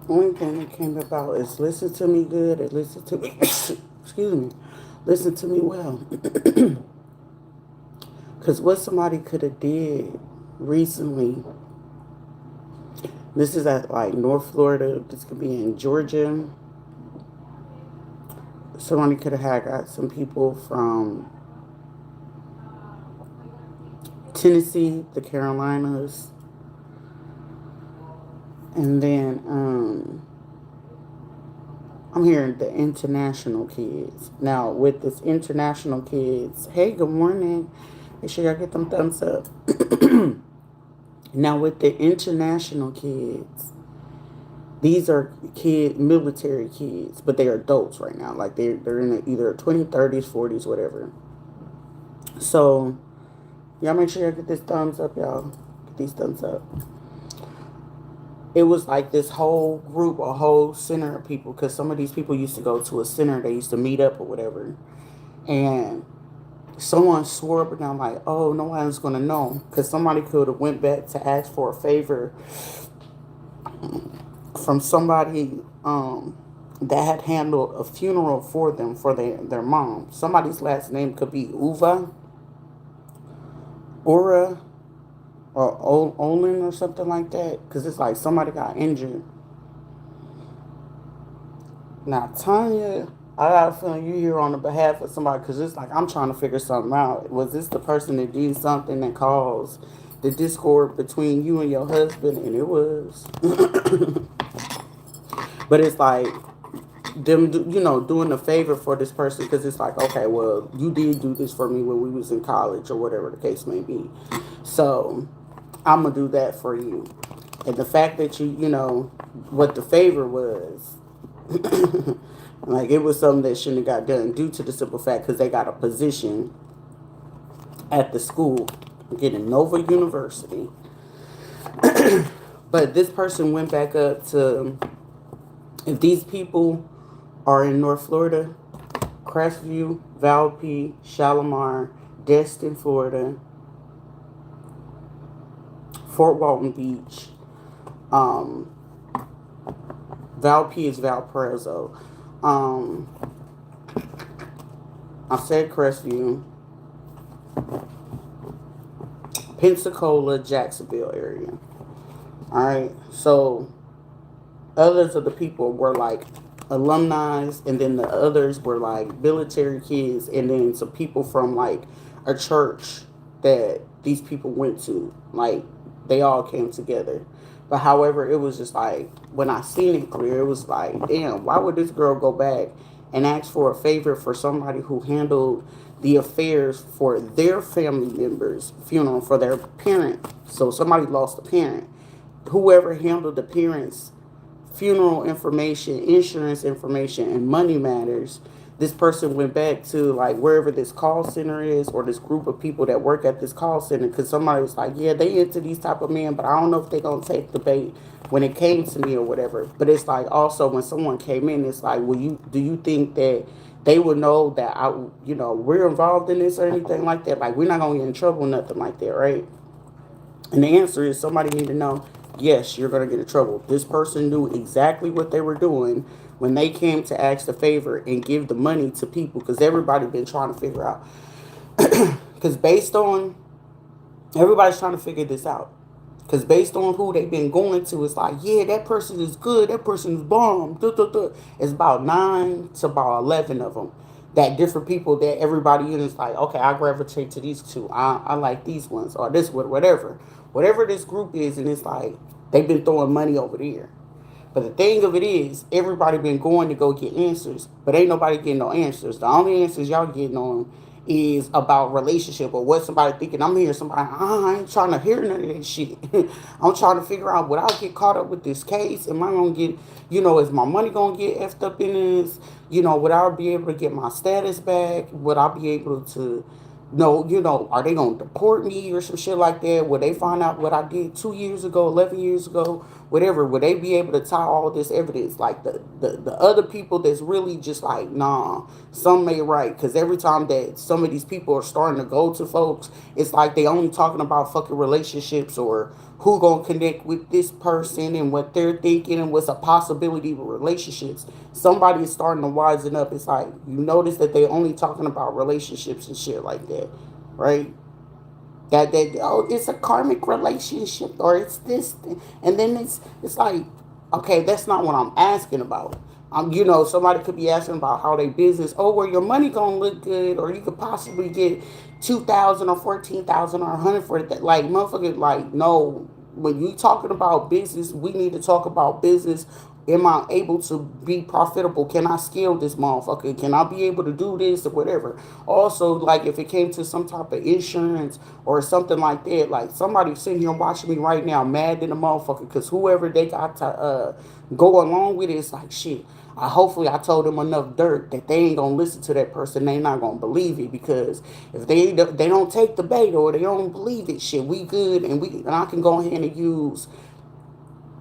Only thing that came about is listen to me good and listen to me, excuse me, listen to me well. Because what somebody could have did recently, this is at like North Florida, this could be in Georgia. Somebody could have had got some people from Tennessee, the Carolinas, and then I'm hearing the international kids. Now with this international kids, hey, good morning. Make sure y'all get them thumbs up. Now with the international kids, these are military kids, but they're adults right now. Like they're in either 20s, 30s, 40s, whatever. So y'all make sure y'all get this thumbs up, y'all. Get these thumbs up. It was like this whole group, a whole center of people, because some of these people used to go to a center. They used to meet up or whatever. And someone swore up and down like, oh, no one's going to know. Because somebody could have went back to ask for a favor from somebody that had handled a funeral for them, for their mom. Somebody's last name could be Uva, Ora, or Olin or something like that. Because it's like somebody got injured. Now, Tanya, I got a feeling you here on the behalf of somebody because it's like I'm trying to figure something out. Was this the person that did something that caused the discord between you and your husband? And it was. But it's like them, doing a favor for this person because it's like, okay, well, you did do this for me when we was in college or whatever the case may be. So I'm going to do that for you. And the fact that what the favor was, like it was something that shouldn't have got done due to the simple fact because they got a position at the school, getting Nova University. But this person went back up to, if these people are in North Florida, Crestview, Valpy, Shalimar, Destin, Florida, Fort Walton Beach, Valpy is Valparaiso. I said Crestview, Pensacola, Jacksonville area. All right, so others of the people were like alumni, and then the others were like military kids, and then some people from like a church that these people went to. Like they all came together. But however, it was just like when I seen it clear, it was like, damn, why would this girl go back and ask for a favor for somebody who handled the affairs for their family members' funeral for their parent? So somebody lost a parent. Whoever handled the parents' funeral information, insurance information, and money matters, this person went back to like wherever this call center is or this group of people that work at this call center because somebody was like, yeah, they into these type of men, but I don't know if they gonna take the bait when it came to me or whatever. But it's like also when someone came in, it's like, well, do you think that they would know that we're involved in this or anything like that? Like we're not gonna get in trouble, nothing like that, right? And the answer is somebody need to know, yes, you're going to get in trouble. This person knew exactly what they were doing when they came to ask the favor and give the money to people because everybody been trying to figure out. Because based on, everybody's trying to figure this out. Because based on who they've been going to, it's like, yeah, that person is good. That person is bomb. Duh, duh, duh. It's about 9 to about 11 of them. That different people that everybody in is like, okay, I gravitate to these two. I like these ones or this, whatever. Whatever this group is, and it's like, they've been throwing money over there. But the thing of it is, everybody been going to go get answers, but ain't nobody getting no answers. The only answers y'all getting on is about relationship or what somebody thinking. I'm hearing somebody, I ain't trying to hear none of that shit. I'm trying to figure out would I get caught up with this case? Am I gonna get, is my money gonna get effed up in this? Would I be able to get my status back? Would I be able to no, are they gonna deport me or some shit like that? Would they find out what I did 2 years ago, 11 years ago? whatever, would they be able to tie all this evidence? Like the other people that's really just like, nah, some may right. Because every time that some of these people are starting to go to folks, it's like they only talking about fucking relationships or who gonna connect with this person and what they're thinking and what's a possibility with relationships. Somebody is starting to wisen up. It's like you notice that they only talking about relationships and shit like that, right? That oh, it's a karmic relationship or it's this, and then it's like, okay, that's not what I'm asking about. Somebody could be asking about how they business. Oh, well, your money gonna look good, or you could possibly get 2,000 or 14,000 or 100 for that. Like motherfucker, like no. When you talking about business, we need to talk about business. Am I able to be profitable? Can I scale this motherfucker? Can I be able to do this or whatever? Also, like if it came to some type of insurance or something like that, like somebody sitting here watching me right now, mad in the motherfucker, because whoever they got to go along with it, it's like shit. Hopefully I told them enough dirt that they ain't gonna listen to that person. They not gonna believe it because if they don't take the bait or they don't believe it, shit, we good and I can go ahead and use.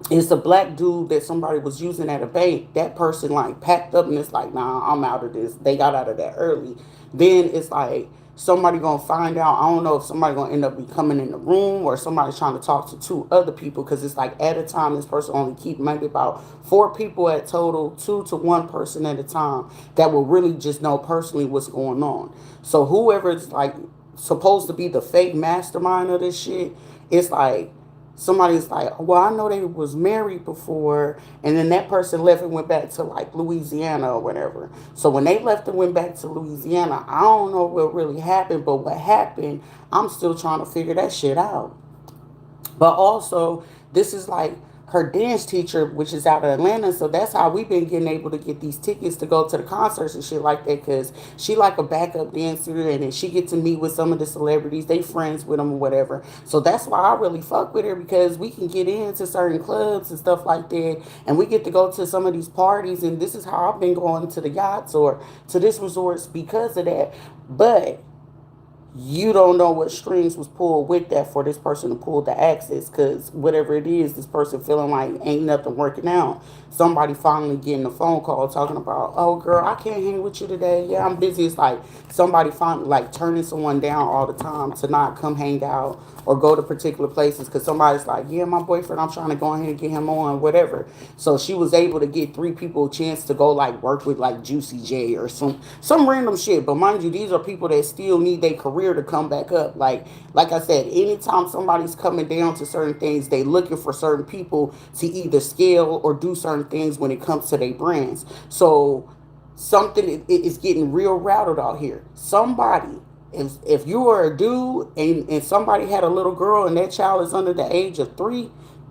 It's a black dude that somebody was using at a bank. That person like packed up and it's like, nah, I'm out of this. They got out of that early. Then it's like somebody gonna find out. I don't know if somebody gonna end up becoming in the room or somebody trying to talk to two other people because it's like at a time this person only keep maybe about four people at total, two to one person at a time that will really just know personally what's going on. So whoever's like supposed to be the fake mastermind of this shit, it's like somebody's like, well, I know they was married before, and then that person left and went back to like Louisiana or whatever. So when they left and went back to Louisiana, I don't know what really happened, but what happened, I'm still trying to figure that shit out. But also, this is like her dance teacher, which is out of Atlanta. So that's how we've been getting able to get these tickets to go to the concerts and shit like that. Cause she like a backup dancer, and then she get to meet with some of the celebrities. They friends with them or whatever. So that's why I really fuck with her because we can get into certain clubs and stuff like that, and we get to go to some of these parties. And this is how I've been going to the yachts or to this resorts because of that. But you don't know what strings was pulled with that for this person to pull the access because whatever it is, this person feeling like ain't nothing working out. Somebody finally getting a phone call talking about, oh girl, I can't hang with you today. Yeah, I'm busy. It's like somebody finally like turning someone down all the time to not come hang out or go to particular places because somebody's like, yeah, my boyfriend, I'm trying to go ahead and get him on, whatever. So she was able to get three people a chance to go like work with like Juicy J or some random shit. But mind you, these are people that still need their career to come back up. Like I said, anytime somebody's coming down to certain things, they looking for certain people to either scale or do certain things when it comes to their brands. So something is getting real rattled out here. Somebody, if you are a dude and somebody had a little girl and that child is under the age of 3,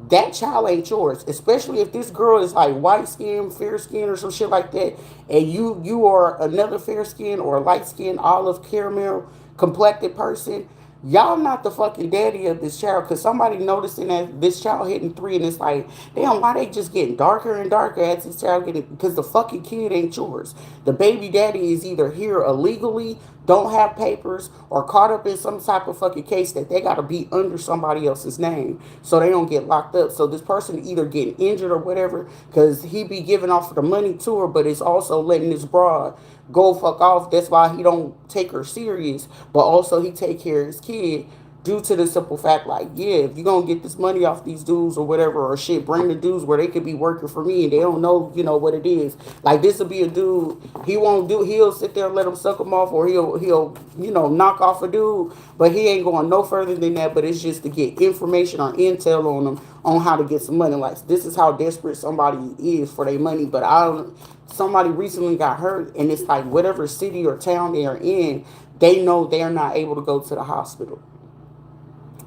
that child ain't yours. Especially if this girl is like white skin, fair skin, or some shit like that, and you are another fair skin or light skin, olive caramel complected person. Y'all not the fucking daddy of this child because somebody noticing that this child hitting 3 and it's like, damn, why they just getting darker and darker as this child getting, because the fucking kid ain't yours. The baby daddy is either here illegally, don't have papers, or caught up in some type of fucking case that they gotta be under somebody else's name so they don't get locked up. So this person either getting injured or whatever because he be giving off the money to her, but it's also letting this broad go fuck off. That's why he don't take her serious, but also he take care of his kid due to the simple fact like, yeah, if you gonna get this money off these dudes or whatever or shit, bring the dudes where they could be working for me and they don't know, what it is. Like this will be a dude, he'll sit there and let him suck him off, or he'll knock off a dude, but he ain't going no further than that. But it's just to get information or intel on them on how to get some money. Like this is how desperate somebody is for their money. But I don't, somebody recently got hurt and it's like whatever city or town they are in, they know they're not able to go to the hospital.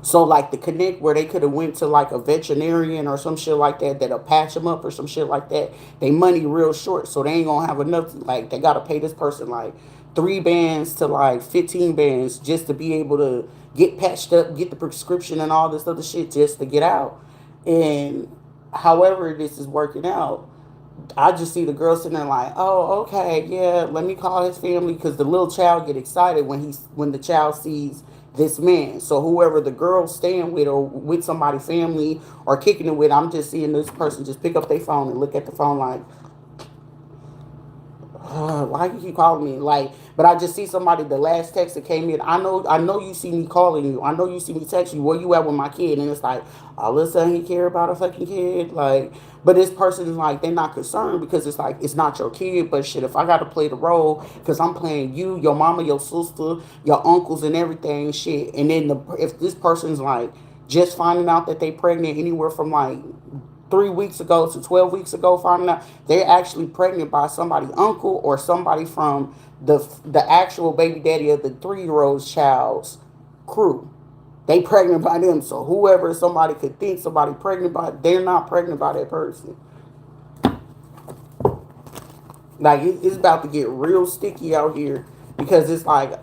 So like the connect where they could have went to like a veterinarian or some shit like that that'll patch them up or some shit like that. They money real short, so they ain't gonna have enough. Like they gotta pay this person like 3 bands to like 15 bands just to be able to get patched up, get the prescription and all this other shit just to get out. And however this is working out, I just see the girl sitting there like, oh, okay, yeah, let me call his family because the little child get excited when the child sees this man. So whoever the girl's staying with or with somebody family or kicking it with, I'm just seeing this person just pick up their phone and look at the phone like, why you keep calling me? Like, but I just see somebody, the last text that came in. I know you see me calling you. I know you see me text you. Where you at with my kid? And it's like, all of a sudden he care about a fucking kid. Like, but this person is like, they're not concerned because it's like, it's not your kid. But shit, if I got to play the role, because I'm playing you, your mama, your sister, your uncles and everything, shit. And then if this person's like, just finding out that they pregnant anywhere from like 3 weeks ago to 12 weeks ago, finding out they're actually pregnant by somebody uncle or somebody from the actual baby daddy of the 3 year old's child's crew. They pregnant by them. So whoever somebody could think somebody pregnant by, they're not pregnant by that person. Like it's about to get real sticky out here because it's like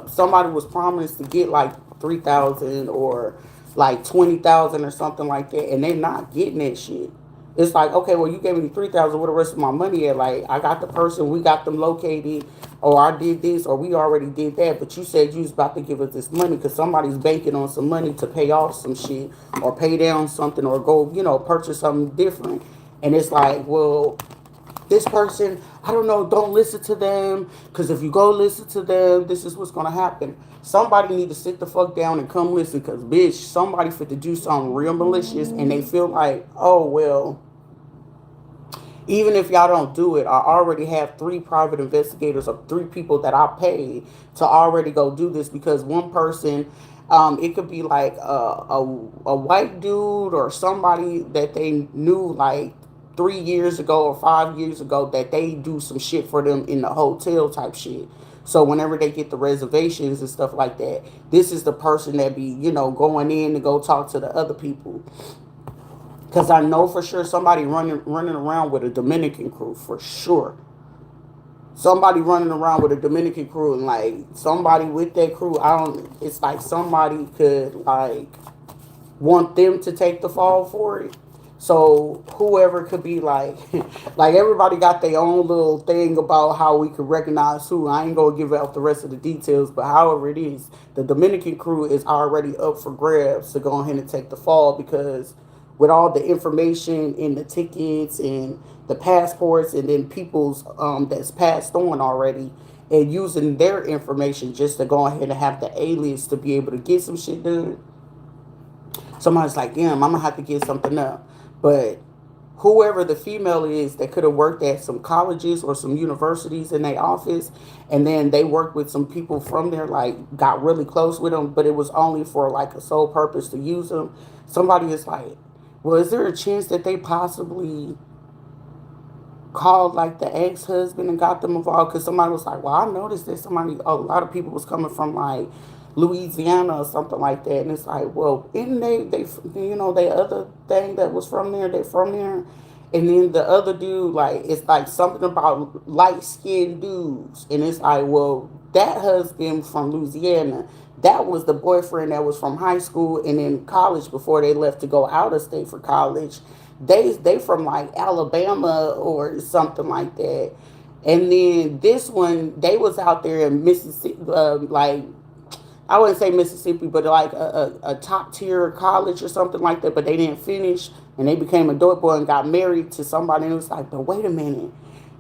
somebody was promised to get like 3,000 or like 20,000 or something like that, and they're not getting that shit. It's like, okay, well, you gave me 3,000. Where the rest of my money at? Like, I got the person, we got them located, or I did this, or we already did that. But you said you was about to give us this money because somebody's banking on some money to pay off some shit or pay down something or go, purchase something different. And it's like, well, this person, I don't know, don't listen to them, because if you go listen to them, this is what's going to happen. Somebody need to sit the fuck down and come listen, because bitch, somebody fit to do something real malicious and they feel like, oh well, even if y'all don't do it, I already have 3 private investigators or 3 people that I paid to already go do this. Because one person, it could be like a white dude or somebody that they knew like 3 years ago or 5 years ago, that they do some shit for them in the hotel type shit. So whenever they get the reservations and stuff like that, this is the person that be, going in to go talk to the other people. Because I know for sure somebody running around with a Dominican crew for sure. Somebody running around with a Dominican crew, and like somebody with that crew, I don't. It's like somebody could like want them to take the fall for it. So whoever could be like, like everybody got their own little thing about how we could recognize who. I ain't gonna give out the rest of the details, but however it is, the Dominican crew is already up for grabs to go ahead and take the fall, because with all the information and the tickets and the passports and then people's that's passed on already, and using their information just to go ahead and have the alias to be able to get some shit done. Somebody's like, damn, I'm gonna have to get something up. But whoever the female is that could have worked at some colleges or some universities in their office, and then they worked with some people from there, like got really close with them, but it was only for like a sole purpose to use them. Somebody is like, well, is there a chance that they possibly called like the ex-husband and got them involved? Because somebody was like, well, I noticed that a lot of people was coming from like Louisiana or something like that. And it's like, well, isn't they other thing that was from there, they from there. And then the other dude, like, it's like something about light-skinned dudes. And it's like, well, that husband from Louisiana, that was the boyfriend that was from high school and in college before they left to go out of state for college. They from like Alabama or something like that. And then this one, they was out there in Mississippi, like I wouldn't say Mississippi, but like a top tier college or something like that. But they didn't finish, and they became a dope boy and got married to somebody. And it was like, but wait a minute.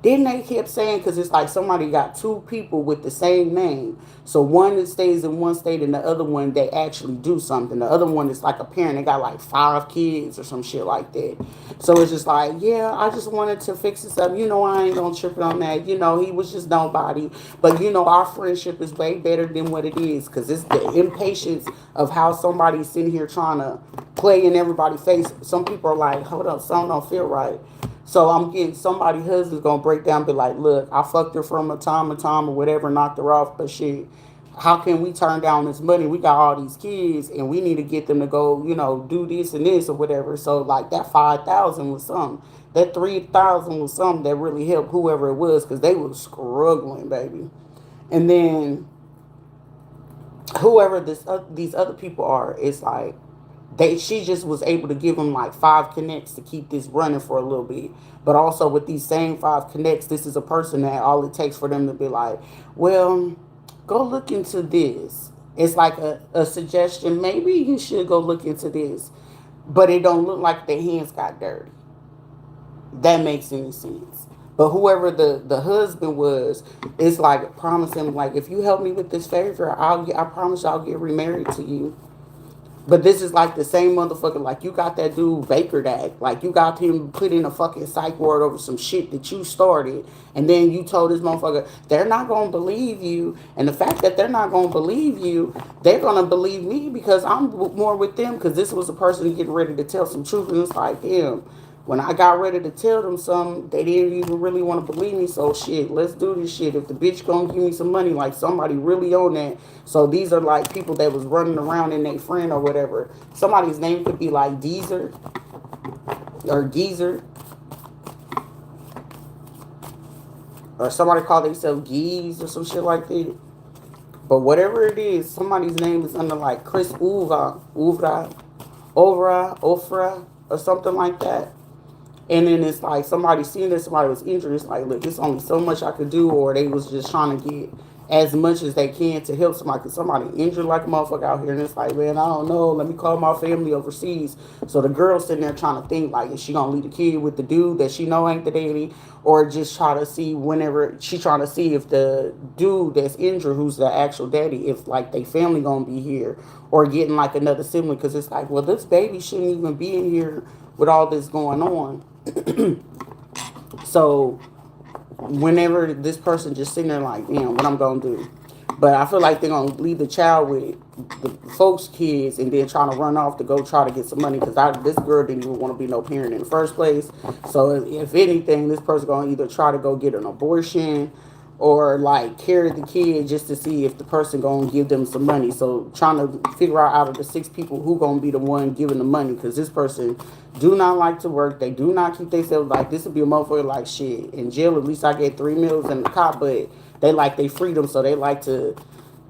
Then they kept saying, because it's like somebody got 2 people with the same name. So one that stays in one state and the other one, they actually do something. The other one is like a parent. They got like 5 kids or some shit like that. So it's just like, yeah, I just wanted to fix this up. I ain't gonna trip it on that. He was just nobody. But our friendship is way better than what it is, because it's the impatience of how somebody's sitting here trying to play in everybody's face. Some people are like, hold up, something don't feel right. So I'm getting somebody's husband's gonna break down and be like, look, I fucked her from a time or whatever, knocked her off, but shit, how can we turn down this money? We got all these kids and we need to get them to go, do this and this or whatever. So like that 5,000 was something. That 3,000 was something that really helped whoever it was, because they was struggling, baby. And then whoever these other people are, it's like she just was able to give them like 5 connects to keep this running for a little bit. But also with these same 5 connects, this is a person that all it takes for them to be like, well, go look into this. It's like a suggestion. Maybe you should go look into this, but it don't look like their hands got dirty. That makes any sense. But whoever the husband was, it's like promising, like, if you help me with this favor, I promise I'll get remarried to you. But this is like the same motherfucker. Like, you got that dude Baker that, like, you got him put in a fucking psych ward over some shit that you started, and then you told this motherfucker they're not gonna believe you. And the fact that they're not gonna believe you, they're gonna believe me because I'm more with them. Because this was a person getting ready to tell some truth, and it's like, damn. When I got ready to tell them something, they didn't even really want to believe me. So shit, let's do this shit. If the bitch gonna give me some money, like somebody really on that. So these are like people that was running around in their friend or whatever. Somebody's name could be like Deezer or Geezer. Or somebody called themselves Geese or some shit like that. But whatever it is, somebody's name is under like Chris Ofra, or something like that. And then it's like somebody seeing that somebody was injured. It's like, look, there's only so much I could do, or they was just trying to get as much as they can to help somebody. Because somebody injured like a motherfucker out here, and it's like, man, I don't know. Let me call my family overseas. So the girl's sitting there trying to think, like, is she gonna leave the kid with the dude that she know ain't the daddy, or just try to see whenever she trying to see if the dude that's injured, who's the actual daddy, if like they family gonna be here, or getting like another sibling. Because it's like, well, this baby shouldn't even be in here with all this going on. So whenever this person just sitting there like, damn, what I'm gonna do? But I feel like they're gonna leave the child with the folks' kids and then trying to run off to go try to get some money, because this girl didn't even want to be no parent in the first place. So if anything, this person gonna either try to go get an abortion or like carry the kid just to see if the person gonna give them some money. So trying to figure out of the 6 people who gonna be the one giving the money, because this person do not like to work. They do not keep themselves, like, this would be a motherfucker like, shit, in jail at least I get 3 meals and the cop, but they like their freedom, so they like to,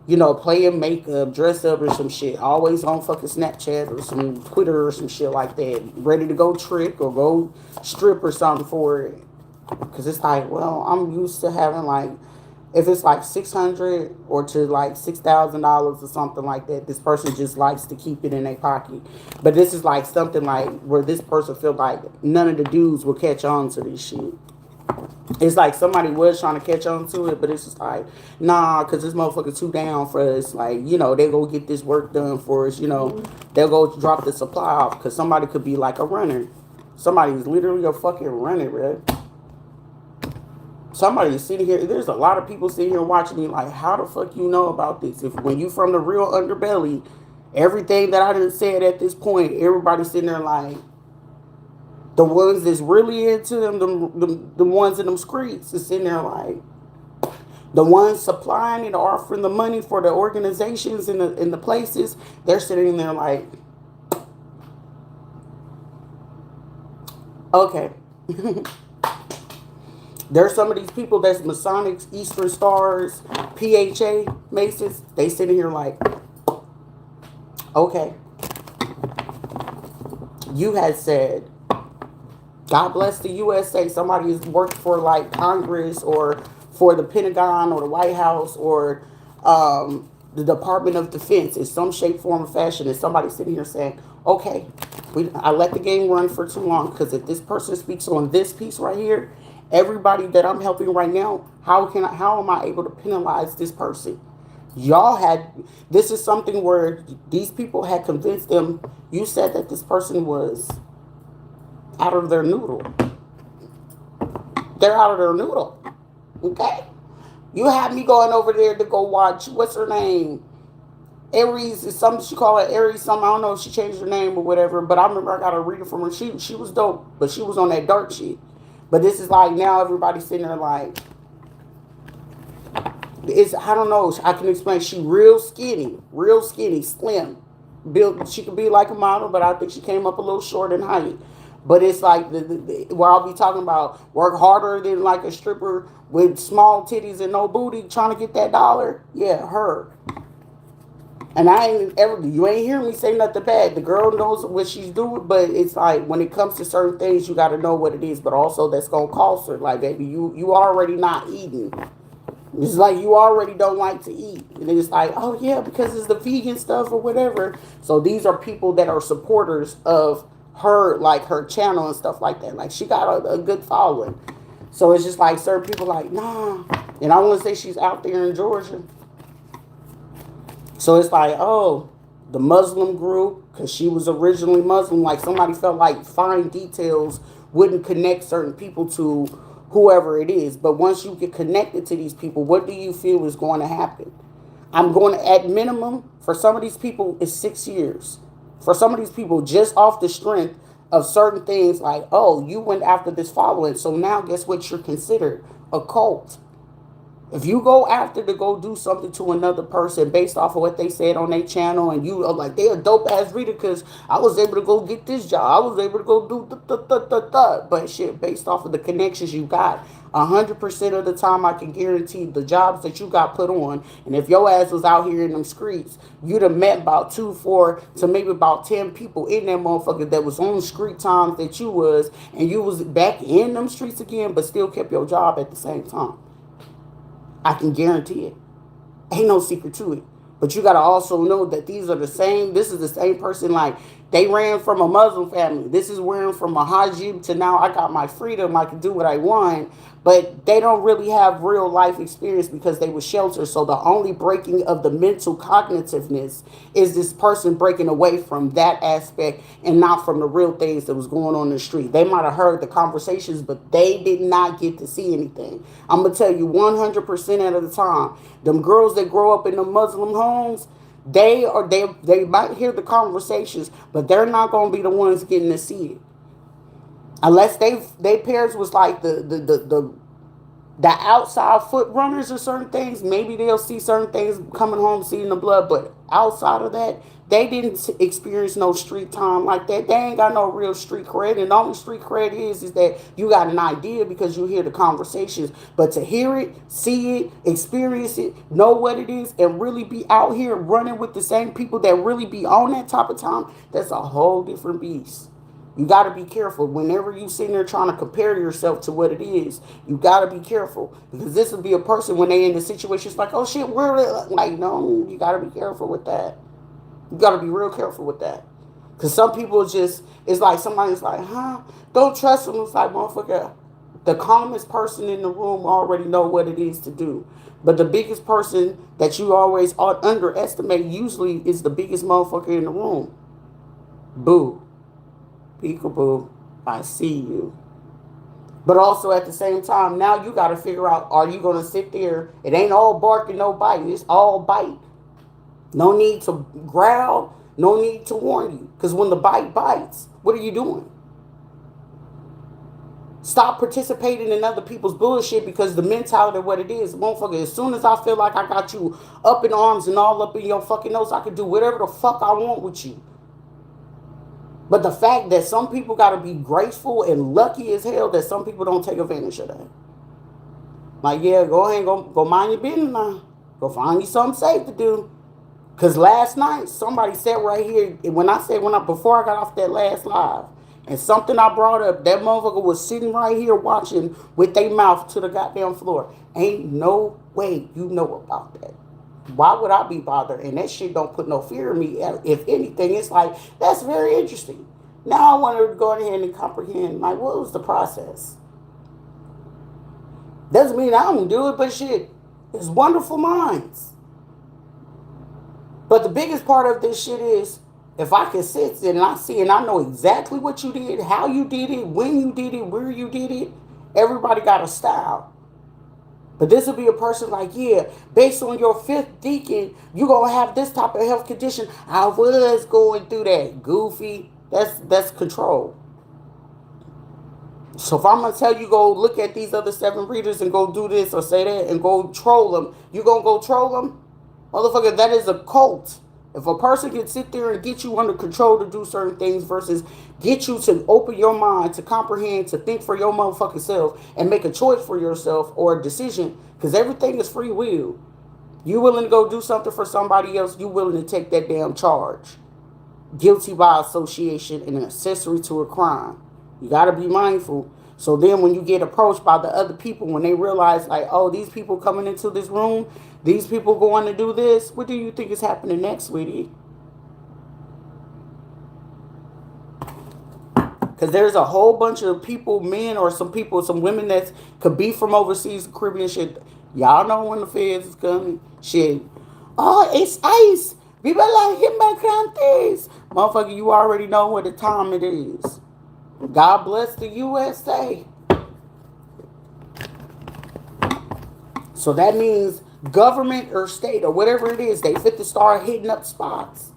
play in makeup, dress up or some shit, always on fucking Snapchat or some Twitter or some shit like that, ready to go trick or go strip or something for it. Because it's like, well, I'm used to having like, if it's like 600 or to like $6,000 or something like that, this person just likes to keep it in their pocket. But this is like something like where this person feel like none of the dudes will catch on to this shit. It's like somebody was trying to catch on to it, but it's just like, nah, because this motherfucker too down for us. Like, they go get this work done for us. They'll go drop the supply off, because somebody could be like a runner. Somebody's literally a fucking runner, bro. Somebody is sitting here. There's a lot of people sitting here watching me like, how the fuck you know about this? If when you from the real underbelly, everything that I done said at this point, everybody's sitting there like, the ones that's really into them, the ones in them streets is sitting there like, the ones supplying and offering the money for the organizations in the places, they're sitting there like, okay. There's some of these people that's Masonics, Eastern Stars, PHA, Masons. They sitting here like, okay. You had said, God bless the USA. Somebody has worked for like Congress or for the Pentagon or the White House or the Department of Defense in some shape, form, or fashion. And somebody sitting here saying, okay, I let the game run for too long, because if this person speaks on this piece right here, everybody that I'm helping right now, how am I able to penalize this person? This is something where these people had convinced them, you said that this person was out of their noodle. They're out of their noodle. Okay? You had me going over there to go watch, what's her name? Aries is something, she called it Aries something. I don't know if she changed her name or whatever, but I remember I got a reading from her. She was dope, but she was on that dark shit. But this is like, now everybody's sitting there like, I don't know, I can explain. She real skinny, slim. Built, she could be like a model, but I think she came up a little short in height. But it's like, where I'll be talking about work harder than like a stripper with small titties and no booty trying to get that dollar. Yeah, her. And you ain't hear me say nothing bad. The girl knows what she's doing, but it's like, when it comes to certain things, you got to know what it is. But also, that's going to cost her. Like, baby, you already not eating. It's like you already don't like to eat. And it's like, oh yeah, because it's the vegan stuff or whatever. So these are people that are supporters of her, like her channel and stuff like that. Like she got a good following. So it's just like certain people like, nah. And I want to say she's out there in Georgia. So it's like, oh, the Muslim group, because she was originally Muslim, like somebody felt like fine details wouldn't connect certain people to whoever it is. But once you get connected to these people, what do you feel is going to happen? I'm going to, at minimum, for some of these people, it's 6 years. For some of these people, just off the strength of certain things like, oh, you went after this following, so now guess what? You're considered a cult. If you go after to go do something to another person based off of what they said on their channel, and you are like, they're a dope ass reader because I was able to go get this job, I was able to go do but shit, based off of the connections you got, 100% of the time I can guarantee the jobs that you got put on, and if your ass was out here in them streets, you'd have met about 2, 4 to maybe about 10 people in that motherfucker that was on street times that you was, and you was back in them streets again, but still kept your job at the same time. I can guarantee it. Ain't no secret to it. But you got to also know that these are the same. This is the same person. Like, they ran from a Muslim family. This is wearing from a hajib to now I got my freedom. I can do what I want. But they don't really have real life experience because they were sheltered. So the only breaking of the mental cognitiveness is this person breaking away from that aspect and not from the real things that was going on in the street. They might have heard the conversations, but they did not get to see anything. I'm going to tell you 100% of the time, them girls that grow up in the Muslim homes, they might hear the conversations, but they're not going to be the ones getting to see it. Unless they parents was like the outside foot runners or certain things, maybe they'll see certain things coming home, seeing the blood. But outside of that, they didn't experience no street time like that. They ain't got no real street cred. And the only street cred is that you got an idea because you hear the conversations. But to hear it, see it, experience it, know what it is, and really be out here running with the same people that really be on that type of time, that's a whole different beast. You got to be careful. Whenever you sitting there trying to compare yourself to what it is, you got to be careful. Because this would be a person when they in the situation, it's like, oh shit, we're like, no, you got to be careful with that. You got to be real careful with that. Because some people just, it's like somebody's like, huh, don't trust them. It's like, motherfucker, the calmest person in the room already know what it is to do. But the biggest person that you always underestimate usually is the biggest motherfucker in the room. Boo. Peekaboo, I see you. But also at the same time, now you got to figure out, are you going to sit there? It ain't all bark and no bite. It's all bite. No need to growl. No need to warn you. Because when the bite bites, what are you doing? Stop participating in other people's bullshit because the mentality of what it is, motherfucker, as soon as I feel like I got you up in arms and all up in your fucking nose, I can do whatever the fuck I want with you. But the fact that some people got to be grateful and lucky as hell that some people don't take advantage of that. Like, yeah, go ahead and go mind your business now. Go find you something safe to do. Because last night, somebody sat right here. Before I got off that last live, and something I brought up, that motherfucker was sitting right here watching with their mouth to the goddamn floor. Ain't no way you know about that. Why would I be bothered? And that shit don't put no fear in me. If anything, it's like, that's very interesting. Now I want to go ahead and comprehend, like, what was the process? Doesn't mean I don't do it, but shit, it's wonderful minds. But the biggest part of this shit is, if I can sit and I see and I know exactly what you did, how you did it, when you did it, where you did it, everybody got a style. But this will be a person like, yeah, based on your fifth deacon, you're going to have this type of health condition. I was going through that. Goofy. That's control. So if I'm going to tell you go look at these other 7 readers and go do this or say that and go troll them, you going to go troll them? Motherfucker, that is a cult. If a person can sit there and get you under control to do certain things versus get you to open your mind, to comprehend, to think for your motherfucking self and make a choice for yourself or a decision, because everything is free will. You willing to go do something for somebody else, you willing to take that damn charge. Guilty by association and an accessory to a crime. You got to be mindful. So then when you get approached by the other people, when they realize like, oh, these people coming into this room, these people going to do this, what do you think is happening next, sweetie? Because there's a whole bunch of people, men or some people, some women that could be from overseas, Caribbean shit. Y'all know when the feds is coming. Shit. Oh, it's ice. Viva la Immigrantes. Motherfucker, you already know what the time it is. God bless the USA. So that means government or state or whatever it is, they fit to start hitting up spots.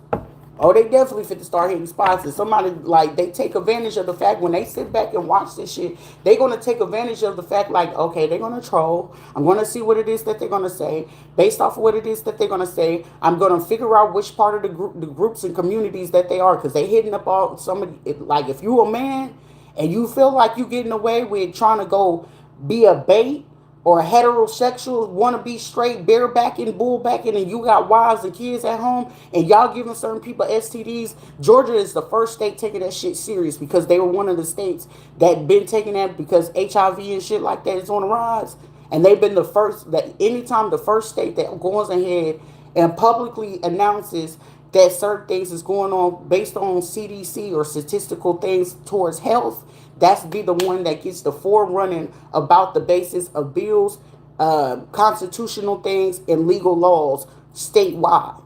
Oh, they definitely fit to start hitting spots. And somebody, like, they take advantage of the fact when they sit back and watch this shit, they're going to take advantage of the fact, like, okay, they're going to troll. I'm going to see what it is that they're going to say. Based off of what it is that they're going to say, I'm going to figure out which part of the groups and communities that they are. Because they hitting up all, somebody, like, if you a man and you feel like you getting away with trying to go be a bait, or heterosexuals want to be straight barebacking, bullbacking, and you got wives and kids at home, and y'all giving certain people STDs, Georgia is the first state taking that shit serious because they were one of the states that been taking that because HIV and shit like that is on the rise. And they've been the first, that anytime the first state that goes ahead and publicly announces that certain things is going on based on CDC or statistical things towards health, that's be the one that gets the forerunning about the basis of bills, constitutional things, and legal laws statewide.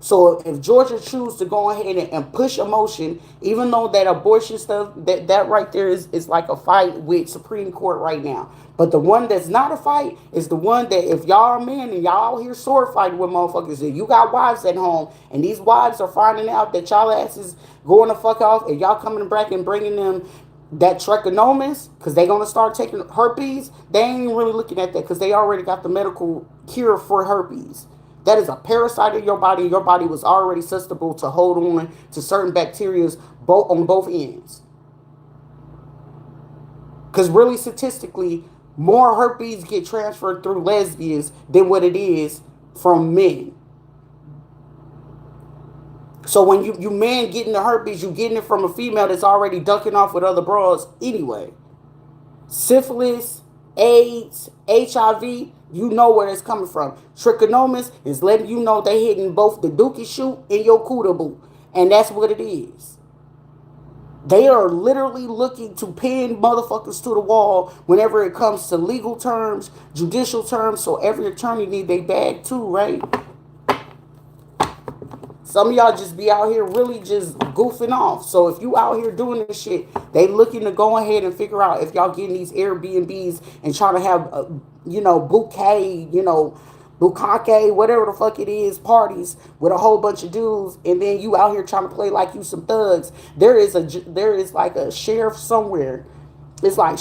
So if Georgia chooses to go ahead and push a motion, even though that abortion stuff, that right there is like a fight with Supreme Court right now. But the one that's not a fight is the one that if y'all are men and y'all out here sword fighting with motherfuckers, and you got wives at home, and these wives are finding out that y'all asses going to fuck off, and y'all coming back and bringing them that trichomonas, because they going to start taking herpes, they ain't really looking at that because they already got the medical cure for herpes. That is a parasite in your body. Your body was already susceptible to hold on to certain bacteria on both ends. Because really, statistically, more herpes get transferred through lesbians than what it is from men. So when you men getting the herpes, you getting it from a female that's already ducking off with other bras anyway. Syphilis, AIDS, HIV, you know where it's coming from. Trichomonas is letting you know they hitting both the dookie shoot and your cooter boo. And that's what it is. They are literally looking to pin motherfuckers to the wall whenever it comes to legal terms, judicial terms, so every attorney need their bag too, right? Some of y'all just be out here really just goofing off. So if you out here doing this shit, they looking to go ahead and figure out if y'all getting these Airbnbs and trying to have, bouquet, bukkake, whatever the fuck it is, parties with a whole bunch of dudes, and then you out here trying to play like you some thugs. There is like a sheriff somewhere. It's like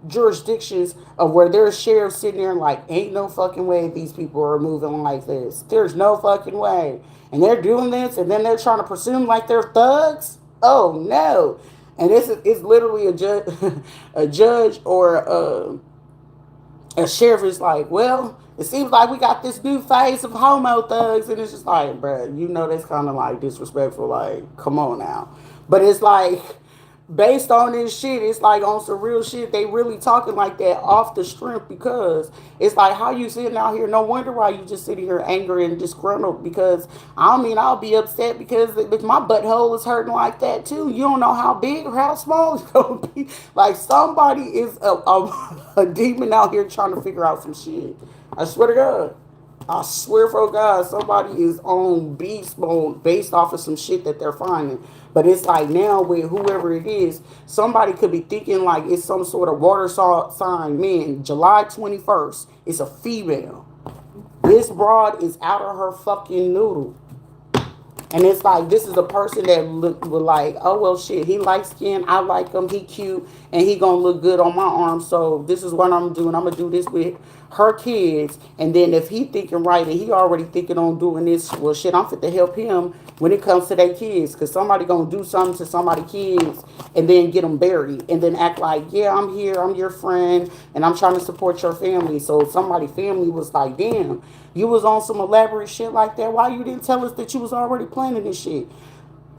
jurisdictions of where there's sheriffs sitting there and like, ain't no fucking way these people are moving like this. There's no fucking way. And they're doing this, and then they're trying to presume like they're thugs. Oh no. And it's literally a judge, a judge or a sheriff is like, well, it seems like we got this new phase of homo thugs, and it's just like, bruh, that's kind of like disrespectful. Like, come on now. But it's like, based on this shit, it's like on some real shit. They really talking like that off the strength because it's like, how you sitting out here? No wonder why you just sitting here angry and disgruntled because I'll be upset because if my butthole is hurting like that too. You don't know how big or how small it's going to be. Like somebody is a demon out here trying to figure out some shit. I swear to God. I swear for God, somebody is on beast mode based off of some shit that they're finding. But it's like now with whoever it is, somebody could be thinking like it's some sort of water sign. Man, July 21st, it's a female. This broad is out of her fucking noodle. And it's like, this is a person that look like, oh, well, shit, he light skin, I like him, he cute, and he gonna look good on my arm, so this is what I'm doing. I'm gonna do this with her kids, and then if he thinking right and he already thinking on doing this, well, shit, I'm fit to help him when it comes to their kids, because somebody gonna do something to somebody's kids and then get them buried, and then act like, yeah, I'm here, I'm your friend, and I'm trying to support your family. So somebody's family was like, damn, you was on some elaborate shit like that. Why you didn't tell us that you was already planning this shit?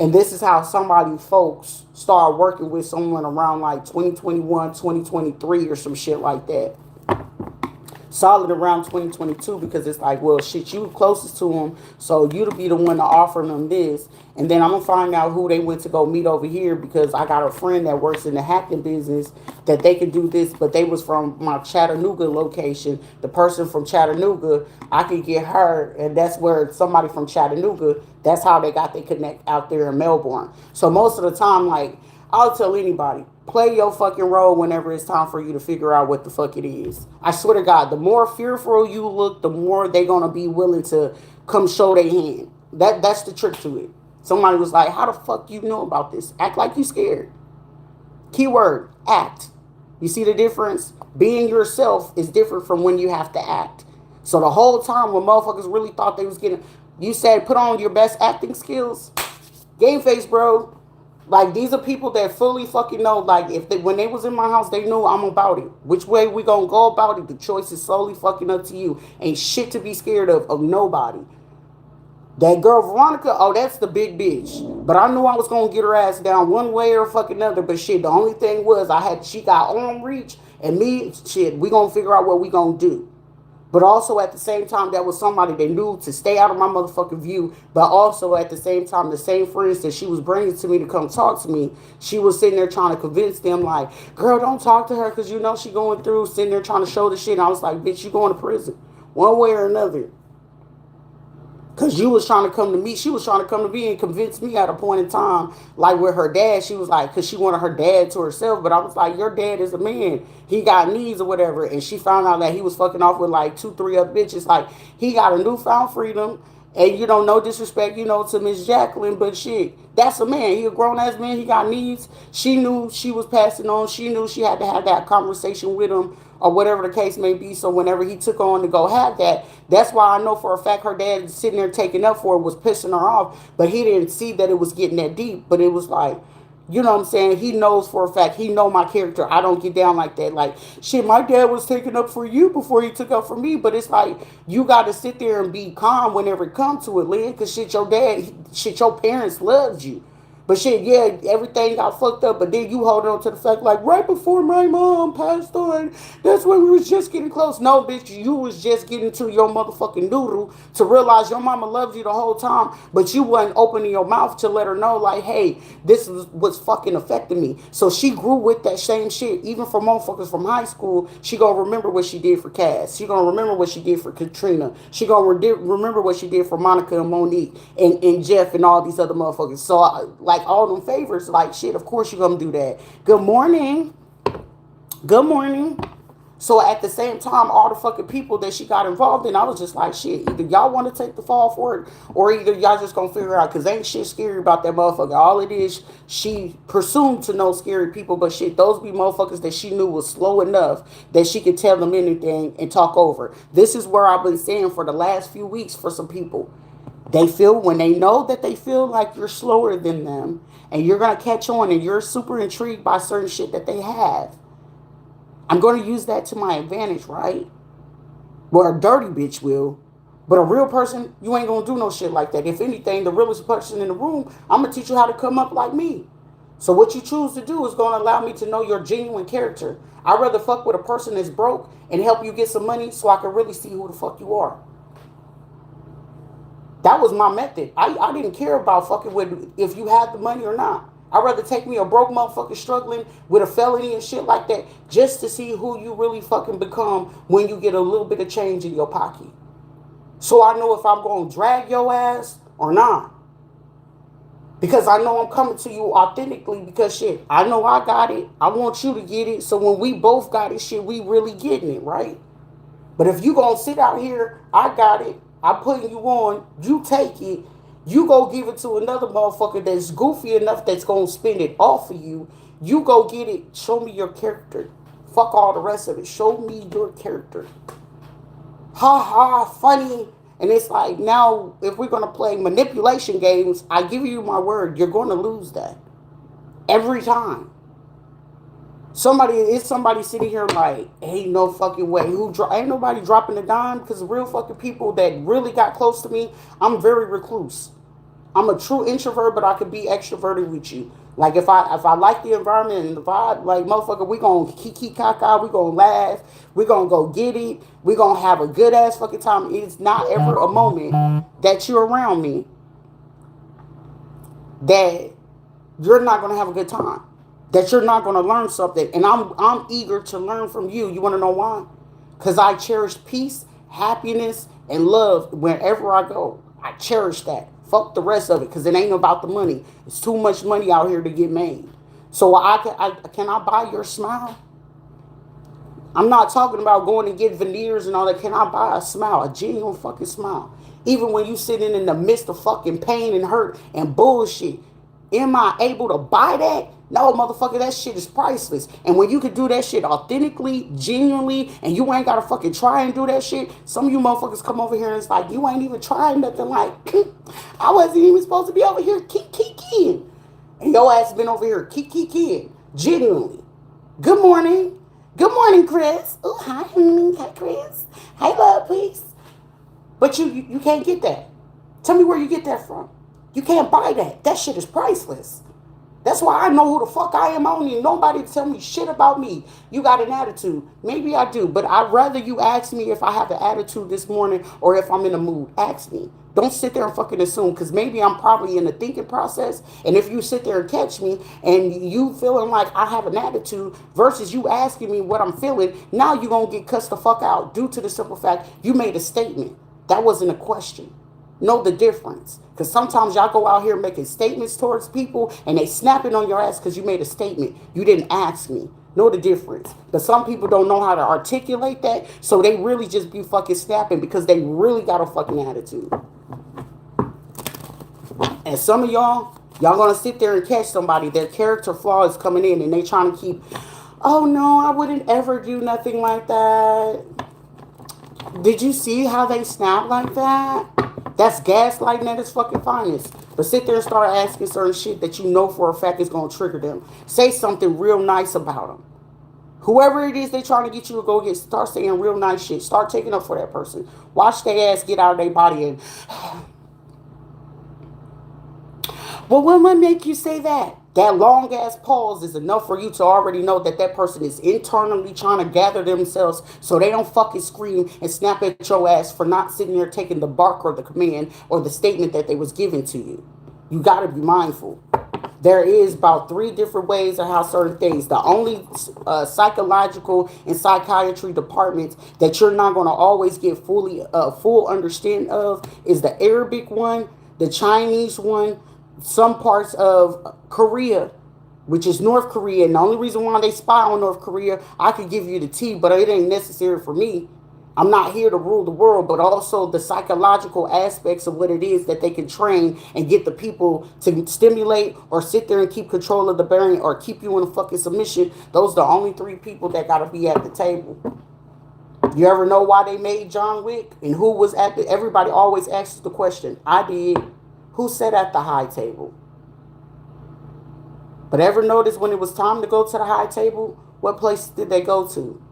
And this is how somebody folks start working with someone around like 2021, 2023 or some shit like that. Solid around 2022 because it's like, well, shit, you closest to them, so you to be the one to offer them this. And then I'm going to find out who they went to go meet over here because I got a friend that works in the hacking business that they could do this, but they was from my Chattanooga location. The person from Chattanooga, I could get her, and that's where somebody from Chattanooga, that's how they got they connect out there in Melbourne. So most of the time, like, I'll tell anybody, play your fucking role whenever it's time for you to figure out what the fuck it is. I swear to God, the more fearful you look, the more they gonna be willing to come show their hand. That's the trick to it. Somebody was like, how the fuck you know about this? Act like you scared. Keyword, act. You see the difference? Being yourself is different from when you have to act. So the whole time when motherfuckers really thought they was getting, you said put on your best acting skills. Game face, bro. Like, these are people that fully fucking know, like, if they, when they was in my house, they knew I'm about it. Which way we gonna go about it, the choice is solely fucking up to you. Ain't shit to be scared of nobody. That girl Veronica, oh, that's the big bitch. But I knew I was gonna get her ass down one way or fucking another. But shit, the only thing was she got arm reach, and me, shit, we gonna figure out what we gonna do. But also at the same time, that was somebody that knew to stay out of my motherfucking view. But also at the same time, the same friends that she was bringing to me to come talk to me, she was sitting there trying to convince them, like, girl, don't talk to her because you know she going through, sitting there trying to show the shit. And I was like, bitch, you going to prison one way or another. Because you was trying to come to me. She was trying to come to me and convince me at a point in time. Like with her dad, she was like, because she wanted her dad to herself. But I was like, your dad is a man. He got needs or whatever. And she found out that he was fucking off with like 2, 3 other bitches. Like, he got a newfound freedom. And, you know, no disrespect, you know, to Miss Jacqueline. But shit, that's a man. He a grown-ass man. He got needs. She knew she was passing on. She knew she had to have that conversation with him or whatever the case may be. So whenever he took on to go have that, that's why I know for a fact her dad sitting there taking up for it was pissing her off. But he didn't see that it was getting that deep. But it was like, you know what I'm saying? He knows for a fact. He know my character. I don't get down like that. Like, shit, my dad was taking up for you before he took up for me. But it's like, you got to sit there and be calm whenever it comes to it, Lynn. Because shit, your dad, shit, your parents loved you. But shit, yeah, everything got fucked up. But then you hold on to the fact, like, right before my mom passed on, that's when we was just getting close. No, bitch, you was just getting to your motherfucking noodle to realize your mama loved you the whole time. But you wasn't opening your mouth to let her know, like, hey, this is what's fucking affecting me. So she grew with that same shit. Even for motherfuckers from high school, she gonna remember what she did for Cass. She gonna remember what she did for Katrina. She gonna remember what she did for Monica and Monique and Jeff and all these other motherfuckers. So, like, all them favors, like, shit, of course you're gonna do that. Good morning. Good morning. So at the same time, all the fucking people that she got involved in, I was just like, shit, either y'all want to take the fall for it, or either y'all just gonna figure out, because ain't shit scary about that motherfucker. All it is, she presumed to know scary people, but shit, those be motherfuckers that she knew was slow enough that she could tell them anything and talk over. This is where I've been saying for the last few weeks for some people. They feel, when they know that they feel like you're slower than them and you're going to catch on and you're super intrigued by certain shit that they have, I'm going to use that to my advantage, right? Well, a dirty bitch will. But a real person, you ain't going to do no shit like that. If anything, the realest person in the room, I'm going to teach you how to come up like me. So what you choose to do is going to allow me to know your genuine character. I'd rather fuck with a person that's broke and help you get some money so I can really see who the fuck you are. That was my method. I didn't care about fucking with if you had the money or not. I'd rather take me a broke motherfucker struggling with a felony and shit like that just to see who you really fucking become when you get a little bit of change in your pocket. So I know if I'm going to drag your ass or not. Because I know I'm coming to you authentically because shit, I know I got it. I want you to get it. So when we both got it, shit, we really getting it, right? But if you going to sit out here, I got it. I'm putting you on, you take it, you go give it to another motherfucker that's goofy enough that's going to spend it off of you. You go get it, show me your character. Fuck all the rest of it. Show me your character. Ha ha, funny. And it's like, now, if we're going to play manipulation games, I give you my word, you're going to lose that. Every time. Somebody sitting here like, ain't no fucking way. Ain't nobody dropping a dime, because real fucking people that really got close to me, I'm very recluse. I'm a true introvert, but I could be extroverted with you. Like if I like the environment and the vibe, like motherfucker, we gonna kiki kaka, we gonna laugh, we gonna go get it, we gonna have a good ass fucking time. It's not ever a moment that you're around me that you're not gonna have a good time, that you're not gonna learn something, and I'm eager to learn from you. You wanna know why? Because I cherish peace, happiness, and love wherever I go. I cherish that. Fuck the rest of it, because it ain't about the money. It's too much money out here to get made. So can I buy your smile? I'm not talking about going and get veneers and all that. Can I buy a smile, a genuine fucking smile? Even when you sitting in the midst of fucking pain and hurt and bullshit, am I able to buy that? No, motherfucker, that shit is priceless. And when you can do that shit authentically, genuinely, and you ain't gotta fucking try and do that shit, some of you motherfuckers come over here and it's like, you ain't even trying nothing. Like, I wasn't even supposed to be over here kicking. And your ass been over here kicking, genuinely. Good morning. Good morning, Chris. Oh, hi, honey. Hi, Chris. Hi, love, please. But you can't get that. Tell me where you get that from. You can't buy that. That shit is priceless. That's why I know who the fuck I am. I don't need nobody to tell me shit about me. You got an attitude. Maybe I do, but I'd rather you ask me if I have an attitude this morning or if I'm in a mood. Ask me. Don't sit there and fucking assume, because maybe I'm probably in the thinking process. And if you sit there and catch me and you feeling like I have an attitude versus you asking me what I'm feeling, now you're going to get cussed the fuck out due to the simple fact you made a statement. That wasn't a question. Know the difference. Because sometimes y'all go out here making statements towards people and they snapping on your ass because you made a statement. You didn't ask me. Know the difference. But some people don't know how to articulate that, so they really just be fucking snapping because they really got a fucking attitude. And some of y'all gonna sit there and catch somebody, their character flaw is coming in and they trying to keep, oh no, I wouldn't ever do nothing like that. Did you see how they snap like that? That's gaslighting at its fucking finest. But sit there and start asking certain shit that you know for a fact is going to trigger them. Say something real nice about them. Whoever it is they trying to get you to go get, start saying real nice shit. Start taking up for that person. Watch their ass get out of their body and... Well, what would make you say that? That long ass pause is enough for you to already know that that person is internally trying to gather themselves so they don't fucking scream and snap at your ass for not sitting there taking the bark or the command or the statement that they was given to you. You got to be mindful. There is about 3 different ways of how certain things. The only psychological and psychiatry departments that you're not going to always get full understanding of is the Arabic one, the Chinese one, some parts of Korea, which is North Korea. And the only reason why they spy on North Korea, I could give you the tea, but it ain't necessary for me. I'm not here to rule the world, but also the psychological aspects of what it is that they can train and get the people to stimulate or sit there and keep control of the brain or keep you in a fucking submission. Those are the only 3 people that got to be at the table. You ever know why they made John Wick and who was at the... Everybody always asks the question. I did. Who sat at the high table? But ever notice when it was time to go to the high table, what place did they go to?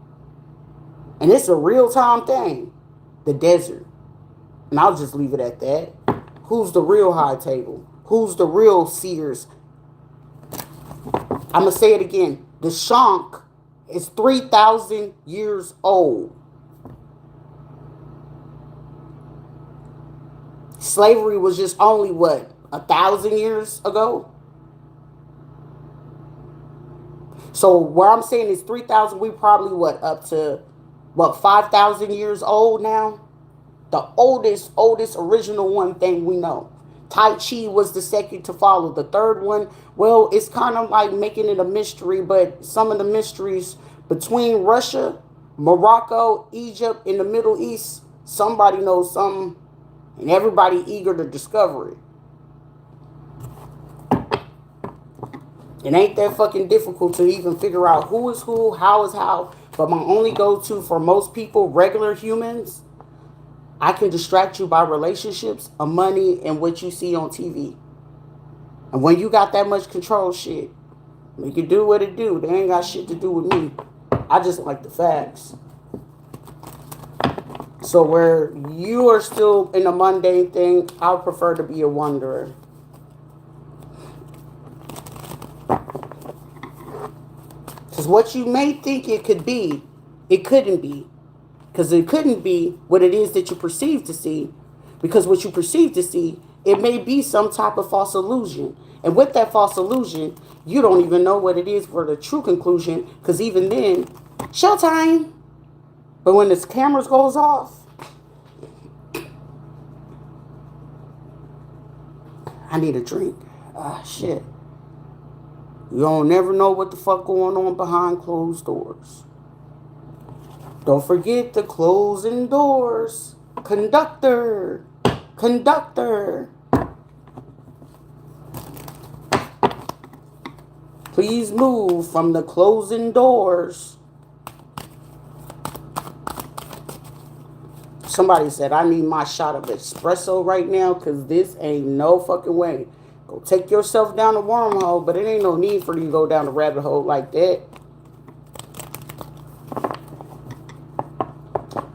And it's a real-time thing. The desert. And I'll just leave it at that. Who's the real high table? Who's the real seers? I'm going to say it again. The Shank is 3,000 years old. Slavery was just only, 1,000 years ago? So where I'm saying is 3,000, we probably, up to, 5,000 years old now? The oldest original one thing we know. Tai Chi was the second to follow. The third one, well, it's kind of like making it a mystery, but some of the mysteries between Russia, Morocco, Egypt, and the Middle East, somebody knows something. And everybody eager to discover it. It ain't that fucking difficult to even figure out who is who, how is how. But my only go-to for most people, regular humans, I can distract you by relationships, money, and what you see on TV. And when you got that much control, shit, you can do what it do. They ain't got shit to do with me. I just like the facts. So where you are still in a mundane thing, I would prefer to be a wanderer. Because what you may think it could be, it couldn't be. Because it couldn't be what it is that you perceive to see. Because what you perceive to see, it may be some type of false illusion. And with that false illusion, you don't even know what it is for the true conclusion. Because even then, showtime. But when this cameras goes off, I need a drink. Ah, shit. You don't never know what the fuck going on behind closed doors. Don't forget the closing doors. Conductor. Conductor. Please move from the closing doors. Somebody said, I need my shot of espresso right now because this ain't no fucking way. Go take yourself down the wormhole, but it ain't no need for you to go down the rabbit hole like that.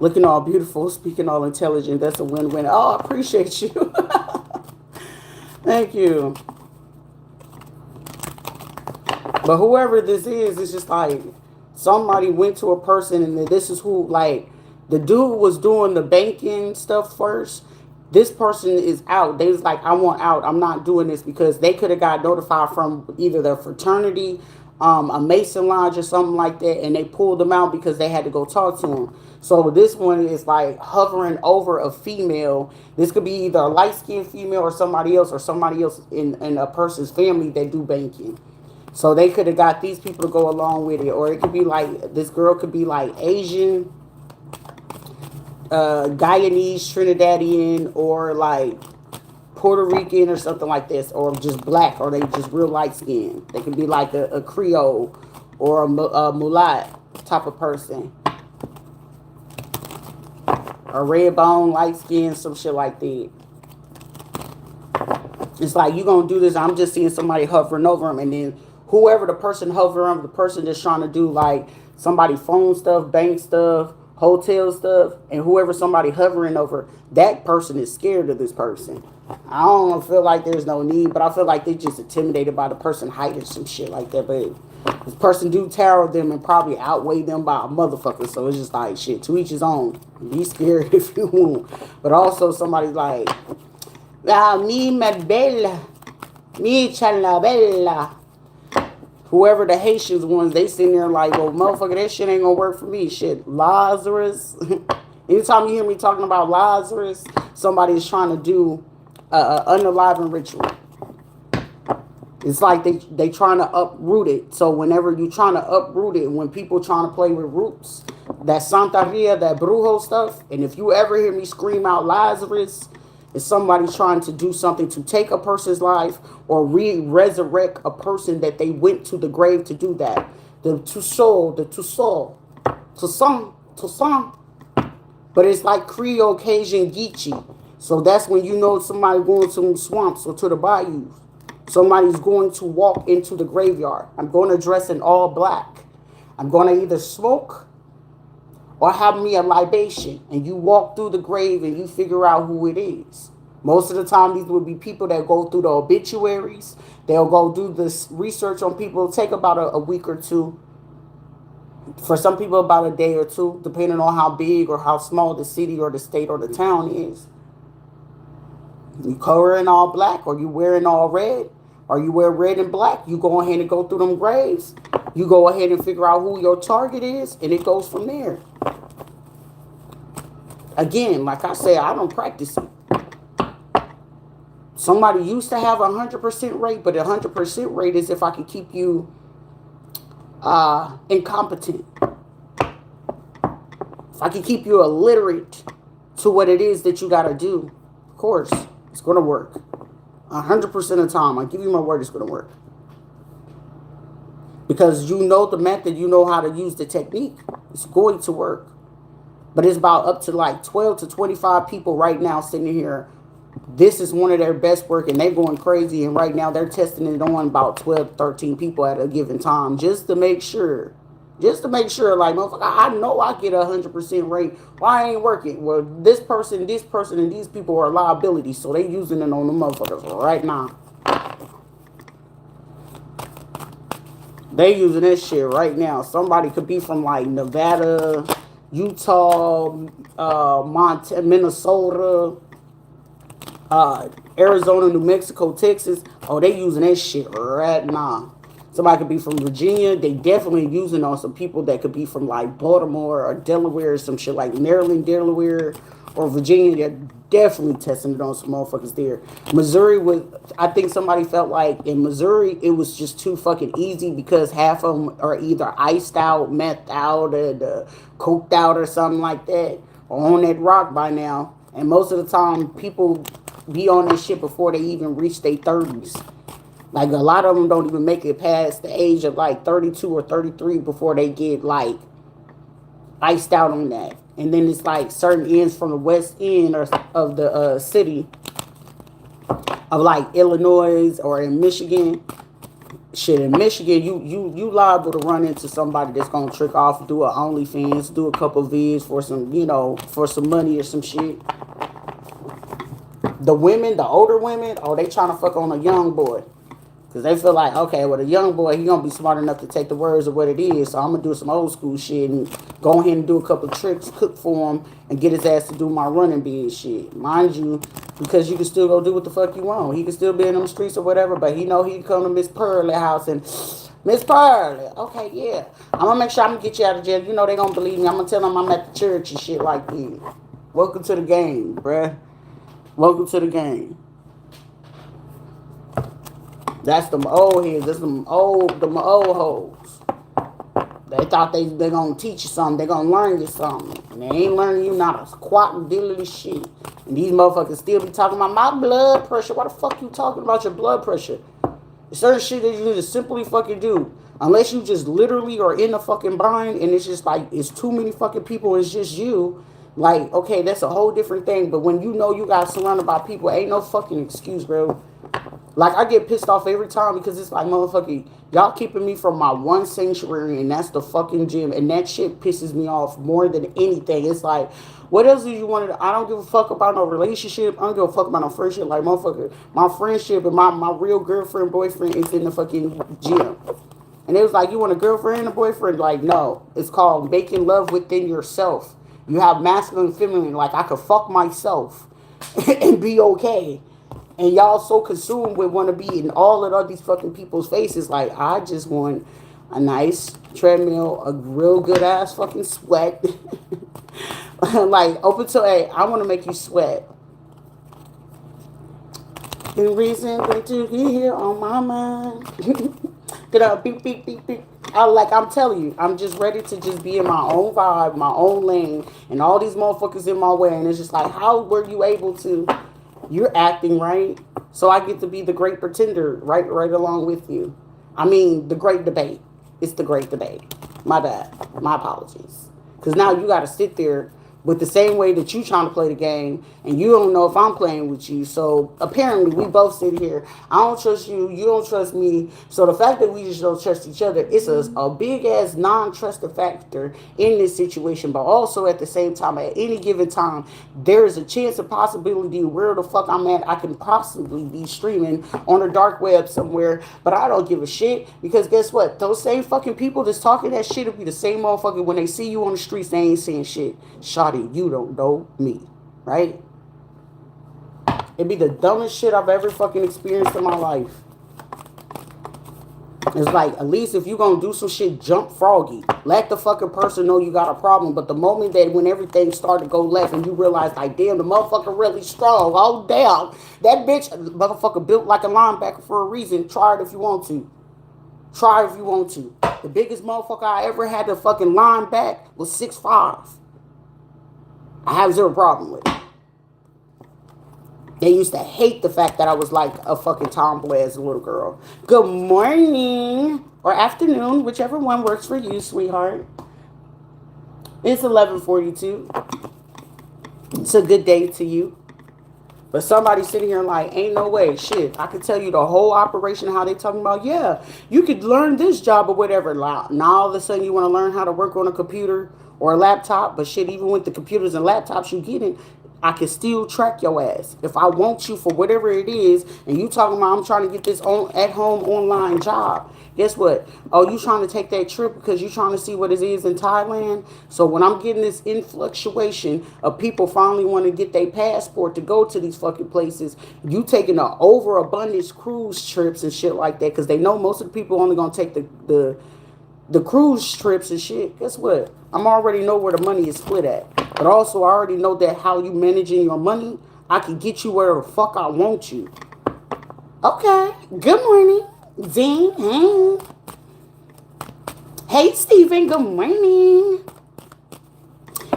Looking all beautiful, speaking all intelligent. That's a win-win. Oh, I appreciate you. Thank you. But whoever this is, it's just like somebody went to a person and this is who, like, the dude was doing the banking stuff first. This person is out. They was like, I want out. I'm not doing this because they could have got notified from either their fraternity, a Mason Lodge or something like that. And they pulled them out because they had to go talk to him. So this one is like hovering over a female. This could be either a light-skinned female or somebody else in a person's family that do banking. So they could have got these people to go along with it. Or it could be like, this girl could be like Asian, Guyanese, Trinidadian, or like Puerto Rican or something like this, or just black, or they just real light skin. They could be like a Creole or a mulat type of person, a red bone, light skin, some shit like that. It's like, you gonna do this, I'm just seeing somebody hovering over them, and then whoever the person hovering over, the person that's trying to do like somebody phone stuff, bank stuff, hotel stuff, and whoever somebody hovering over, that person is scared of this person. I don't feel like there's no need, but I feel like they just intimidated by the person height or some shit like that. But this person do tarot them and probably outweigh them by a motherfucker. So it's just like, shit, to each his own. Be scared if you want. But also somebody's like, mi bella, mi bella. Whoever the Haitians ones, they sitting there like, well, motherfucker, that shit ain't gonna work for me. Shit, Lazarus. Anytime you hear me talking about Lazarus, somebody's trying to do an unaliving ritual. It's like they trying to uproot it. So whenever you trying to uproot it, when people trying to play with roots, that Santeria, that brujo stuff, and if you ever hear me scream out Lazarus, it's somebody trying to do something to take a person's life or resurrect a person that they went to the grave to do that. The Toussaint. But it's like Creole, Cajun, Geechee. So that's when you know somebody going to some swamps or to the bayous. Somebody's going to walk into the graveyard. I'm going to dress in all black. I'm going to either smoke or have me a libation, and you walk through the grave and you figure out who it is. Most of the time, these would be people that go through the obituaries. They'll go do this research on people. It'll take about a week or two. For some people, about a day or two, depending on how big or how small the city or the state or the town is. You cover in all black, or you wearing all red, or you wear red and black. You go ahead and go through them graves. You go ahead and figure out who your target is, and it goes from there. Again, like I said, I don't practice it. Somebody used to have 100% rate, but 100% rate is if I can keep you incompetent. If I can keep you illiterate to what it is that you got to do, of course, it's going to work. 100% of the time, I give you my word, it's going to work. Because you know the method, you know how to use the technique. It's going to work. But it's about up to like 12 to 25 people right now sitting here. This is one of their best work, and they're going crazy. And right now they're testing it on about 12, 13 people at a given time, just to make sure. Just to make sure, like, motherfucker, I know I get 100% rate. Why ain't working? Well, this person, and these people are liabilities, so they using it on the motherfuckers right now. They using this shit right now. Somebody could be from like Nevada, Utah, Montana, Minnesota, Arizona, New Mexico, Texas. Oh, they using that shit right now. Somebody could be from Virginia. They definitely using on some people that could be from like Baltimore or Delaware or some shit like Maryland, Delaware, or Virginia. They're definitely testing it on some motherfuckers there. Missouri was, I think somebody felt like in Missouri it was just too fucking easy because half of them are either iced out, methed out, and coked out or something like that, or on that rock by now. And most of the time, people be on that shit before they even reach their 30s. Like, a lot of them don't even make it past the age of, like, 32 or 33 before they get, like, iced out on that. And then it's, like, certain ends from the west end of the city of, like, Illinois or in Michigan. Shit, in Michigan, you liable to run into somebody that's gonna trick off, do a OnlyFans, do a couple vids for some, for some money or some shit. The women, the older women, oh, they trying to fuck on a young boy. Because they feel like, okay, well, the young boy, he going to be smart enough to take the words of what it is. So I'm going to do some old school shit and go ahead and do a couple of tricks, cook for him, and get his ass to do my running bid shit. Mind you, because you can still go do what the fuck you want. He can still be in them streets or whatever, but he know he can come to Miss Pearl's house and, Miss Pearl, okay, yeah. I'm going to make sure I'm going to get you out of jail. You know they going to believe me. I'm going to tell them I'm at the church and shit like that. Welcome to the game, bruh. Welcome to the game. That's them old heads. That's them old hoes. They thought they gonna teach you something. They gonna learn you something. And they ain't learning you not a squat and diddly shit. And these motherfuckers still be talking about my blood pressure. Why the fuck you talking about your blood pressure? There's certain shit that you need to simply fucking do. Unless you just literally are in a fucking bind and it's just like, it's too many fucking people, it's just you. Like, okay, that's a whole different thing. But when you know you got surrounded by people, ain't no fucking excuse, bro. Like, I get pissed off every time because it's like, motherfucker, y'all keeping me from my one sanctuary, and that's the fucking gym. And that shit pisses me off more than anything. It's like, what else do you want to do? I don't give a fuck about no relationship. I don't give a fuck about no friendship. Like, motherfucker, my friendship and my real girlfriend, boyfriend is in the fucking gym. And it was like, you want a girlfriend and a boyfriend? Like, no. It's called making love within yourself. You have masculine and feminine. Like, I could fuck myself and be okay. And y'all so consumed with want to be in all of these fucking people's faces. Like, I just want a nice treadmill, a real good ass fucking sweat. Like, open to, hey, I want to make you sweat. The reason that you here on my mind. Get up, beep, beep, beep, beep. I'm telling you, I'm just ready to just be in my own vibe, my own lane, and all these motherfuckers in my way. And it's just like, how were you able to? You're acting right, so I get to be the great pretender right along with you. I mean, the great debate. It's the great debate. My bad. My apologies. Because now you got to sit there with the same way that you trying to play the game, and you don't know if I'm playing with you. So apparently we both sit here. I don't trust you. You don't trust me. So the fact that we just don't trust each other, it's a big ass non-trusted factor in this situation. But also at the same time, at any given time, there is a chance, a possibility where the fuck I'm at, I can possibly be streaming on the dark web somewhere. But I don't give a shit, because guess what? Those same fucking people that's talking that shit will be the same motherfucker when they see you on the streets. They ain't saying shit. Shawty, you don't know me, right? It'd be the dumbest shit I've ever fucking experienced in my life. It's like, at least if you gonna do some shit, jump froggy. Let the fucking person know you got a problem. But the moment that when everything started to go left and you realize, like, damn, the motherfucker really strong. Oh, damn. That bitch, motherfucker built like a linebacker for a reason. Try it if you want to. Try it if you want to. The biggest motherfucker I ever had to fucking line back was 6'5". I have zero problem with it. They used to hate the fact that I was like a fucking tomboy as a little girl. Good morning or afternoon, whichever one works for you, sweetheart. It's 11:42. It's a good day to you. But somebody sitting here like, ain't no way, shit. I could tell you the whole operation, how they talking about, yeah, you could learn this job or whatever. Now all of a sudden you want to learn how to work on a computer or a laptop. But shit, even with the computers and laptops you getting, I can still track your ass. If I want you for whatever it is, and you talking about I'm trying to get this on at home online job, guess what? Oh, you trying to take that trip because you trying to see what it is in Thailand? So when I'm getting this influctuation of people finally want to get their passport to go to these fucking places, you taking a overabundance cruise trips and shit like that because they know most of the people only gonna take the cruise trips and shit. Guess what? I'm already know where the money is split at. But also I already know that how you managing your money, I can get you where the fuck I want you. Okay. Good morning. Dean. Hey. Hey Stephen, good morning.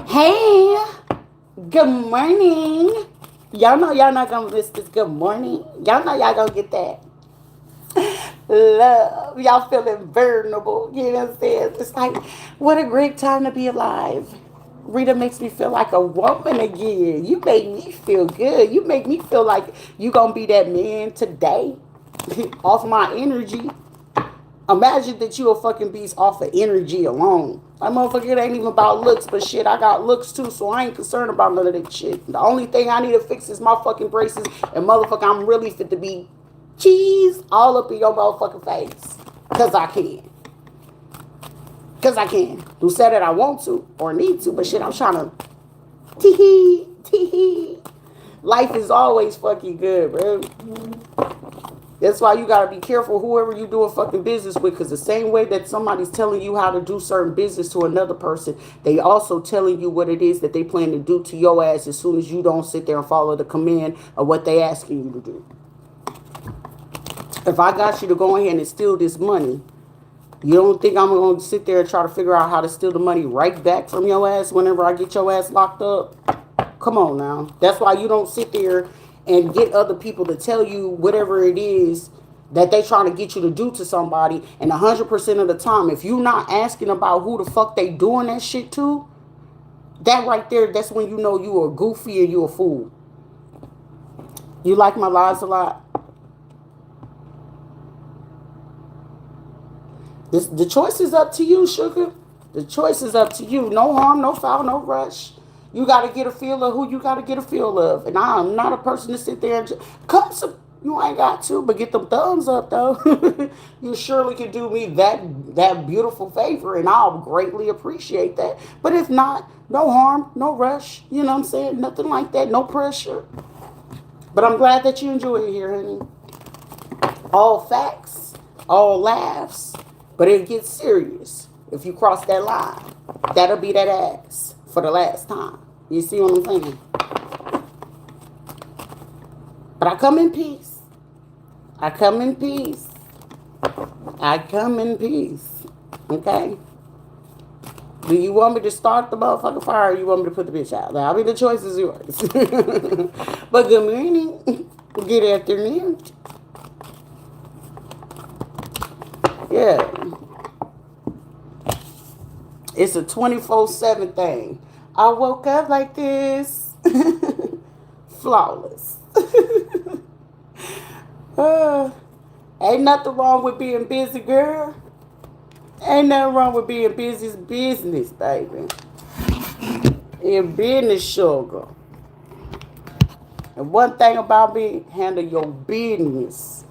Hey. Good morning. Y'all know y'all not gonna miss this good morning. Y'all know y'all gonna get that love. Y'all feeling vulnerable. You know what I'm saying? It's like, what a great time to be alive. Rita makes me feel like a woman again. You make me feel good. You make me feel like you gonna be that man today. Off my energy. Imagine that you a fucking beast off of energy alone. That motherfucker, it ain't even about looks, but shit, I got looks too, so I ain't concerned about none of that shit. The only thing I need to fix is my fucking braces, and motherfucker, I'm really fit to be cheese all up in your motherfucking face. Cause I can. Cause I can. Who said that I want to or need to, but shit, I'm trying to tee hee. Life is always fucking good, bro. That's why you gotta be careful whoever you doing fucking business with, because the same way that somebody's telling you how to do certain business to another person, they also telling you what it is that they plan to do to your ass as soon as you don't sit there and follow the command of what they asking you to do. If I got you to go ahead and steal this money, you don't think I'm going to sit there and try to figure out how to steal the money right back from your ass whenever I get your ass locked up? Come on now. That's why you don't sit there and get other people to tell you whatever it is that they trying to get you to do to somebody. And 100% of the time, if you not asking about who the fuck they doing that shit to, that right there, that's when you know you a goofy and you a fool. You like my lies a lot? The choice is up to you, sugar. The choice is up to you. No harm, no foul, no rush. You got to get a feel of who you got to get a feel of. And I'm not a person to sit there and just, cut some. You ain't got to, but get them thumbs up, though. You surely can do me that beautiful favor, and I'll greatly appreciate that. But if not, no harm, no rush. You know what I'm saying? Nothing like that. No pressure. But I'm glad that you enjoy it here, honey. All facts, all laughs. But it gets serious if you cross that line. That'll be that ass for the last time. You see what I'm saying? But I come in peace. I come in peace. I come in peace. Okay? Do you want me to start the motherfucking fire or you want me to put the bitch out? I mean, the choice is yours. But good morning. Good afternoon. Yeah. It's a 24/7 thing. I woke up like this. Flawless. Ain't nothing wrong with being busy, girl. Ain't nothing wrong with being business, baby. In business, sugar. And one thing about me, handle your business.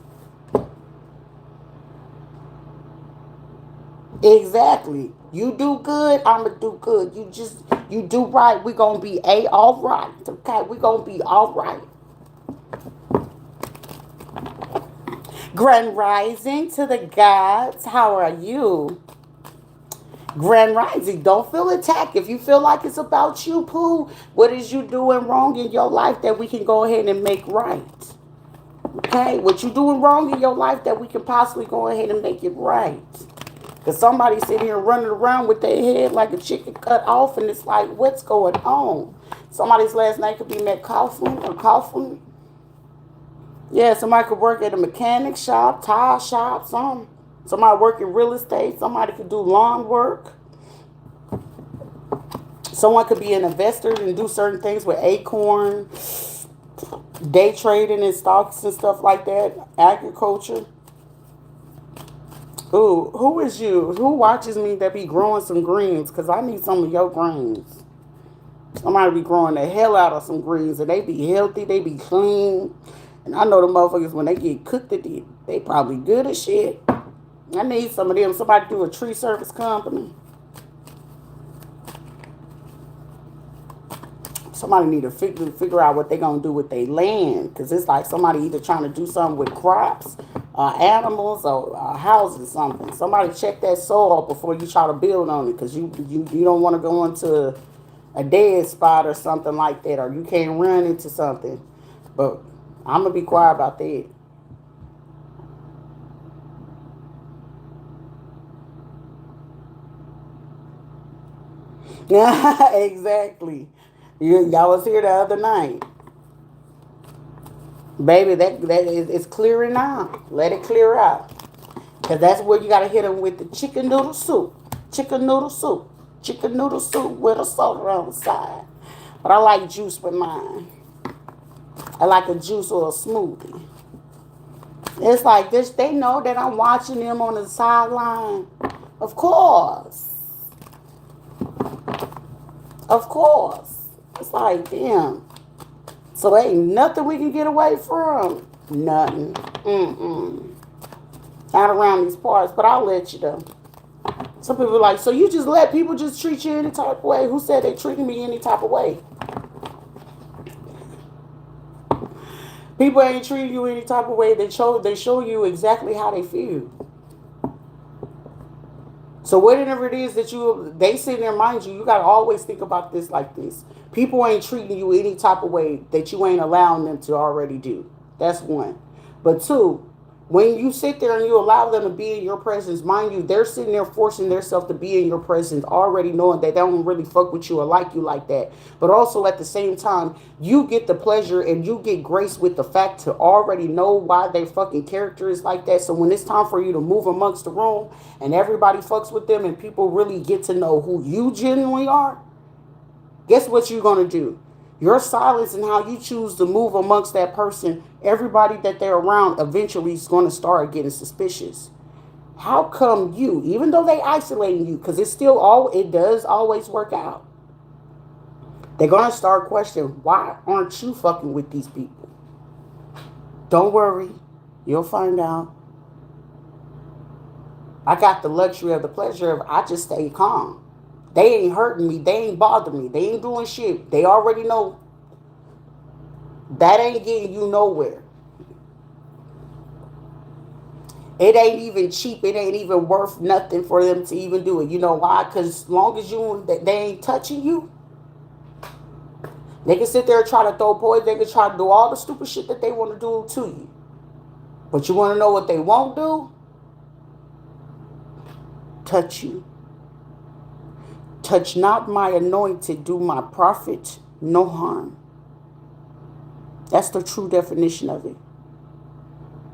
Exactly. You do good, I'ma do good. You do right, we gonna be all right. Okay, we gonna be all right. Grand Rising to the gods. How are you? Grand Rising, don't feel attacked. If you feel like it's about you, Pooh, what is you doing wrong in your life that we can go ahead and make right? Okay, what you doing wrong in your life that we can possibly go ahead and make it right? Because somebody sitting here running around with their head like a chicken cut off, and it's like, what's going on? Somebody's last name could be McCaughlin or Coughlin. Yeah, somebody could work at a mechanic shop, tire shop, something. Somebody work in real estate. Somebody could do lawn work. Someone could be an investor and do certain things with Acorn, day trading and stocks and stuff like that, agriculture. Ooh, who is you? Who watches me that be growing some greens? Because I need some of your greens. Somebody be growing the hell out of some greens and they be healthy, they be clean. And I know the motherfuckers when they get cooked at they probably good as shit. I need some of them. Somebody do a tree service company. Somebody need to figure out what they gonna do with their land, because it's like somebody either trying to do something with crops, animals, or houses, something. Somebody check that soil before you try to build on it, because you don't want to go into a dead spot or something like that, or you can't run into something. But I'm gonna be quiet about that. Exactly. Y'all was here the other night. Baby, that is it's clearing now. Let it clear out. Because that's where you got to hit them with the chicken noodle soup. Chicken noodle soup. Chicken noodle soup with a soda on the side. But I like juice with mine. I like a juice or a smoothie. It's like this. They know that I'm watching them on the sideline. Of course. Of course. It's like, damn. So ain't nothing we can get away from. Nothing. Mm-mm. Not around these parts, but I'll let you though. Some people are like, so you just let people just treat you any type of way? Who said they treated me any type of way? People ain't treating you any type of way. They show you exactly how they feel. So whatever it is that they sit there, mind you, you got to always think about this like this. People ain't treating you any type of way that you ain't allowing them to already do. That's one. But two, when you sit there and you allow them to be in your presence, mind you, they're sitting there forcing themselves to be in your presence, already knowing that they don't really fuck with you or like you like that. But also at the same time, you get the pleasure and you get grace with the fact to already know why their fucking character is like that. So when it's time for you to move amongst the room and everybody fucks with them and people really get to know who you genuinely are, guess what you're going to do? Your silence and how you choose to move amongst that person, everybody that they're around eventually is going to start getting suspicious. How come you, even though they isolating you, because it does always work out, they're going to start questioning, why aren't you fucking with these people? Don't worry. You'll find out. I got the luxury of the pleasure of I just stay calm. They ain't hurting me. They ain't bothering me. They ain't doing shit. They already know that ain't getting you nowhere. It ain't even cheap. It ain't even worth nothing for them to even do it. You know why? Because as long as they ain't touching you, they can sit there and try to throw poison. They can try to do all the stupid shit that they want to do to you. But you want to know what they won't do? Touch you. Touch not my anointed, do my prophet no harm. That's the true definition of it.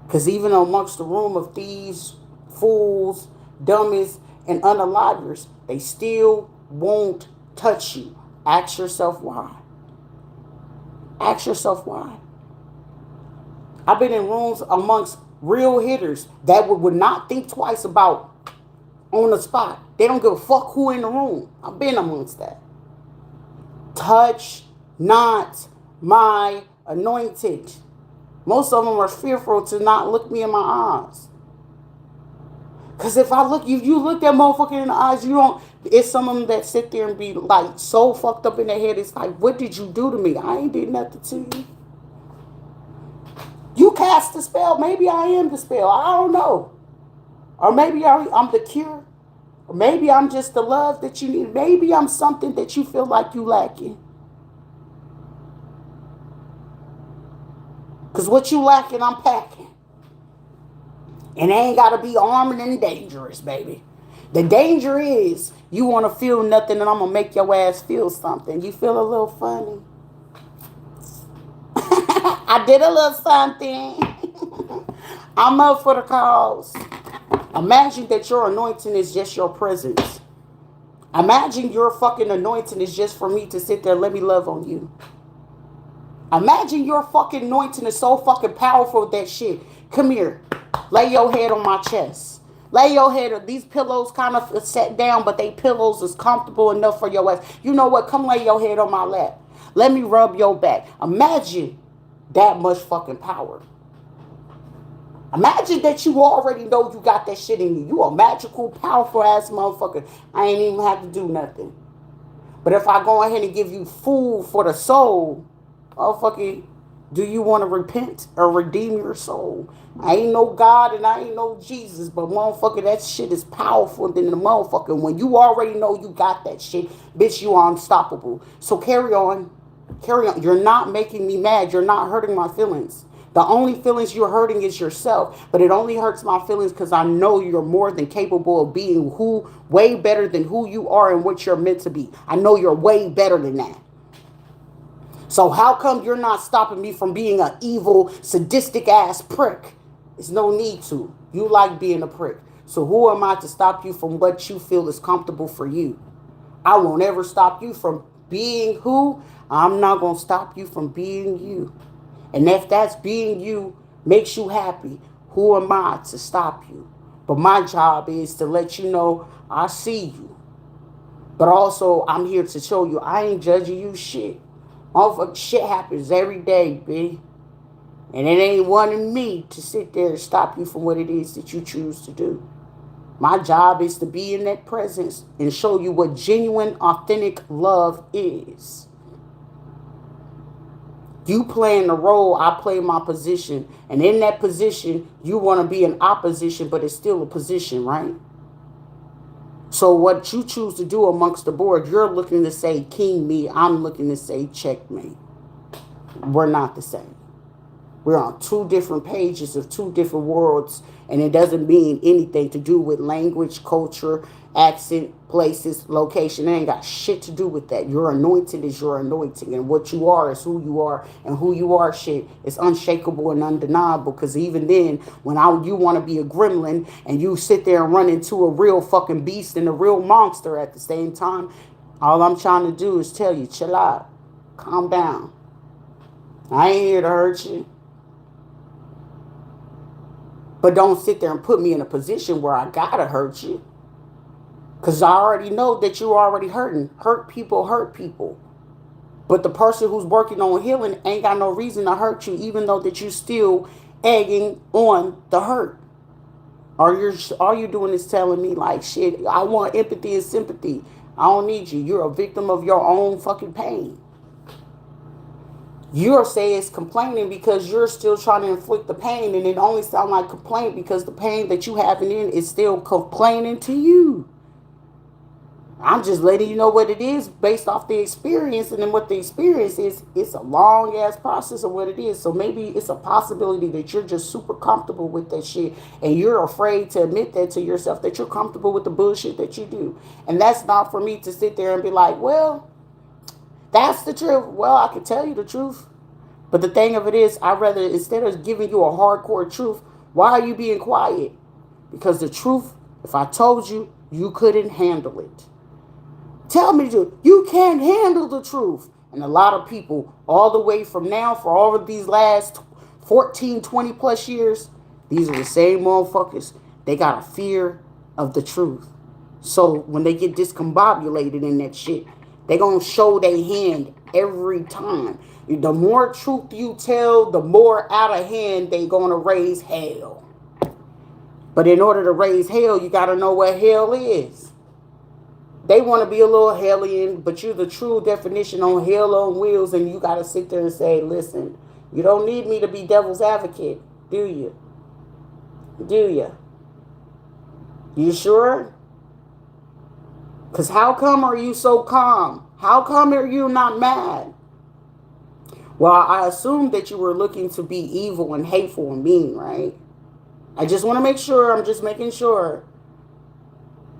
Because even amongst the room of thieves, fools, dummies, and unalivers, they still won't touch you. Ask yourself why. Ask yourself why. I've been in rooms amongst real hitters that would not think twice about on the spot. They don't give a fuck who in the room. I've been amongst that. Touch not my anointed. Most of them are fearful to not look me in my eyes. Because if you look that motherfucker in the eyes, it's some of them that sit there and be like so fucked up in their head. It's like, what did you do to me? I ain't did nothing to you. You cast the spell. Maybe I am the spell. I don't know. Or maybe I'm the cure. Or maybe I'm just the love that you need. Maybe I'm something that you feel like you lacking. Because what you lacking, I'm packing. And it ain't got to be armed and dangerous, baby. The danger is you want to feel nothing and I'm going to make your ass feel something. You feel a little funny. I did a little something. I'm up for the cause. Imagine that your anointing is just your presence. Imagine your fucking anointing is just for me to sit there and let me love on you. Imagine your fucking anointing is so fucking powerful that shit. Come here. Lay your head on my chest. Lay your head. These pillows kind of set down, but they pillows is comfortable enough for your ass. You know what? Come lay your head on my lap. Let me rub your back. Imagine that much fucking power. Imagine that you already know you got that shit in you. You a magical, powerful ass motherfucker. I ain't even have to do nothing. But if I go ahead and give you food for the soul, motherfucker, do you want to repent or redeem your soul? I ain't no God and I ain't no Jesus, but motherfucker, that shit is powerful than the motherfucker. When you already know you got that shit, bitch, you are unstoppable. So carry on. Carry on. You're not making me mad. You're not hurting my feelings. The only feelings you're hurting is yourself, but it only hurts my feelings because I know you're more than capable of being who, way better than who you are and what you're meant to be. I know you're way better than that. So how come you're not stopping me from being an evil, sadistic ass prick? There's no need to. You like being a prick. So who am I to stop you from what you feel is comfortable for you? I won't ever stop you from being who. I'm not going to stop you from being you. And if that's being you makes you happy, who am I to stop you? But my job is to let you know I see you. But also, I'm here to show you I ain't judging you shit. All shit happens every day, B. And it ain't wanting me to sit there and stop you from what it is that you choose to do. My job is to be in that presence and show you what genuine, authentic love is. You playing the role, I play my position. And in that position, you want to be in opposition, but it's still a position, right? So what you choose to do amongst the board, you're looking to say king me, I'm looking to say checkmate. We're not the same. We're on two different pages of two different worlds, and it doesn't mean anything to do with language, culture, accent, places, location. It ain't got shit to do with that. Your anointed is your anointing, and what you are is who you are, and who you are shit is unshakable and undeniable, because even then, when you want to be a gremlin, and you sit there and run into a real fucking beast and a real monster at the same time, all I'm trying to do is tell you, chill out, calm down. I ain't here to hurt you. But don't sit there and put me in a position where I gotta hurt you. Because I already know that you're already hurting. Hurt people hurt people. But the person who's working on healing ain't got no reason to hurt you, even though that you're still egging on the hurt. All you're doing is telling me like, shit, I want empathy and sympathy. I don't need you. You're a victim of your own fucking pain. You're saying it's complaining because you're still trying to inflict the pain, and it only sounds like complaint because the pain that you having in is still complaining to you. I'm just letting you know what it is based off the experience, and then what the experience is, it's a long ass process of what it is. So maybe it's a possibility that you're just super comfortable with that shit, and you're afraid to admit that to yourself, that you're comfortable with the bullshit that you do. And that's not for me to sit there and be like, well, that's the truth. Well, I can tell you the truth. But the thing of it is, I'd rather, instead of giving you a hardcore truth, why are you being quiet? Because the truth, if I told you, you couldn't handle it. Tell me the truth. You can't handle the truth. And a lot of people, all the way from now, for all of these last 14, 20 plus years, these are the same motherfuckers. They got a fear of the truth. So when they get discombobulated in that shit, they gonna show their hand every time. The more truth you tell, the more out of hand they gonna raise hell. But in order to raise hell, you gotta know what hell is. They want to be a little hellion, but you're the true definition on hell on wheels, and you gotta sit there and say, listen, you don't need me to be devil's advocate, do you? Do you? You sure? Because how come are you so calm? How come are you not mad? Well, I assume that you were looking to be evil and hateful and mean, right? I just want to make sure. I'm just making sure.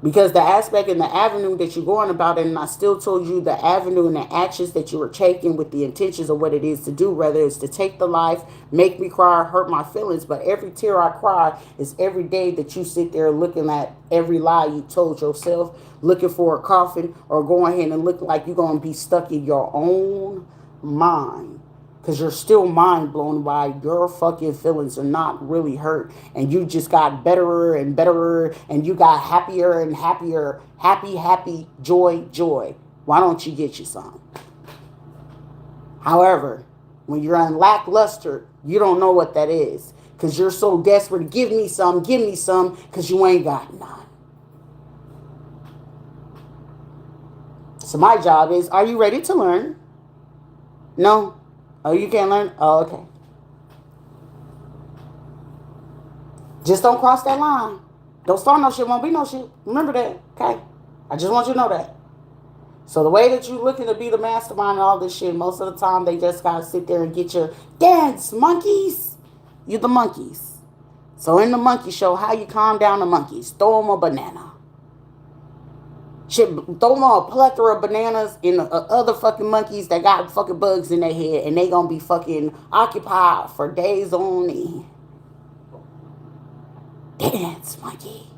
Because the aspect and the avenue that you're going about, and I still told you the avenue and the actions that you were taking with the intentions of what it is to do, whether it's to take the life, make me cry, hurt my feelings. But every tear I cry is every day that you sit there looking at every lie you told yourself, looking for a coffin, or going ahead and look like you're going to be stuck in your own mind. Because you're still mind blown by your fucking feelings are not really hurt. And you just got betterer and betterer. And you got happier and happier. Happy, happy, joy, joy. Why don't you get you some? However, when you're on lackluster, you don't know what that is. Because you're so desperate to give me some, because you ain't got none. So my job is, are you ready to learn? No? Oh, you can't learn? Oh, okay. Just don't cross that line. Don't start no shit, won't be no shit. Remember that, okay? I just want you to know that. So the way that you're looking to be the mastermind and all this shit, most of the time they just gotta sit there and get your dance monkeys. You the monkeys. So in the monkey show, how you calm down the monkeys? Throw them a banana. Shit, throw them a plethora of bananas in other fucking monkeys that got fucking bugs in their head, and they gonna be fucking occupied for days on end. Dance monkey.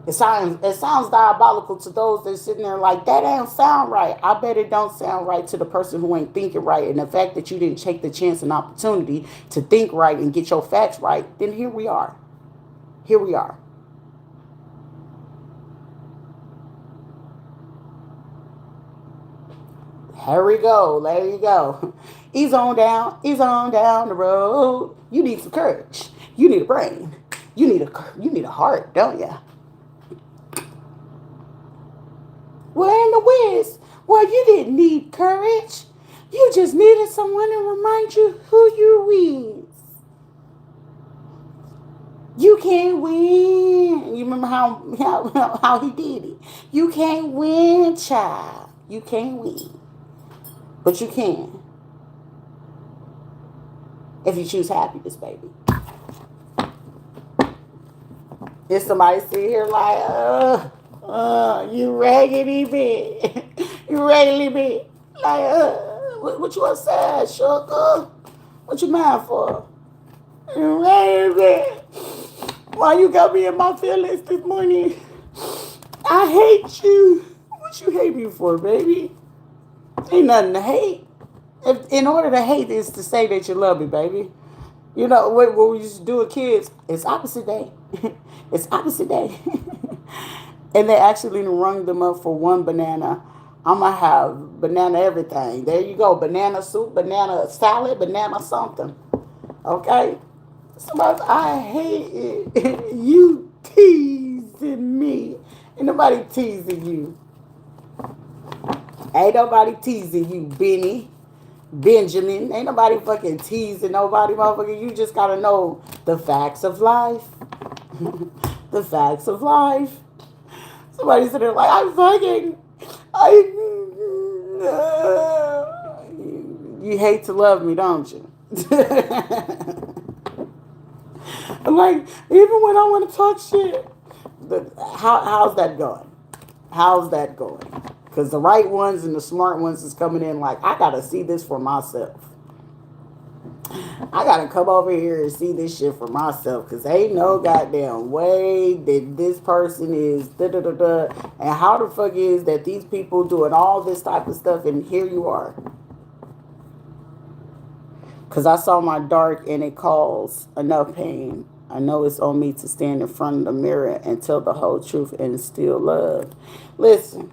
It sounds diabolical to those that sitting there like, that don't sound right. I bet it don't sound right to the person who ain't thinking right. And the fact that you didn't take the chance and opportunity to think right and get your facts right, then here we are. Here we are. Here we go. There you go. Ease on down the road. You need some courage. You need a brain. You need a heart, don't you? Well, in the whiz, well, you didn't need courage. You just needed someone to remind you who you is. You can't win. You remember how he did it. You can't win, child. You can't win. But you can. If you choose happiness, baby. If somebody sit here like, you raggedy bitch. You raggedy bitch. Like, what you upset, sugar? What you mad for? You raggedy bitch. Why you got me in my feelings this morning? I hate you. What you hate me for, baby? Ain't nothing to hate. In order to hate is to say that you love me, baby. You know, what we used to do with kids, it's opposite day. It's opposite day. And they actually rung them up for one banana. I'm going to have banana everything. There you go. Banana soup, banana salad, banana something. Okay? Somebody, I hate it. You teasing me. Ain't nobody teasing you. Ain't nobody teasing you, Benjamin. Ain't nobody fucking teasing nobody, motherfucker. You just gotta know the facts of life. The facts of life. Somebody sitting there like, you hate to love me, don't you? Like, even when I want to talk shit, how's that going? How's that going? Because the right ones and the smart ones is coming in like, I got to see this for myself. I got to come over here and see this shit for myself. Because ain't no goddamn way that this person is da-da-da-da. And how the fuck is that these people doing all this type of stuff and here you are. Because I saw my dark and it caused enough pain. I know it's on me to stand in front of the mirror and tell the whole truth and still love. Listen.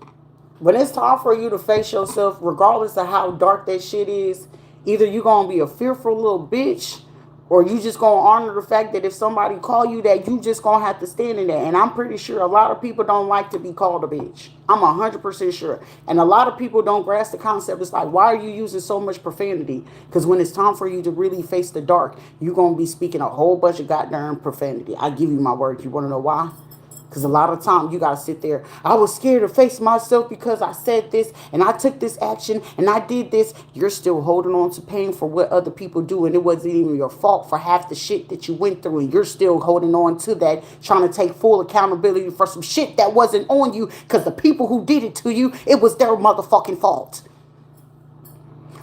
When it's time for you to face yourself, regardless of how dark that shit is, either you going to be a fearful little bitch or you just going to honor the fact that if somebody call you that, you just going to have to stand in that. And I'm pretty sure a lot of people don't like to be called a bitch. I'm 100% sure. And a lot of people don't grasp the concept. It's like, why are you using so much profanity? Because when it's time for you to really face the dark, you're going to be speaking a whole bunch of goddamn profanity. I give you my word. You want to know why? Because a lot of time you got to sit there. I was scared to face myself because I said this and I took this action and I did this. You're still holding on to pain for what other people do. And it wasn't even your fault for half the shit that you went through. And you're still holding on to that, trying to take full accountability for some shit that wasn't on you. Because the people who did it to you, it was their motherfucking fault.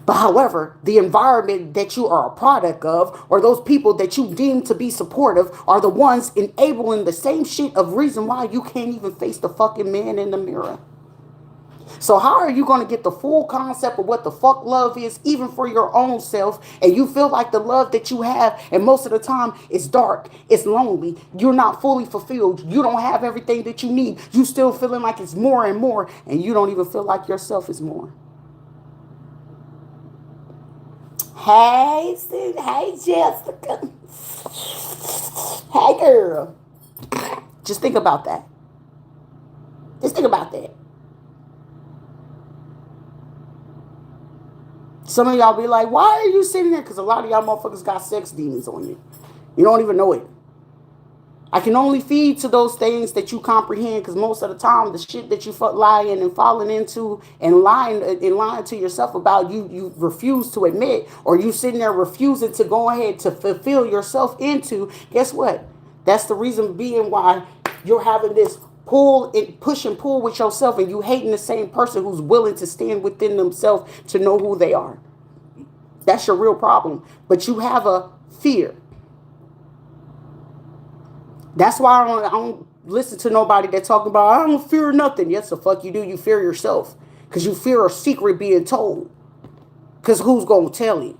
But however, the environment that you are a product of, or those people that you deem to be supportive, are the ones enabling the same shit of reason why you can't even face the fucking man in the mirror. So how are you going to get the full concept of what the fuck love is, even for your own self, and you feel like the love that you have, and most of the time it's dark, it's lonely, you're not fully fulfilled, you don't have everything that you need, you still feeling like it's more and more, and you don't even feel like yourself is more. Hey, Sid. Hey, Jessica. Hey, girl. Just think about that. Just think about that. Some of y'all be like, why are you sitting there? Because a lot of y'all motherfuckers got sex demons on you. You don't even know it. I can only feed to those things that you comprehend, because most of the time the shit that you lying and falling into and lying to yourself about, you refuse to admit, or you sitting there refusing to go ahead to fulfill yourself into. Guess what? That's the reason being why you're having this pull and push and pull with yourself, and you hating the same person who's willing to stand within themselves to know who they are. That's your real problem. But you have a fear. That's why I don't listen to nobody that talk about, I don't fear nothing. Yes, the fuck you do. You fear yourself. Because you fear a secret being told. Because who's going to tell you?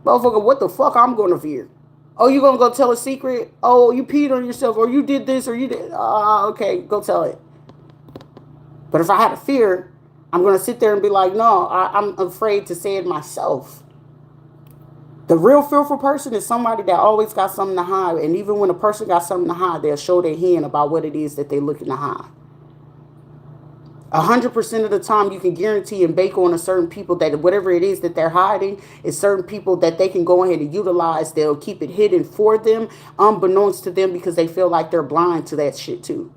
Motherfucker, what the fuck I'm going to fear? Oh, you going to go tell a secret? Oh, you peed on yourself, or you did this, or you did. Okay, go tell it. But if I had a fear, I'm going to sit there and be like, no, I'm afraid to say it myself. The real fearful person is somebody that always got something to hide. And even when a person got something to hide, they'll show their hand about what it is that they're looking to hide. 100% of the time, you can guarantee and bake on a certain people that whatever it is that they're hiding is certain people that they can go ahead and utilize. They'll keep it hidden for them, unbeknownst to them, because they feel like they're blind to that shit too.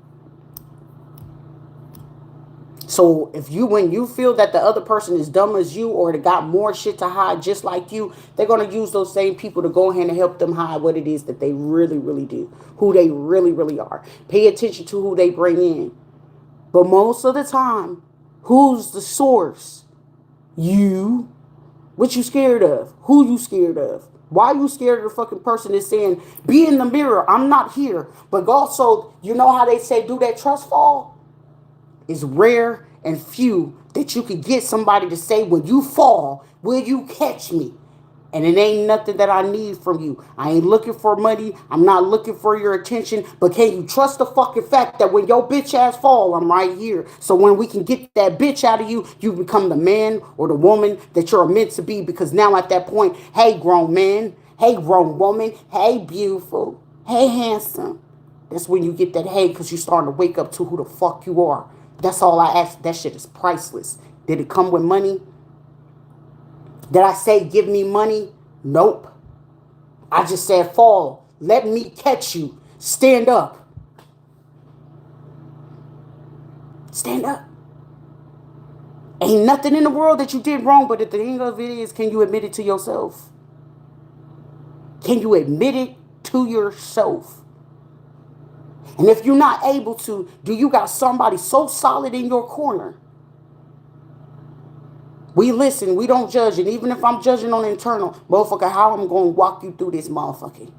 So when you feel that the other person is dumb as you, or they got more shit to hide just like you, they're going to use those same people to go ahead and help them hide what it is that they really, really do, who they really, really are. Pay attention to who they bring in. But most of the time, who's the source? You. What you scared of? Who you scared of? Why you scared of the fucking person that's saying, be in the mirror, I'm not here. But also, you know how they say do that trust fall? It's rare and few that you can get somebody to say, when you fall, will you catch me? And it ain't nothing that I need from you. I ain't looking for money. I'm not looking for your attention. But can you trust the fucking fact that when your bitch ass fall, I'm right here. So when we can get that bitch out of you, you become the man or the woman that you're meant to be. Because now at that point, hey, grown man. Hey, grown woman. Hey, beautiful. Hey, handsome. That's when you get that hey, because you're starting to wake up to who the fuck you are. That's all I ask. That shit is priceless. Did it come with money? Did I say give me money? Nope. I just said fall. Let me catch you. Stand up. Stand up. Ain't nothing in the world that you did wrong, but at the end of it is, can you admit it to yourself? Can you admit it to yourself? And if you're not able to, do you got somebody so solid in your corner? We listen, we don't judge. And even if I'm judging on internal, motherfucker, how I'm going to walk you through this motherfucker.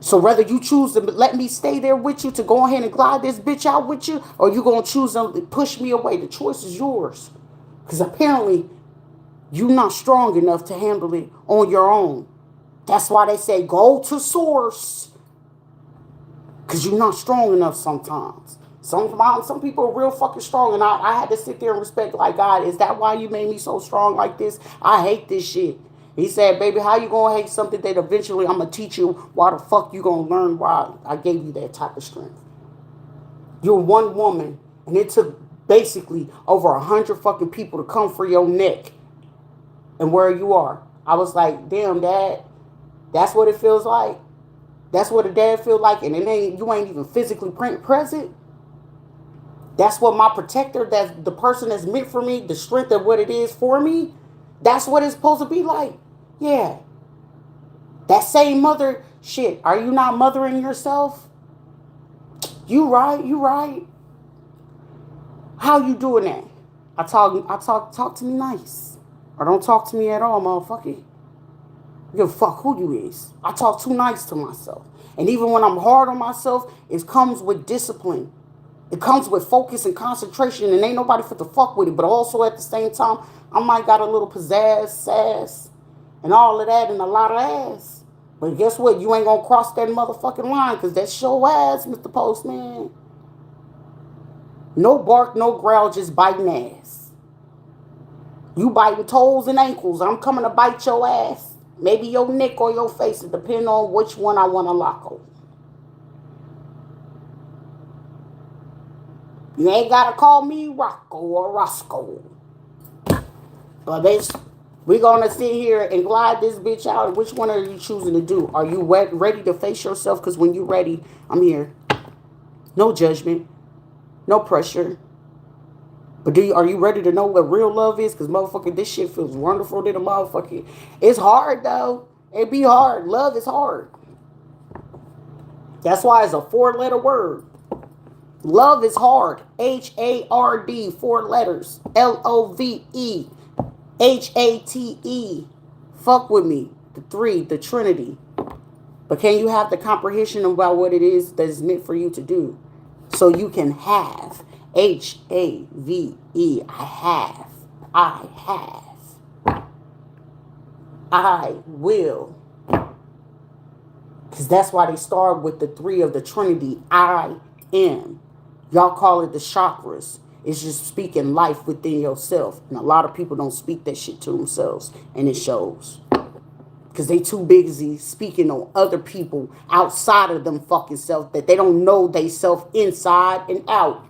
So whether you choose to let me stay there with you to go ahead and glide this bitch out with you, or you going to choose to push me away, the choice is yours. Because apparently you're not strong enough to handle it on your own. That's why they say go to source. Because you're not strong enough sometimes. Some people are real fucking strong. And I had to sit there and respect, like, God, is that why you made me so strong like this? I hate this shit. He said, baby, how you going to hate something that eventually I'm going to teach you why the fuck you going to learn why I gave you that type of strength? You're one woman. And it took basically over 100 fucking people to come for your neck. And where you are. I was like, damn, Dad, that's what it feels like. That's what a dad feel like, and you ain't even physically present. That's what my protector, that's the person that's meant for me, the strength of what it is for me, that's what it's supposed to be like. Yeah. That same mother shit. Are you not mothering yourself? You right. How you doing that? I talk to me nice. Or don't talk to me at all, motherfucker. Give a fuck who you is. I talk too nice to myself. And even when I'm hard on myself, it comes with discipline. It comes with focus and concentration, and ain't nobody fit to fuck with it. But also at the same time, I might got a little pizzazz, sass, and all of that, and a lot of ass. But guess what? You ain't gonna cross that motherfucking line, because that's your ass, Mr. Postman. No bark, no growl, just biting ass. You biting toes and ankles. I'm coming to bite your ass. Maybe your neck or your face. It depends on which one I want to lock on. You ain't got to call me Rocco or Roscoe. But we're going to sit here and glide this bitch out. Which one are you choosing to do? Are you ready to face yourself? Because when you're ready, I'm here. No judgment. No pressure. But are you ready to know what real love is? Because motherfucker, this shit feels wonderful to the motherfucker. It's hard though. It be hard. Love is hard. That's why it's a 4-letter word. Love is hard. HARD, 4 letters. LOVE. HATE. Fuck with me. The 3, the Trinity. But can you have the comprehension about what it is that is meant for you to do? So you can have. HAVE. I have. I have. I will. Because that's why they start with the 3 of the Trinity. I am. Y'all call it the chakras. It's just speaking life within yourself. And a lot of people don't speak that shit to themselves. And it shows. Because they too busy speaking on other people outside of them fucking self. That they don't know they self inside and out.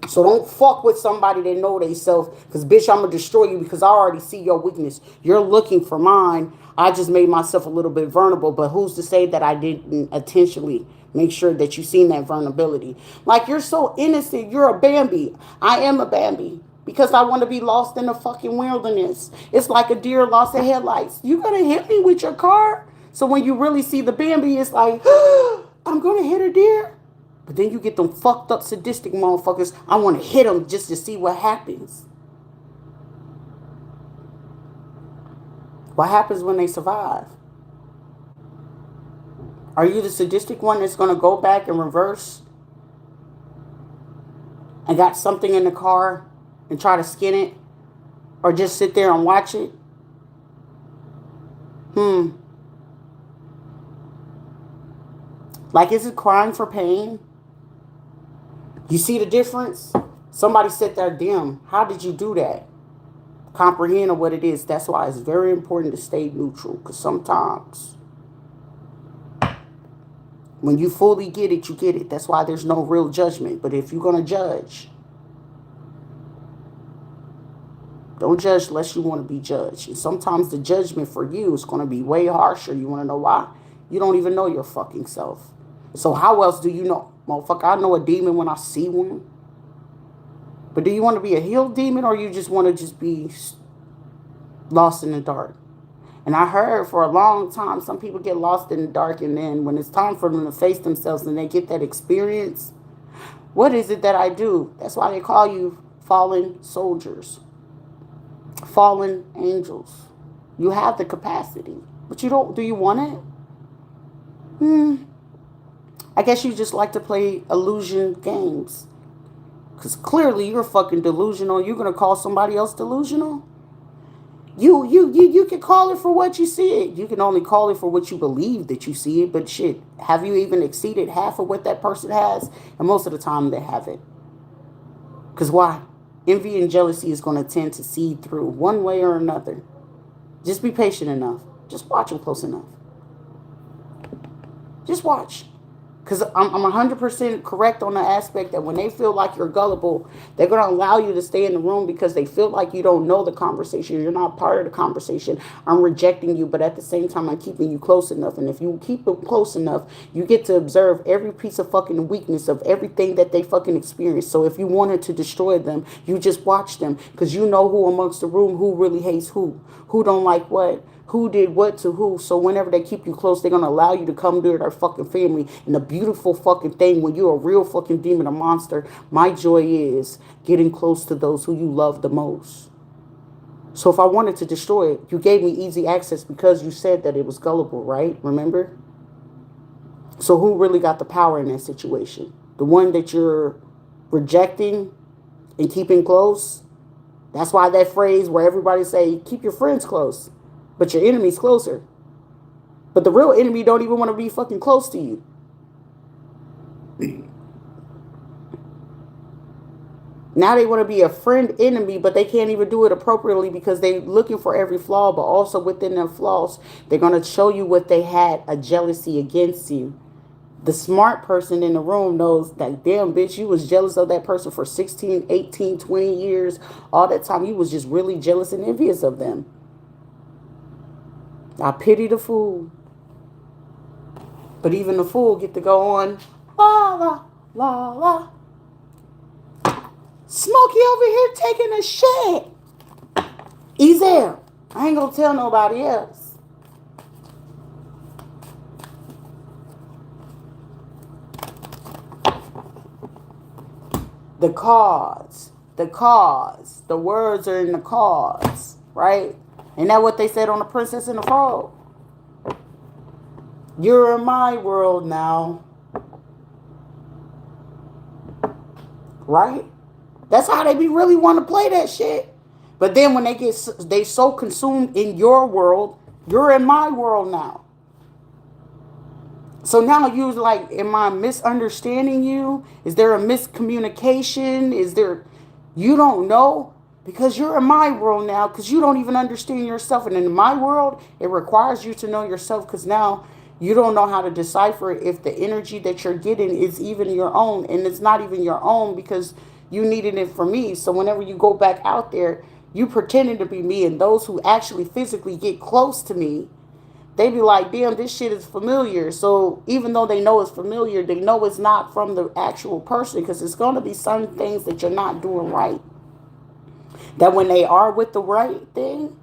So don't fuck with somebody that know they self. Because bitch, I'm going to destroy you because I already see your weakness. You're looking for mine. I just made myself a little bit vulnerable. But who's to say that I didn't intentionally make sure that you seen that vulnerability? Like, you're so innocent. You're a Bambi. I am a Bambi. Because I want to be lost in the fucking wilderness. It's like a deer lost in headlights. You going to hit me with your car? So when you really see the Bambi, it's like, I'm going to hit a deer. But then you get them fucked up sadistic motherfuckers. I want to hit them just to see what happens. What happens when they survive? Are you the sadistic one that's going to go back and reverse and got something in the car and try to skin it? Or just sit there and watch it? Like, is it crying for pain? You see the difference? Somebody said there, damn, how did you do that? Comprehend what it is. That's why it's very important to stay neutral. Because sometimes when you fully get it, you get it. That's why there's no real judgment. But if you're going to judge, don't judge unless you want to be judged. And sometimes the judgment for you is going to be way harsher. You want to know why? You don't even know your fucking self. So how else do you know? Motherfucker, I know a demon when I see one. But do you want to be a healed demon, or you just want to just be lost in the dark? And I heard for a long time, some people get lost in the dark, and then when it's time for them to face themselves and they get that experience, what is it that I do? That's why they call you fallen soldiers, fallen angels. You have the capacity, but you don't. Do you want it? I guess you just like to play illusion games. Because clearly you're fucking delusional. You're going to call somebody else delusional? You can call it for what you see it. You can only call it for what you believe that you see it. But shit, have you even exceeded half of what that person has? And most of the time they haven't. Because why? Envy and jealousy is going to tend to seed through one way or another. Just be patient enough. Just watch them close enough. Just watch. Because I'm 100% correct on the aspect that when they feel like you're gullible, they're going to allow you to stay in the room because they feel like you don't know the conversation. You're not part of the conversation. I'm rejecting you, but at the same time, I'm keeping you close enough. And if you keep it close enough, you get to observe every piece of fucking weakness of everything that they fucking experience. So if you wanted to destroy them, you just watch them because you know who amongst the room, who really hates who don't like what. Who did what to who. So whenever they keep you close, they're going to allow you to come to their fucking family. And the beautiful fucking thing, when you're a real fucking demon or monster, my joy is getting close to those who you love the most. So if I wanted to destroy it, you gave me easy access because you said that it was gullible, right? Remember? So who really got the power in that situation? The one that you're rejecting and keeping close. That's why that phrase where everybody say, keep your friends close, but your enemy's closer. But the real enemy don't even want to be fucking close to you. Now they want to be a friend enemy, but they can't even do it appropriately because they're looking for every flaw, but also within their flaws, they're going to show you what they had, a jealousy against you. The smart person in the room knows that, damn, bitch, you was jealous of that person for 16, 18, 20 years. All that time, you was just really jealous and envious of them. I pity the fool. But even the fool get to go on, la, la, la, la. Smokey over here taking a shit. Ezel. I ain't gonna tell nobody else. The cards. The words are in the cards, right? Ain't that what they said on The Princess and the Frog? You're in my world now. Right? That's how they be really want to play that shit. But then when they so consumed in your world, you're in my world now. So now you like, am I misunderstanding you? Is there a miscommunication? You don't know? Because you're in my world now, because you don't even understand yourself. And in my world, it requires you to know yourself, because now you don't know how to decipher if the energy that you're getting is even your own. And it's not even your own because you needed it from me. So whenever you go back out there, you pretending to be me. And those who actually physically get close to me, they be like, damn, this shit is familiar. So even though they know it's familiar, they know it's not from the actual person, because it's going to be some things that you're not doing right. That when they are with the right thing,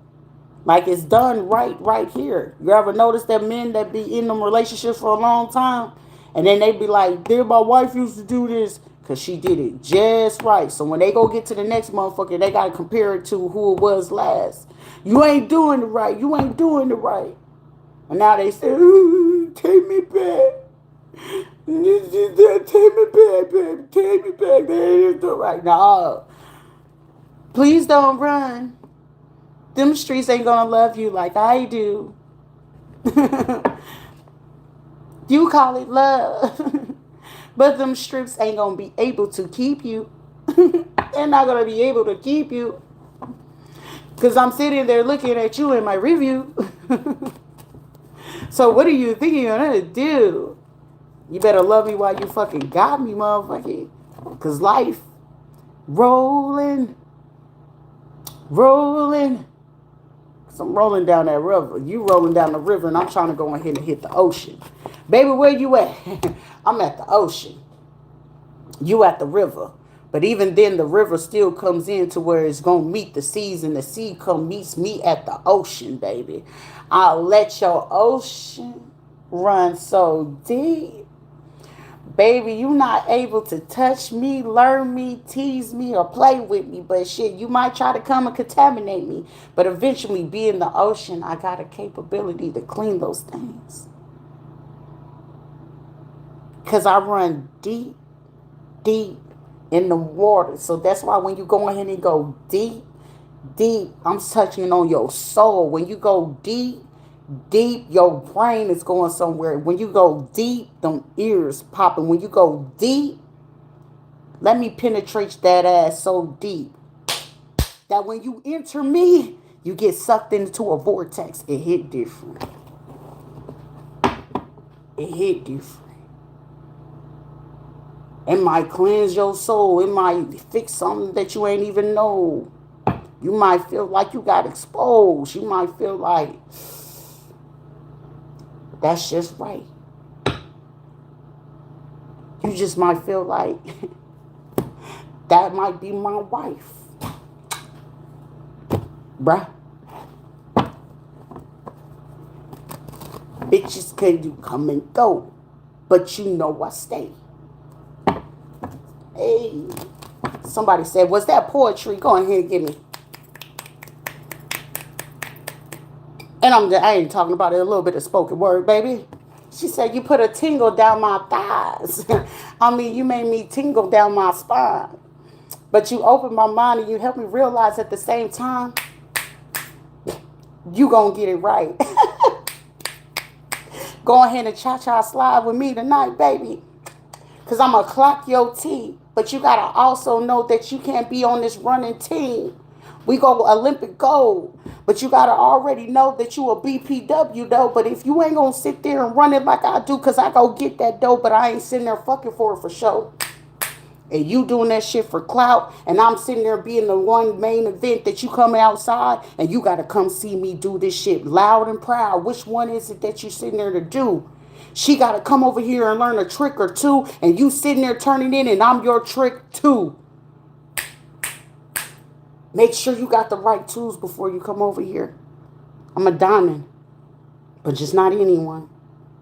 like it's done right here. You ever notice that men that be in them relationships for a long time, and then they be like, damn, my wife used to do this, because she did it just right. So when they go get to the next motherfucker, they got to compare it to who it was last. You ain't doing it right. You ain't doing it right. And now they say, ooh, take me back. Take me back, baby. Take me back. They ain't doing it right. No. Please don't run. Them streets ain't gonna love you like I do. You call it love. But them strips ain't gonna be able to keep you. They're not gonna be able to keep you. Because I'm sitting there looking at you in my review. So what do you think you're gonna do? You better love me while you fucking got me, motherfucker. Because life, rolling. Cause I'm rolling down that river. You rolling down the river, and I'm trying to go ahead and hit the ocean. Baby, where you at? I'm at the ocean. You at the river. But even then, the river still comes in to where it's going to meet the seas, and the sea meets me at the ocean, baby. I'll let your ocean run so deep. Baby, you not able to touch me, learn me, tease me, or play with me. But shit, you might try to come and contaminate me. But eventually, being the ocean, I got a capability to clean those things. Because I run deep in the water. So that's why when you go ahead and go deep, I'm touching on your soul. When you go deep, your brain is going somewhere. When you go deep, them ears popping. When you go deep, let me penetrate that ass so deep that when you enter me, you get sucked into a vortex. It hit different. It might cleanse your soul. It might fix something that you ain't even know. You might feel like you got exposed. You might feel like that's just right. You just might feel like that might be my wife. Bruh. Bitches can do come and go, but you know I stay. Hey. Somebody said, was that poetry? Go ahead and give me. And I ain't talking about it, a little bit of spoken word, baby. She said, you put a tingle down my thighs. I mean, you made me tingle down my spine. But you opened my mind and you helped me realize at the same time, you gonna get it right. Go ahead and cha-cha slide with me tonight, baby. Because I'm going to clock your T. But you got to also know that you can't be on this running team. We go Olympic gold. But you got to already know that you a BPW, though. But if you ain't going to sit there and run it like I do, because I go get that dough, but I ain't sitting there fucking for it for show. And you doing that shit for clout, and I'm sitting there being the one main event that you coming outside, and you got to come see me do this shit loud and proud. Which one is it that you sitting there to do? She got to come over here and learn a trick or two, and you sitting there turning in, and I'm your trick too. Make sure you got the right tools before you come over here. I'm a diamond, but just not anyone.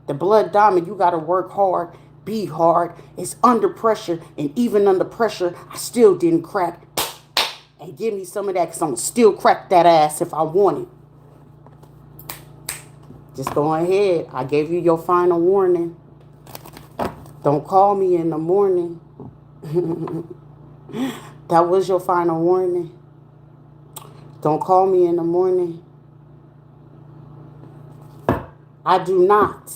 The blood diamond, you got to work hard. Be hard. It's under pressure. And even under pressure, I still didn't crack. And give me some of that, because I'm going to still crack that ass if I want it. Just go ahead. I gave you your final warning. Don't call me in the morning. That was your final warning. Don't call me in the morning. I do not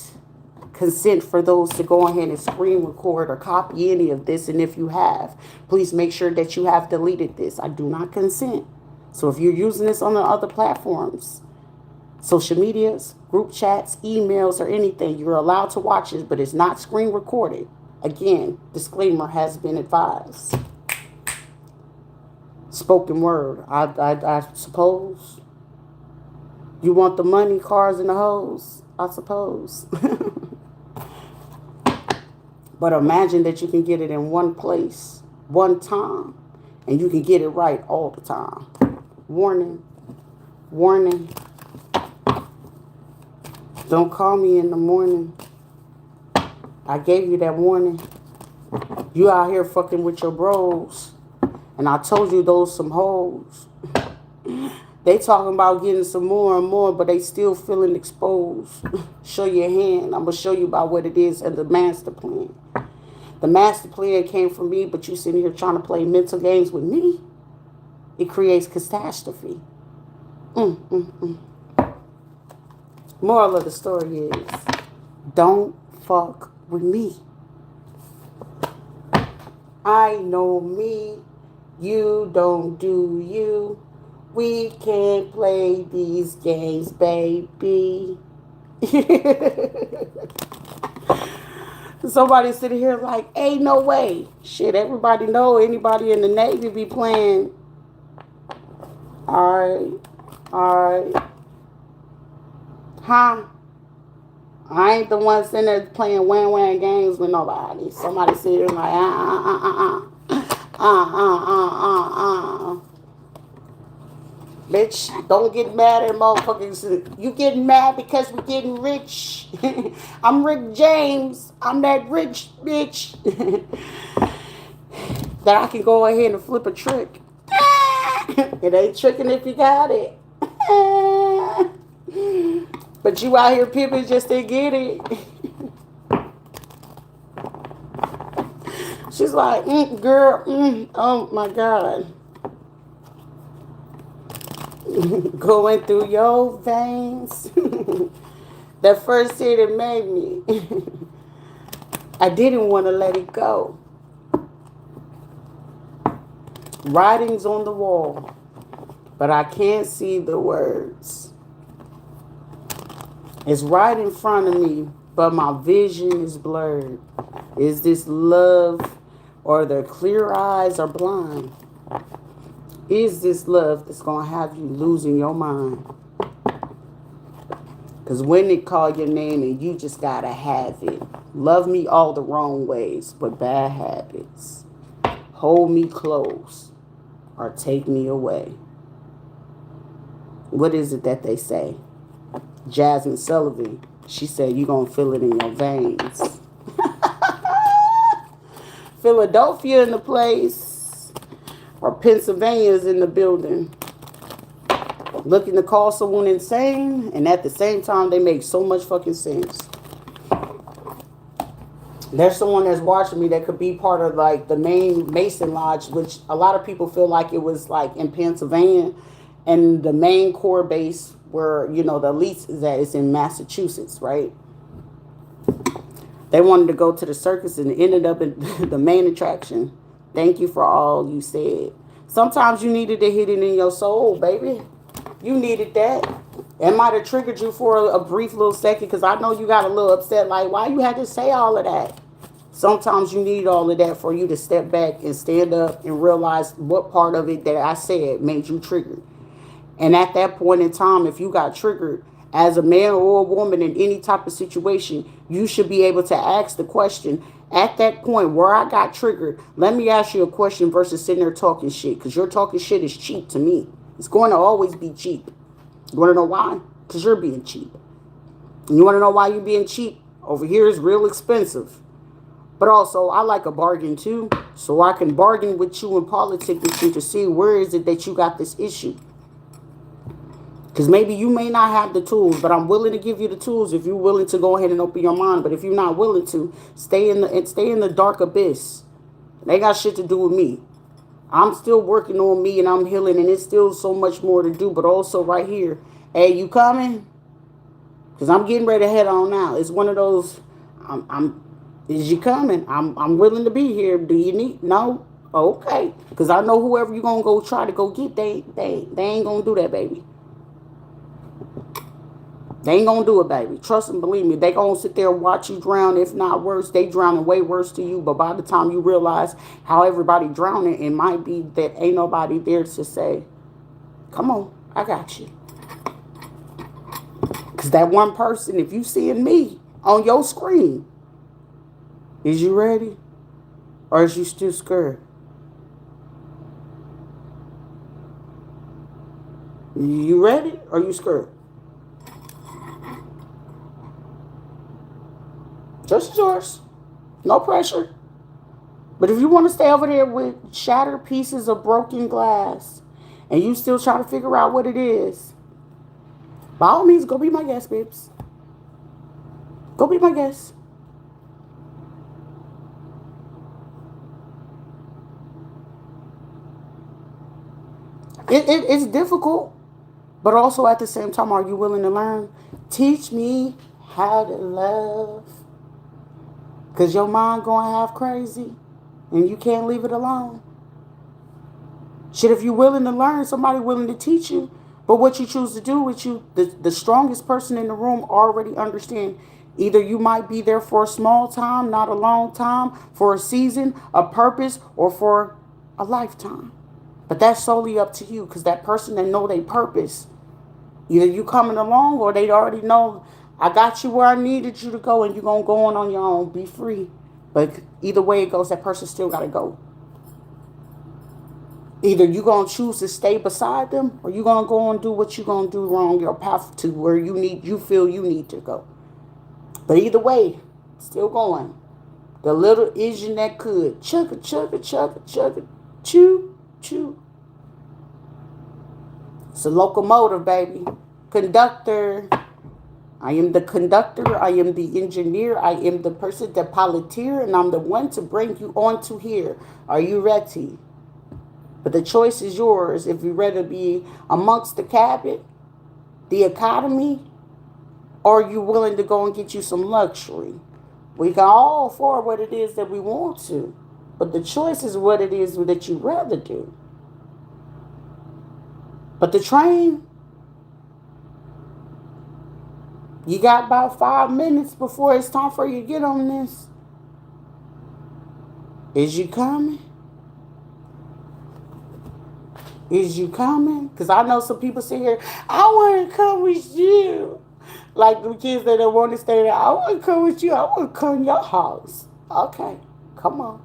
consent for those to go ahead and screen record or copy any of this. And if you have, please make sure that you have deleted this. I do not consent. So if you're using this on the other platforms, social medias, group chats, emails, or anything, you're allowed to watch it, but it's not screen recorded. Again, disclaimer has been advised. Spoken word. I suppose. You want the money, cars, and the hoes? I suppose. But imagine that you can get it in one place, one time, and you can get it right all the time. Warning. Warning. Don't call me in the morning. I gave you that warning. You out here fucking with your bros. And I told you those some hoes. They talking about getting some more and more, but they still feeling exposed. Show your hand. I'm going to show you about what it is and the master plan. The master plan came from me, but you sitting here trying to play mental games with me. It creates catastrophe. Moral of the story is, don't fuck with me. I know me. You don't do you. We can't play these games, baby. Somebody sitting here like, ain't no way. Shit, everybody know anybody in the Navy be playing. All right. Huh? I ain't the one sitting there playing wham games with nobody. Somebody sitting there like, Bitch, don't get mad at motherfuckers. You getting mad because we're getting rich. I'm Rick James. I'm that rich bitch. That I can go ahead and flip a trick. It ain't tricking if you got it. But you out here pimping just to get it. She's like, girl, oh my God. Going through your veins. That first hit, it made me. I didn't want to let it go. Writings on the wall, but I can't see the words. It's right in front of me, but my vision is blurred. Is this love, or the clear eyes are blind? Is this love that's going to have you losing your mind? Because when they call your name and you just got to have it. Love me all the wrong ways, but bad habits. Hold me close or take me away. What is it that they say? Jasmine Sullivan, she said, you're going to feel it in your veins. Philadelphia in the place, or Pennsylvania's in the building. Looking to call someone insane, and at the same time, they make so much fucking sense. There's someone that's watching me that could be part of like the main Mason Lodge, which a lot of people feel like it was like in Pennsylvania, and the main core base where the elites is at is in Massachusetts, right? They wanted to go to the circus and ended up in the main attraction. Thank you for all you said. Sometimes you needed to hit it in your soul, baby. You needed that. It might have triggered you for a brief little second because I know you got a little upset. Like, why you had to say all of that? Sometimes you need all of that for you to step back and stand up and realize what part of it that I said made you triggered. And at that point in time, if you got triggered as a man or a woman in any type of situation, you should be able to ask the question at that point where I got triggered. Let me ask you a question versus sitting there talking shit, because your talking shit is cheap to me. It's going to always be cheap. You want to know why? Because you're being cheap. And you want to know why you're being cheap? Over here is real expensive. But also, I like a bargain too. So I can bargain with you and politic with you to see where is it that you got this issue. Because maybe you may not have the tools, but I'm willing to give you the tools if you're willing to go ahead and open your mind. But if you're not willing to, stay in the dark abyss. They got shit to do with me. I'm still working on me and I'm healing, and it's still so much more to do. But also right here, hey, you coming? Because I'm getting ready to head on now. It's one of those. Is you coming? I'm willing to be here. Do you need? No. Okay. Because I know whoever you're gonna go try to go get, they ain't gonna do that, baby. They ain't gonna do it, baby. Trust and believe me. They gonna sit there and watch you drown. If not worse, they drowning way worse to you. But by the time you realize how everybody drowning, it might be that ain't nobody there to say, come on, I got you. Because that one person, if you seeing me on your screen, is you ready? Or is you still scared? You ready or you scared? Just yours. No pressure. But if you want to stay over there with shattered pieces of broken glass and you still try to figure out what it is, by all means, go be my guest, babes. Go be my guest. It's difficult, but also at the same time, are you willing to learn? Teach me how to love. Because your mind going half crazy and you can't leave it alone. Shit, if you're willing to learn, somebody willing to teach you. But what you choose to do with you, the strongest person in the room already understand. Either you might be there for a small time, not a long time, for a season, a purpose, or for a lifetime. But that's solely up to you, because that person that know their purpose, either you coming along or they already know, I got you where I needed you to go and you're going to go on your own. Be free. But either way it goes, that person still got to go. Either you're going to choose to stay beside them or you're going to go and do what you're going to do wrong, your path to where you feel you need to go. But either way, still going. The little Asian that could. Chugga, chugga, chugga, chugga. Chew, chew. It's a locomotive, baby. Conductor. I am the conductor. I am the engineer. I am the person, the piloteer, and I'm the one to bring you on to here. Are you ready? But the choice is yours. If you're ready to be amongst the cabin, the economy, or are you willing to go and get you some luxury? We can all afford what it is that we want to, but the choice is what it is that you'd rather do. But the train, you got about 5 minutes before it's time for you to get on this. Is you coming? Is you coming? Because I know some people sit here, I want to come with you. Like the kids that don't want to stay there, I want to come with you. I want to come to your house. Okay, come on.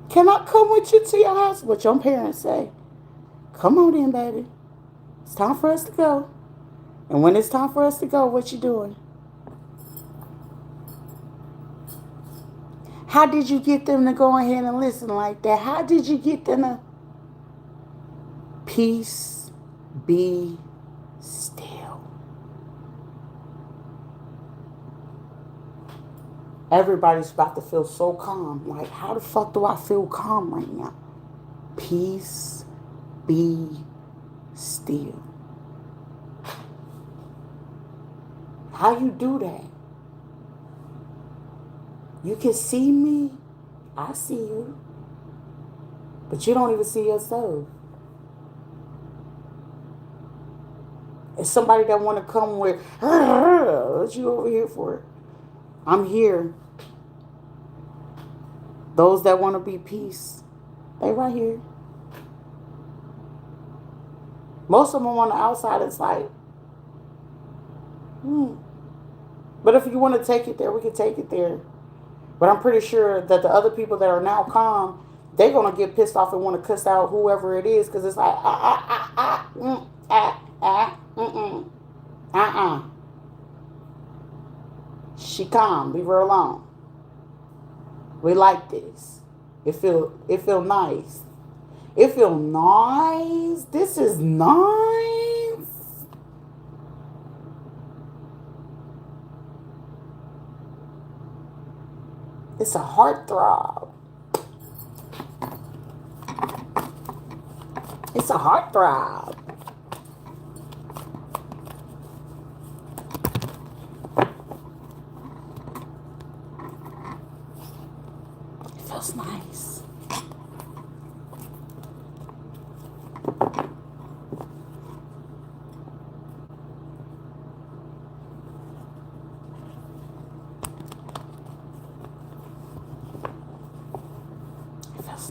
Can I come with you to your house? What your parents say. Come on in, baby. It's time for us to go. And when it's time for us to go, what you doing? How did you get them to go ahead and listen like that? How did you get them to peace be still? Everybody's about to feel so calm. Like, how the fuck do I feel calm right now? Peace, be still. How you do that? You can see me. I see you. But you don't even see yourself. It's somebody that want to come with, what you over here for? I'm here. Those that want to be peace, they right here. Most of them on the outside, it's like, But if you want to take it there, we can take it there. But I'm pretty sure that the other people that are now calm, they're going to get pissed off and want to cuss out whoever it is, because it's like, She calm, leave her alone. We like this. It feel nice. It feel nice. This is nice. It's a heartthrob. It's a heartthrob. It feels nice.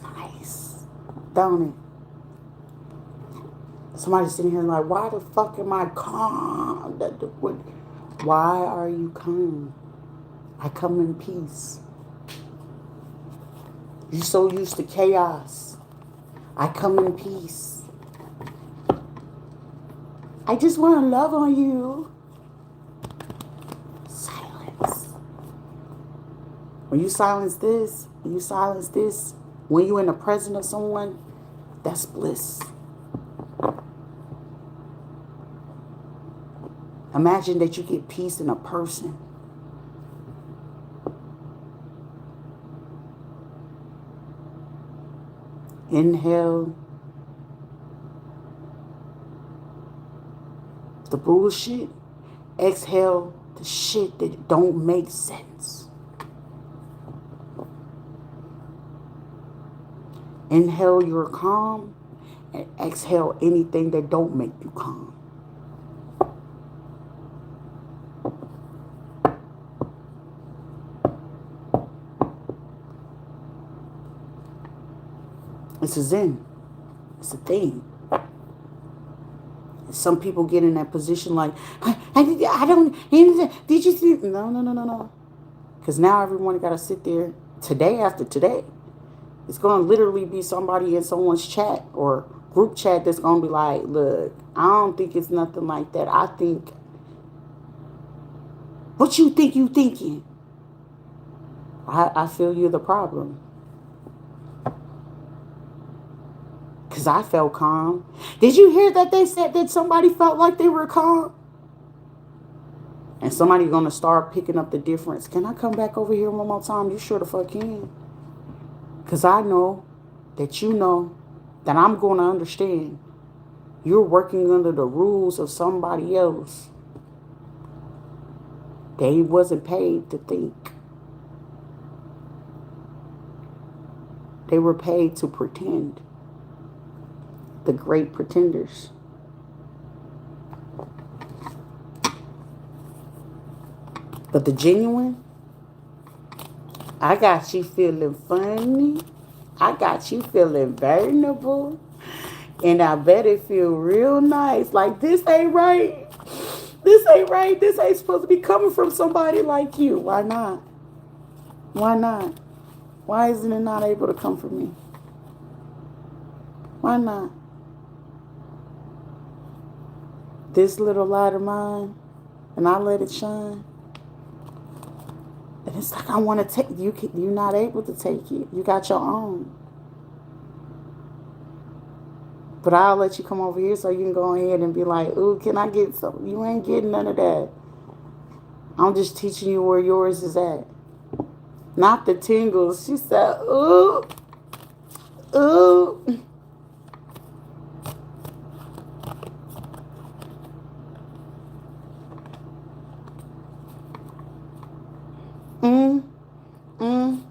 Nice, don't it? Somebody's sitting here like, why the fuck am I calm? Why are you calm? I come in peace. You're so used to chaos. I come in peace. I just want to love on you. Silence. When you silence this, when you're in the presence of someone, that's bliss. Imagine that you get peace in a person. Inhale the bullshit. Exhale the shit that don't make sense. Inhale your calm and exhale anything that don't make you calm. It's a zen. It's a thing. Some people get in that position like, I don't, did you see? No. Because now everyone got to sit there today after today. It's going to literally be somebody in someone's chat or group chat that's going to be like, look, I don't think it's nothing like that. I think, what you think you thinking? I feel you're the problem. Because I felt calm. Did you hear that they said that somebody felt like they were calm? And somebody's going to start picking up the difference. Can I come back over here one more time? You sure the fuck can. Because I know that you know that I'm going to understand. You're working under the rules of somebody else. They wasn't paid to think. They were paid to pretend. The great pretenders. But the genuine, I got you feeling funny. I got you feeling vulnerable. And I bet it feel real nice. Like, this ain't right. This ain't right. This ain't supposed to be coming from somebody like you. Why not? Why not? Why isn't it not able to come from me? Why not? This little light of mine, and I let it shine. And it's like, I want to take, you're not able to take it. You got your own. But I'll let you come over here so you can go ahead and be like, ooh, can I get some? You ain't getting none of that. I'm just teaching you where yours is at. Not the tingles. She said, ooh, ooh. Mm, mm.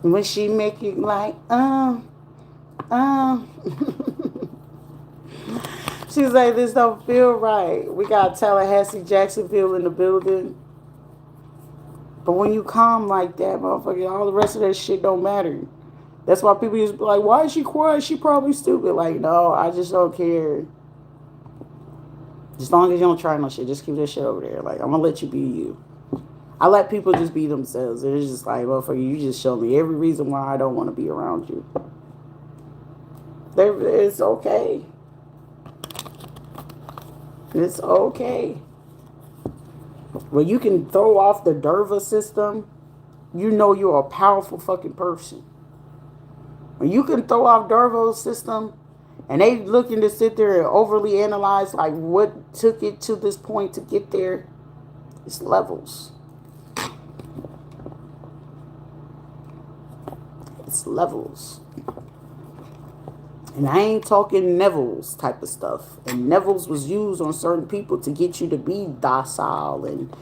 When she make you like, uh. She's like, this don't feel right. We got Tallahassee, Jacksonville in the building. But when you calm like that, motherfucker, all the rest of that shit don't matter. That's why people used to be like, why is she quiet? She probably stupid. Like, no, I just don't care. As long as you don't try no shit, just keep that shit over there. Like, I'm gonna let you be you. I let people just be themselves. It's just like, motherfucker, you just show me every reason why I don't want to be around you. It's okay. It's okay. When you can throw off the Derva system, you know you're a powerful fucking person. When you can throw off Derva's system, and they looking to sit there and overly analyze like what took it to this point to get there, it's levels. It's levels. And I ain't talking Neville's type of stuff. And Neville's was used on certain people to get you to be docile and,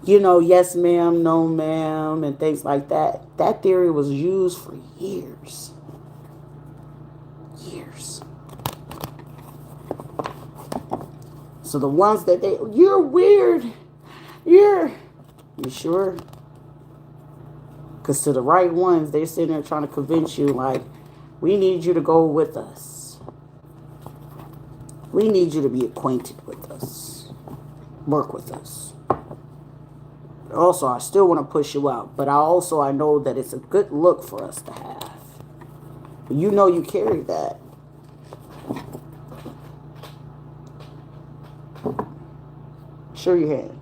you know, yes ma'am, no ma'am, and things like that. That theory was used for years. Years. So the ones that you're weird. You sure? Because to the right ones, they're sitting there trying to convince you like, we need you to go with us. We need you to be acquainted with us. Work with us. Also, I still want to push you out. But I know that it's a good look for us to have. You know you carry that. Sure you have.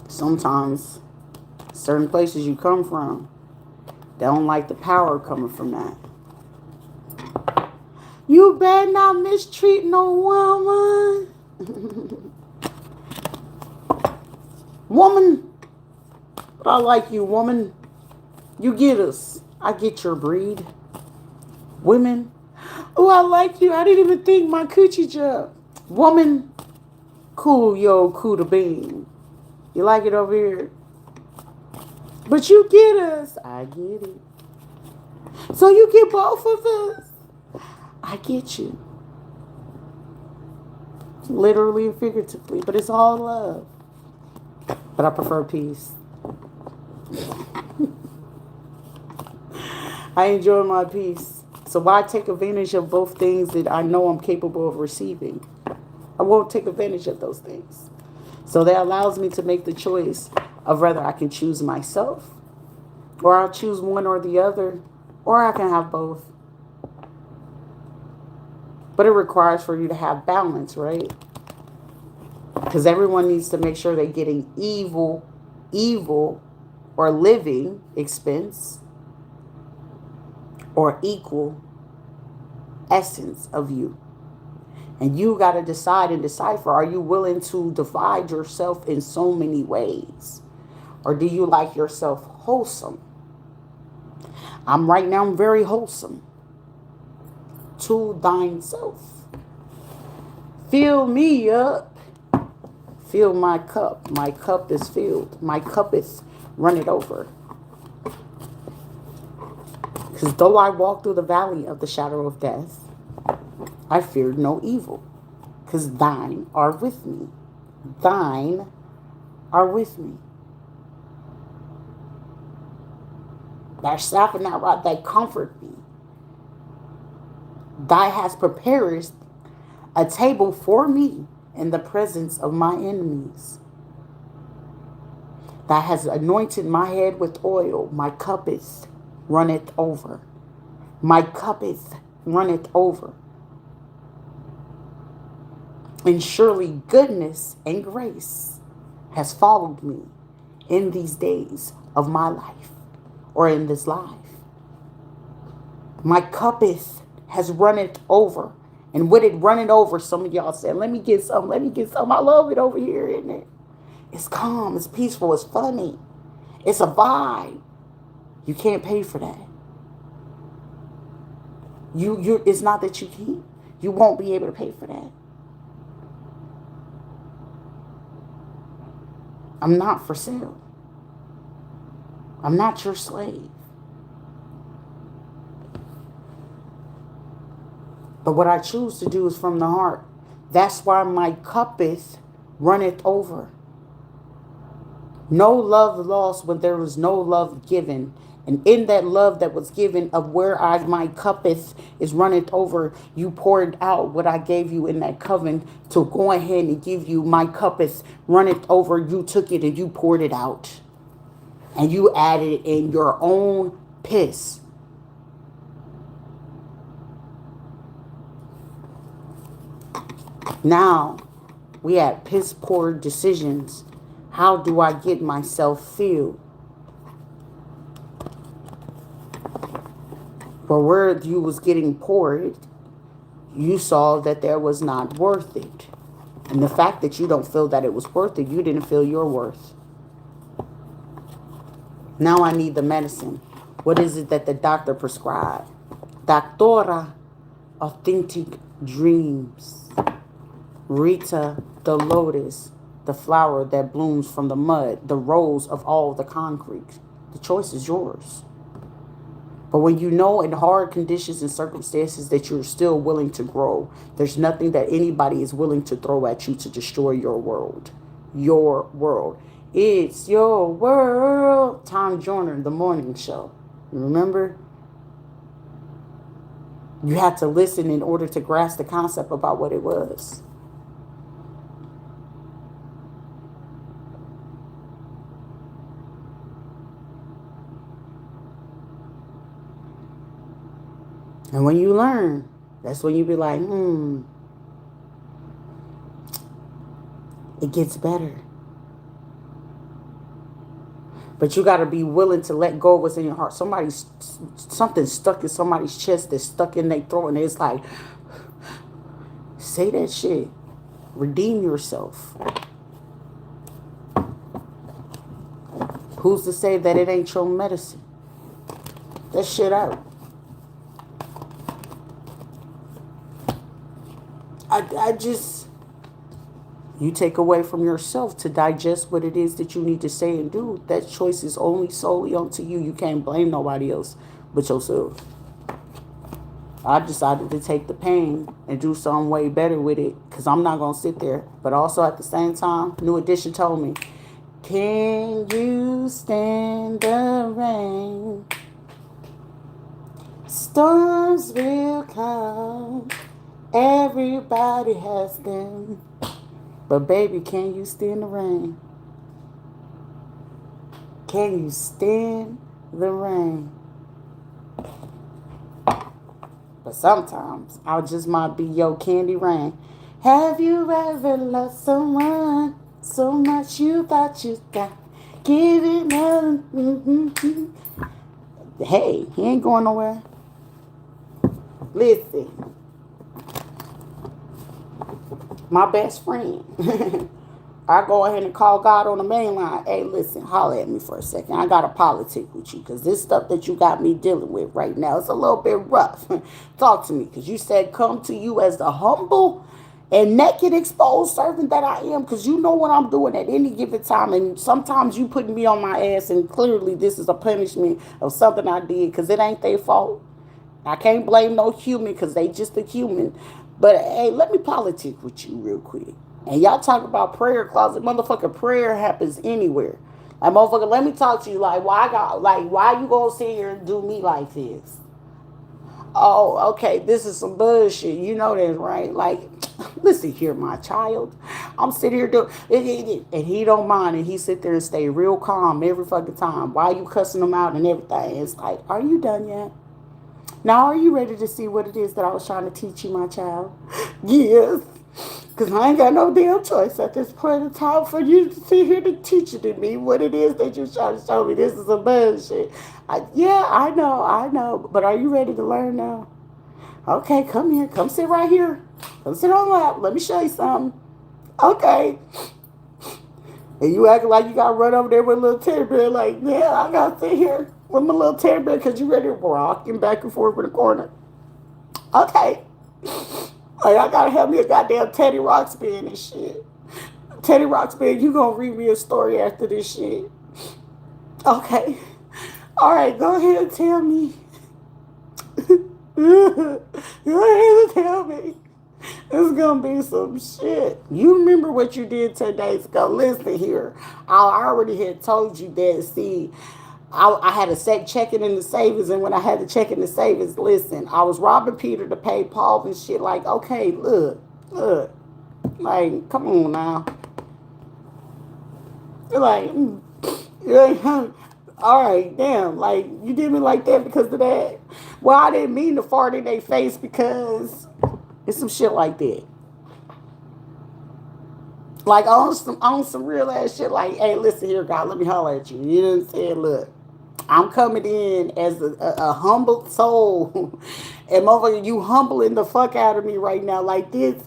Sometimes, certain places you come from, they don't like the power coming from that. You better not mistreat no woman. Woman. But I like you, woman. You get us. I get your breed. Women. Oh, I like you. I didn't even think my coochie jumped. Woman. Cool, yo, cool to bean. You like it over here? But you get us. I get it. So you get both of us. I get you. Literally and figuratively. But it's all love. But I prefer peace. I enjoy my peace. So why take advantage of both things that I know I'm capable of receiving? I won't take advantage of those things. So that allows me to make the choice of whether I can choose myself, or I'll choose one or the other, or I can have both. But it requires for you to have balance, right? Because everyone needs to make sure they're getting evil, or living expense, or equal essence of you. And you got to decide and decipher, are you willing to divide yourself in so many ways? Or do you like yourself wholesome? I'm very wholesome. To thine self. Fill me up. Fill my cup. My cup is filled. My cup is running over. Because though I walk through the valley of the shadow of death, I feared no evil, because thine are with me. Thine are with me. Thy staff and thy rod, they comfort me. Thou hast prepared a table for me in the presence of my enemies. Thou hast anointed my head with oil. My cup is runneth over. My cup is runneth over. And surely goodness and grace has followed me in these days of my life, or in this life. My cuppeth has runneth over. And with it running over, some of y'all said, let me get some, let me get some. I love it over here, isn't it? It's calm, it's peaceful, it's funny. It's a vibe. You can't pay for that. It's not that you can't. You won't be able to pay for that. I'm not for sale. I'm not your slave. But what I choose to do is from the heart. That's why my cuppeth runneth over. No love lost when there was no love given. And in that love that was given of where my cuppeth is runneth over, you poured out what I gave you in that covenant to go ahead and give you my cuppeth runneth over. You took it and you poured it out. And you added it in your own piss. Now, we had piss poor decisions. How do I get myself feel? But where you was getting poured, you saw that there was not worth it. And the fact that you don't feel that it was worth it, you didn't feel your worth. Now I need the medicine. What is it that the doctor prescribed? Doctora, authentic dreams. Rita, the lotus, the flower that blooms from the mud, the rose of all the concrete. The choice is yours. But when you know in hard conditions and circumstances that you're still willing to grow, there's nothing that anybody is willing to throw at you to destroy your world. Your world. It's your world. Tom Joyner, The Morning Show. You remember? You had to listen in order to grasp the concept about what it was. And when you learn, that's when you be like, it gets better. But you got to be willing to let go of what's in your heart. Something stuck in somebody's chest that's stuck in their throat. And it's like, say that shit. Redeem yourself. Who's to say that it ain't your medicine? That shit out. You take away from yourself to digest what it is that you need to say and do. That choice is only solely onto you. You can't blame nobody else but yourself. I decided to take the pain and do something way better with it because I'm not going to sit there. But also at the same time, New Edition told me, can you stand the rain? Storms will come. Everybody has them. But baby, can you stand the rain? Can you stand the rain? But sometimes I just might be your candy rain. Have you ever loved someone so much you thought you got? Give it up. Hey, he ain't going nowhere. Listen. My best friend. I go ahead and call God on the main line. Hey, listen, holler at me for a second. I got to politic with you because this stuff that you got me dealing with right now, it's a little bit rough. Talk to me because you said come to you as the humble and naked exposed servant that I am because you know what I'm doing at any given time. And sometimes you putting me on my ass and clearly this is a punishment of something I did because it ain't their fault. I can't blame no human because they just a human. But hey, let me politic with you real quick. And y'all talk about prayer closet. Motherfucking prayer happens anywhere. Like, motherfucker, let me talk to you. Like, why you gonna sit here and do me like this? Oh, okay, this is some bullshit. You know that, right? Like, listen here, my child. I'm sitting here doing it. And he don't mind. And he sit there and stay real calm every fucking time. Why you cussing him out and everything? It's like, are you done yet? Now, are you ready to see what it is that I was trying to teach you, my child? Yes. Because I ain't got no damn choice at this point in time for you to sit here to teach it to me what it is that you're trying to show me. This is a bullshit. Yeah, I know. But are you ready to learn now? Okay, come here. Come sit right here. Come sit on the lap. Let me show you something. Okay. And you acting like you got to run over there with a little teddy bear. Like, yeah, I got to sit here with my little teddy bear because you ready to rocking back and forth in the corner. Okay. Like, I got to have me a goddamn Teddy Ruxpin and shit. Teddy Ruxpin, you going to read me a story after this shit. Okay. All right, go ahead and tell me. Go ahead and tell me. It's gonna be some shit. You remember what you did 10 days ago. Listen here. I already had told you that. See, I had a checking in the savings, and when I had to check in the savings, listen, I was robbing Peter to pay Paul and shit. Like, okay, look. Like, come on now. Like, all right, damn. Like, you did me like that because of that. Well, I didn't mean to fart in their face because it's some shit like that. Like on some real ass shit. Like, hey, listen here, God, let me holler at you. You know what I'm saying? Look, I'm coming in as a humble soul, and motherfucker, you humbling the fuck out of me right now. Like this,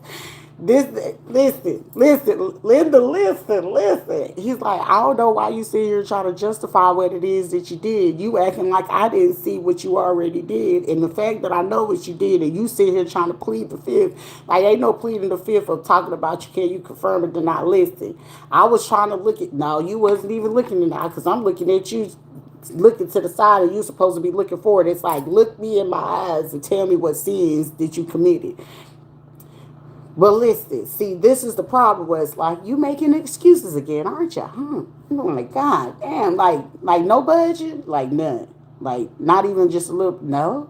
listen, Linda, listen. He's like, I don't know why you sit here trying to justify what it is that you did. You acting like I didn't see what you already did. And the fact that I know what you did and you sit here trying to plead the fifth, like ain't no pleading the fifth of talking about you, can you confirm it or not listen. I was trying to look at, no, you wasn't even looking at now because I'm looking at you looking to the side and you supposed to be looking forward. It's like, look me in my eyes and tell me what sins that you committed. But listen, see, this is the problem where it's like, you making excuses again, aren't you? I'm like, God damn, like no budget? Like none. Like, not even just a little, no.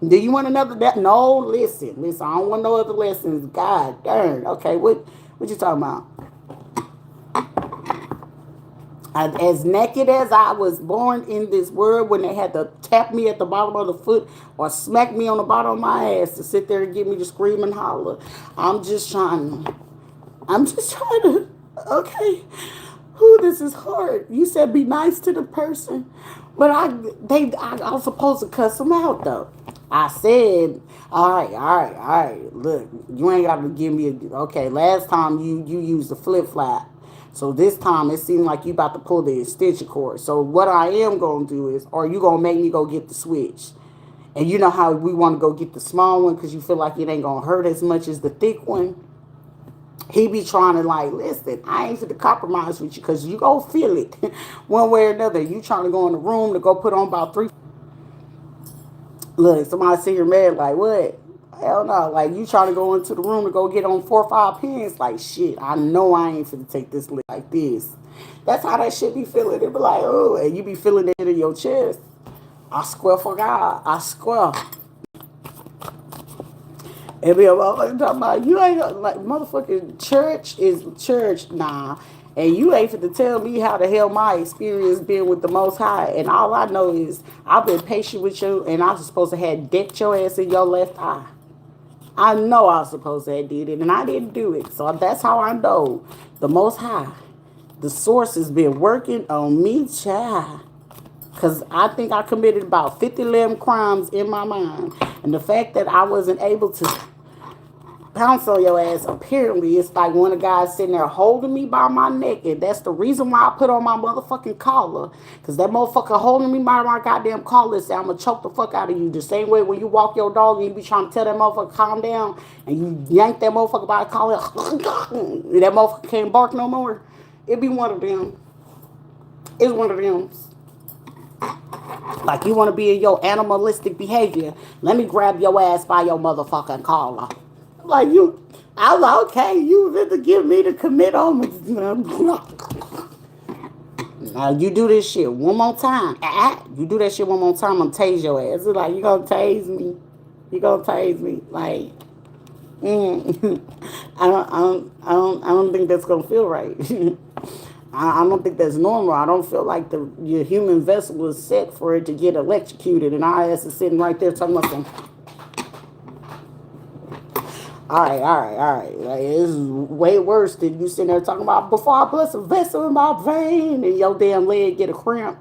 Do you want another, that? No, listen, I don't want no other lessons. God darn. Okay, what you talking about? As naked as I was born in this world, when they had to tap me at the bottom of the foot or smack me on the bottom of my ass to sit there and get me to scream and holler, I'm just trying to, okay, this is hard. You said be nice to the person, but I was supposed to cuss them out though. I said, all right, look, you ain't got to give me okay, last time you used the flip-flop. So this time it seemed like you about to pull the extension cord. So what I am going to do is, or you going to make me go get the switch. And you know how we want to go get the small one because you feel like it ain't going to hurt as much as the thick one. He be trying to like, listen, I ain't going to compromise with you because you go feel it one way or another. You trying to go in the room to go put on about 3. Look, somebody see your mad like, what? Hell no. Like, you trying to go into the room to go get on 4 or 5 pins. Like, shit, I know I ain't finna take this lick like this. That's how that shit be feeling. It be like, oh, and you be feeling it in your chest. I swear for God. I swear. And be a motherfucker talking about, you ain't, like, motherfucking church is church. Nah. And you ain't finna tell me how the hell my experience been with the Most High. And all I know is I've been patient with you, and I was supposed to have decked your ass in your left eye. I know I was supposed to have did it, and I didn't do it. So that's how I know the Most High, the source has been working on me, child. Because I think I committed about 50 crimes in my mind. And the fact that I wasn't able to pounce on your ass, apparently it's like one of the guys sitting there holding me by my neck, and that's the reason why I put on my motherfucking collar, because that motherfucker holding me by my goddamn collar said, I'm gonna choke the fuck out of you. The same way when you walk your dog and you be trying to tell that motherfucker calm down, and you yank that motherfucker by the collar, and that motherfucker can't bark no more. It be one of them. It's one of them. Like, you want to be in your animalistic behavior, let me grab your ass by your motherfucking collar. Like, I was like, okay, you to give me to commit on me. Now, you do this shit one more time. You do that shit one more time, I'm gonna tase your ass. It's like, you gonna tase me? You gonna tase me? Like, I don't think that's gonna feel right. I don't think that's normal. I don't feel like your human vessel was set for it to get electrocuted, and our ass is sitting right there talking about some. all right. Like, this is way worse than you sitting there talking about before I bless a vessel in my vein and your damn leg get a cramp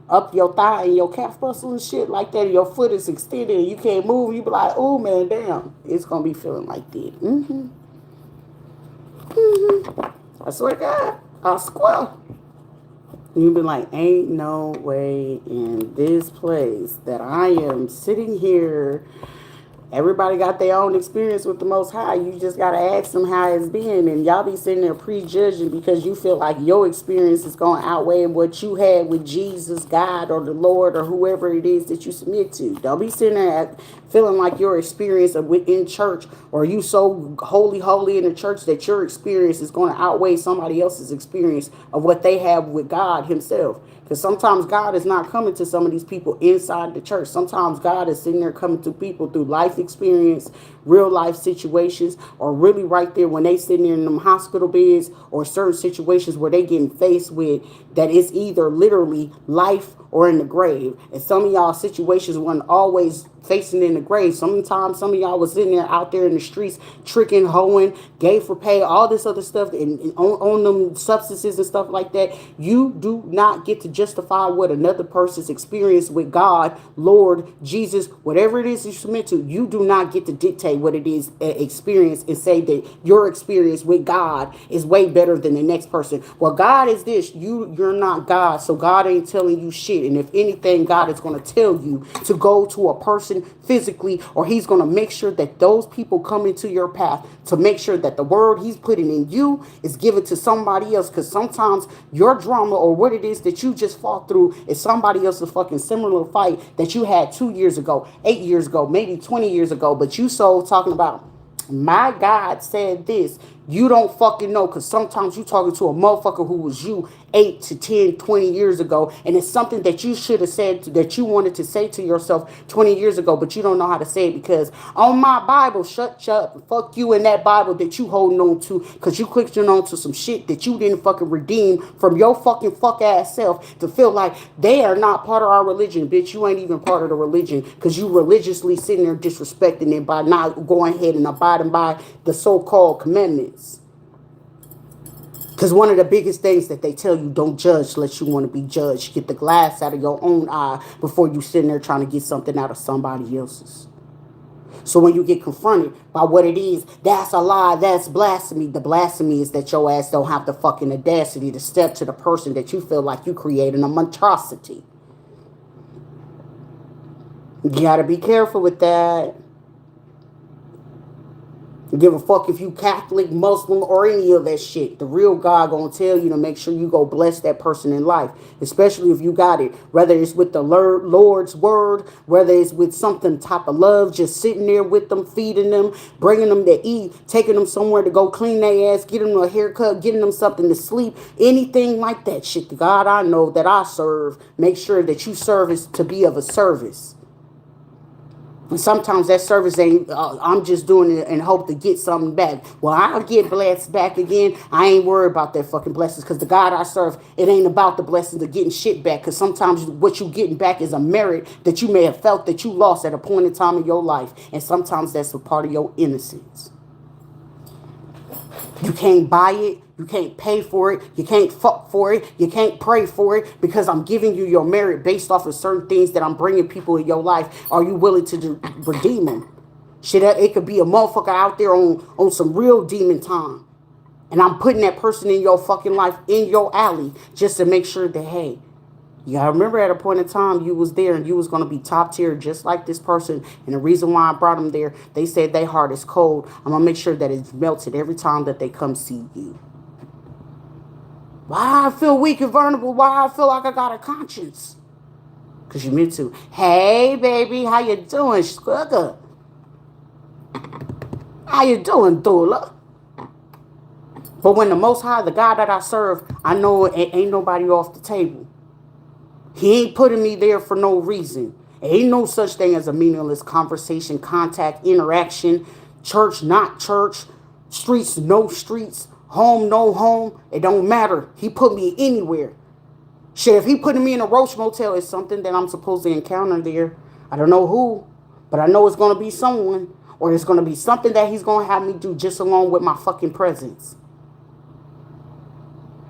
up your thigh and your calf muscle and shit like that. And your foot is extended and you can't move. You be like, oh man, damn, it's gonna be feeling like that. I swear to God, I swear. You be like, ain't no way in this place that I am sitting here. Everybody got their own experience with the Most High. You just got to ask them how it's been. And y'all be sitting there prejudging because you feel like your experience is going to outweigh what you had with Jesus, God, or the Lord, or whoever it is that you submit to. Don't be sitting there feeling like your experience within church, or you so holy in the church that your experience is going to outweigh somebody else's experience of what they have with God himself. Because sometimes God is not coming to some of these people inside the church. Sometimes God is sitting there coming to people through life experience, real life situations, or really right there when they sitting there in them hospital beds, or certain situations where they getting faced with that is either literally life or in the grave. And some of y'all situations weren't always facing in the grave. Sometimes some of y'all was sitting there out there in the streets tricking, hoeing, gay for pay, all this other stuff, and on them substances and stuff like that. You do not get to justify what another person's experience with God, Lord, Jesus, whatever it is you submit to. You do not get to dictate what it is experience and say that your experience with God is way better than the next person. Well, God is this. You're not God, so God ain't telling you shit. And if anything, God is going to tell you to go to a person physically, or he's going to make sure that those people come into your path to make sure that the word he's putting in you is given to somebody else. Because sometimes your drama or what it is that you just fought through is somebody else's fucking similar fight that you had 2 years ago, 8 years ago, maybe 20 years ago. But you so talking about, my God said this. You don't fucking know, because sometimes you talking to a motherfucker who was you 8 to 10, 20 years ago, and it's something that you should have said, that you wanted to say to yourself 20 years ago, but you don't know how to say it because on my Bible, shut up, fuck you in that Bible that you holding on to, because you clicked on to some shit that you didn't fucking redeem from your fucking fuck ass self to feel like they are not part of our religion. Bitch, you ain't even part of the religion because you religiously sitting there disrespecting it by not going ahead and abiding by the so-called commandments. Because one of the biggest things that they tell you, don't judge unless you want to be judged. Get the glass out of your own eye before you sitting there trying to get something out of somebody else's. So when you get confronted by what it is, that's a lie, that's blasphemy. The blasphemy is that your ass don't have the fucking audacity to step to the person that you feel like you created a monstrosity. You got to be careful with that. Give a fuck if you Catholic, Muslim, or any of that shit. The real God gonna tell you to make sure you go bless that person in life, especially if you got it. Whether it's with the Lord's word, whether it's with something type of love, just sitting there with them, feeding them, bringing them to eat, taking them somewhere to go clean their ass, getting them a haircut, getting them something to sleep, anything like that shit. The God I know that I serve, make sure that you service to be of a service. And sometimes that service ain't, I'm just doing it and hope to get something back. Well, I'll get blessed back again. I ain't worried about that fucking blessings because the God I serve, it ain't about the blessings of getting shit back, because sometimes what you getting back is a merit that you may have felt that you lost at a point in time in your life. And sometimes that's a part of your innocence. You can't buy it. You can't pay for it. You can't fuck for it. You can't pray for it, because I'm giving you your merit based off of certain things that I'm bringing people in your life. Are you willing to redeem them? Shit, it could be a motherfucker out there on some real demon time. And I'm putting that person in your fucking life, in your alley, just to make sure that, hey, you gotta remember at a point in time you was there and you was gonna be top tier just like this person. And the reason why I brought them there, they said their heart is cold. I'm gonna make sure that it's melted every time that they come see you. Why I feel weak and vulnerable? Why I feel like I got a conscience? Because you meant to. Hey, baby, how you doing, sugar? How you doing, Dula? But when the Most High, the God that I serve, I know it ain't nobody off the table. He ain't putting me there for no reason. Ain't no such thing as a meaningless conversation, contact, interaction, church, not church, streets, no streets, home, no home. It don't matter. He put me anywhere. Shit, if he putting me in a Roach Motel, it's something that I'm supposed to encounter there. I don't know who, but I know it's going to be someone. Or it's going to be something that he's going to have me do just along with my fucking presence.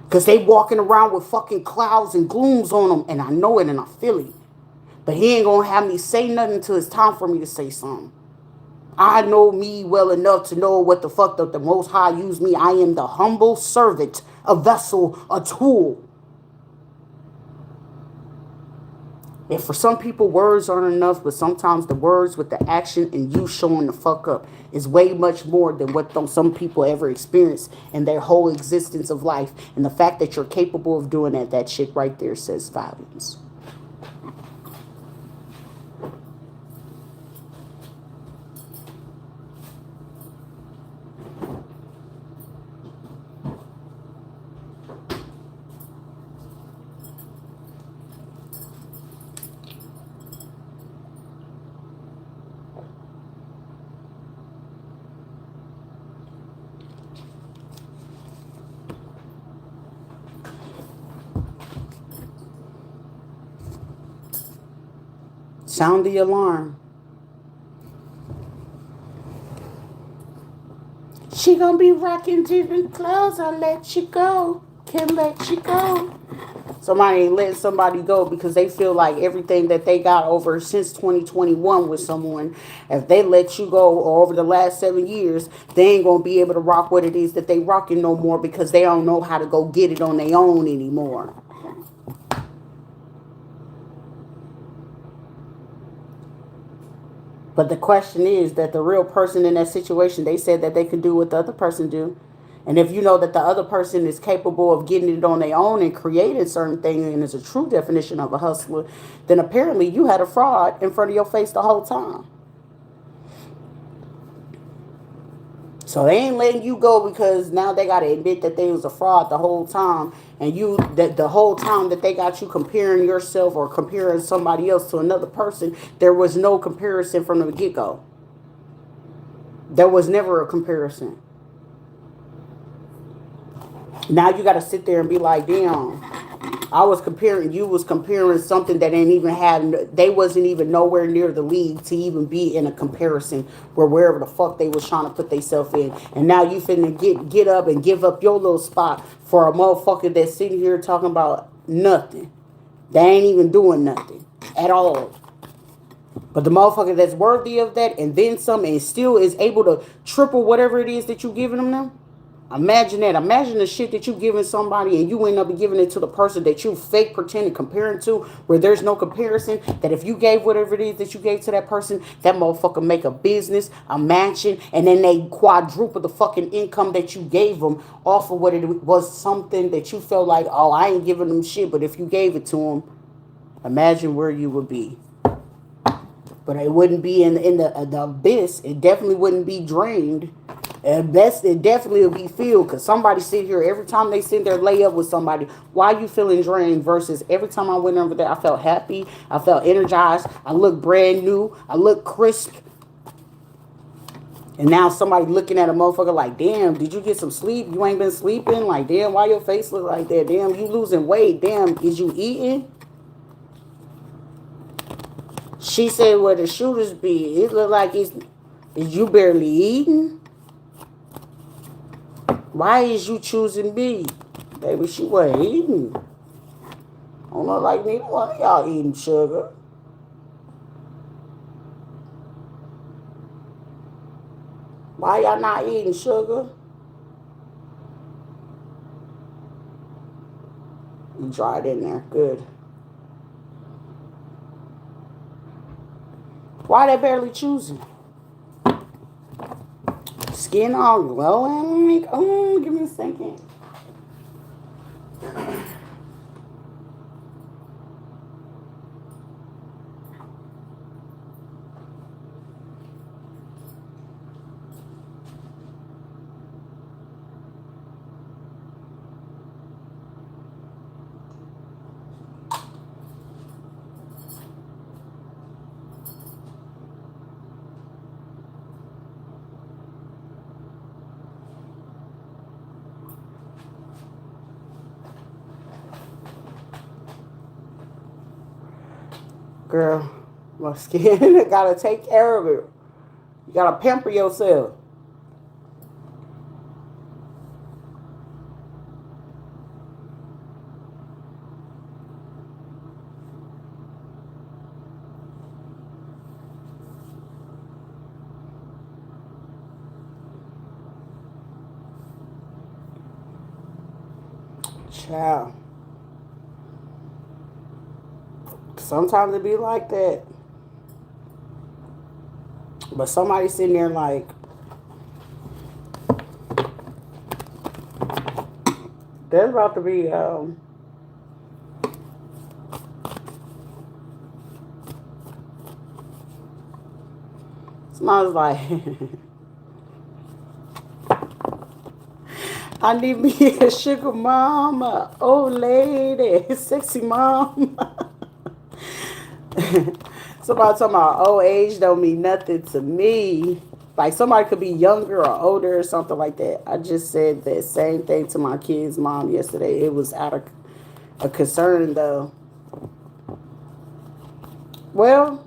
Because they walking around with fucking clouds and glooms on them. And I know it and I feel it. But he ain't going to have me say nothing until it's time for me to say something. I know me well enough to know what the fuck the Most High used me. I am the humble servant, a vessel, a tool. And for some people, words aren't enough, but sometimes the words with the action and you showing the fuck up is way much more than what some people ever experience in their whole existence of life. And the fact that you're capable of doing that shit right there says volumes. Sound the alarm. She gonna be rocking different clothes. I'll let you go. Can let you go. Somebody ain't letting somebody go because they feel like everything that they got over since 2021 with someone, if they let you go or over the last 7 years, they ain't gonna be able to rock what it is that they rocking no more because they don't know how to go get it on their own anymore. But the question is that the real person in that situation, they said that they could do what the other person do. And if you know that the other person is capable of getting it on their own and creating certain things and is a true definition of a hustler, then apparently you had a fraud in front of your face the whole time. So they ain't letting you go because now they got to admit that they was a fraud the whole time. And you, that the whole time that they got you comparing yourself or comparing somebody else to another person, there was no comparison from the get-go. There was never a comparison. Now you got to sit there and be like, damn, you was comparing something that ain't even have, they wasn't even nowhere near the league to even be in a comparison where wherever the fuck they was trying to put themselves in. And now you finna get up and give up your little spot for a motherfucker that's sitting here talking about nothing. They ain't even doing nothing at all. But the motherfucker that's worthy of that and then some and still is able to triple whatever it is that you giving them now. Imagine that. Imagine the shit that you giving somebody and you end up giving it to the person that you fake pretending comparing to where there's no comparison. That if you gave whatever it is that you gave to that person, that motherfucker make a business, a mansion, and then they quadruple the fucking income that you gave them off of what it was something that you felt like, oh, I ain't giving them shit. But if you gave it to them, imagine where you would be. But it wouldn't be in the abyss. It definitely wouldn't be drained. At best, it definitely will be filled because somebody sit here every time they sit there lay up with somebody. Why you feeling drained versus every time I went over there, I felt happy. I felt energized. I looked brand new. I looked crisp. And now somebody looking at a motherfucker like, damn, did you get some sleep? You ain't been sleeping? Like, damn, why your face look like that? Damn, you losing weight. Damn, is you eating? She said, well, the shooters be. It look like is you barely eating? Why is you choosing me? Baby, she wasn't eating. I don't know like neither one of y'all eating sugar. Why y'all not eating sugar? You dried in there. Good. Why they barely choosing? Skin all glowing. Like, oh, give me a second. Girl, my skin, I gotta take care of it. You gotta pamper yourself. Child. Sometimes it be like that. But somebody sitting there like, there's about to be somebody's like I need me a sugar mama, old lady, sexy mom. Somebody talking about old age don't mean nothing to me. Like somebody could be younger or older or something like that. I just said that same thing to my kid's mom yesterday. It was out of a concern though. Well,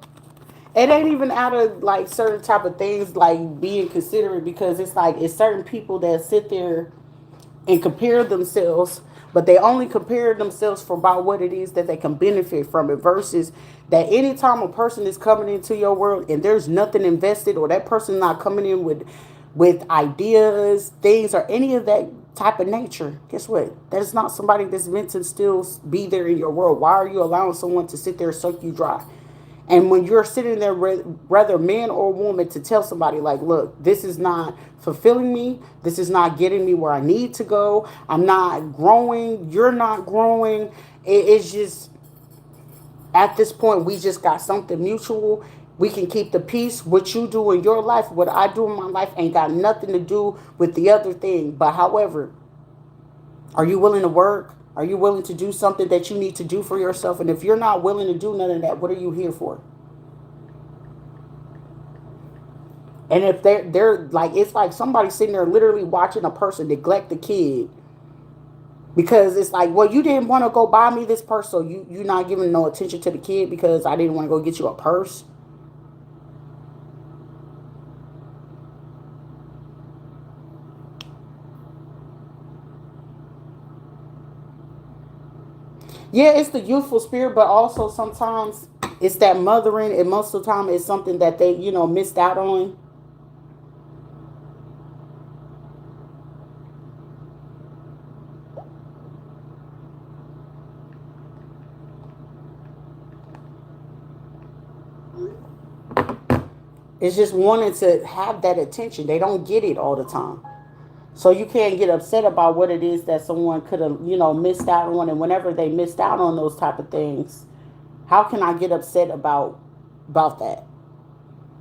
it ain't even out of like certain type of things like being considerate because it's like it's certain people that sit there and compare themselves, but they only compare themselves for about what it is that they can benefit from it versus that anytime a person is coming into your world and there's nothing invested or that person not coming in with ideas, things or any of that type of nature, guess what? That is not somebody that's meant to still be there in your world. Why are you allowing someone to sit there and suck you dry? And when you're sitting there, whether man or woman, to tell somebody, like, look, this is not fulfilling me. This is not getting me where I need to go. I'm not growing. You're not growing. It's just, at this point, we just got something mutual. We can keep the peace. What you do in your life, what I do in my life, ain't got nothing to do with the other thing. But however, are you willing to work? Are you willing to do something that you need to do for yourself? And if you're not willing to do none of that, what are you here for? And if they're like, it's like somebody sitting there literally watching a person neglect the kid because it's like, well, you didn't want to go buy me this purse, so you not giving no attention to the kid because I didn't want to go get you a purse. Yeah, it's the youthful spirit, but also sometimes it's that mothering, and most of the time it's something that they missed out on. It's just wanting to have that attention. They don't get it all the time. So you can't get upset about what it is that someone could have, missed out on. And whenever they missed out on those type of things, how can I get upset about that?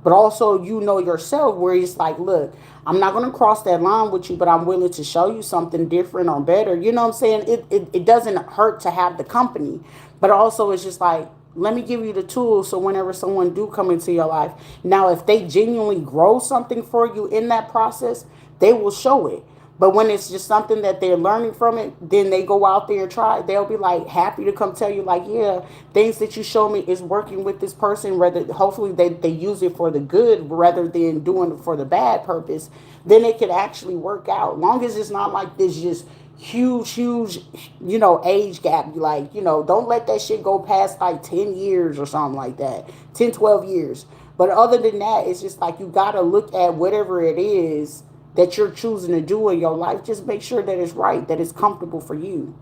But also, yourself where it's like, look, I'm not going to cross that line with you, but I'm willing to show you something different or better. You know what I'm saying? It doesn't hurt to have the company, but also it's just like, let me give you the tools so whenever someone do come into your life, now if they genuinely grow something for you in that process, they will show it. But when it's just something that they're learning from it, then they go out there and try it. They'll be like happy to come tell you, like, yeah, things that you show me is working with this person. Rather, hopefully they use it for the good rather than doing it for the bad purpose. Then it could actually work out. Long as it's not like this just huge, age gap. Like, don't let that shit go past like 10 years or something like that. 10, 12 years. But other than that, it's just like you got to look at whatever it is that you're choosing to do in your life. Just make sure that it's right, that it's comfortable for you.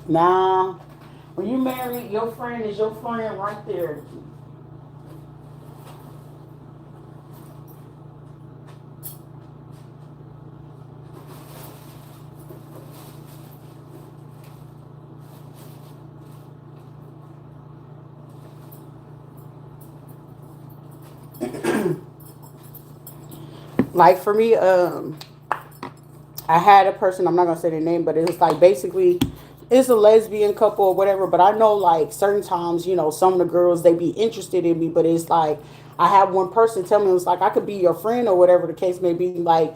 Nah, when you married, your friend is your friend right there. Like for me, I had a person, I'm not gonna say their name, but it was like basically it's a lesbian couple or whatever. But I know like certain times, some of the girls they be interested in me, but it's like I had one person tell me it was like I could be your friend or whatever the case may be. Like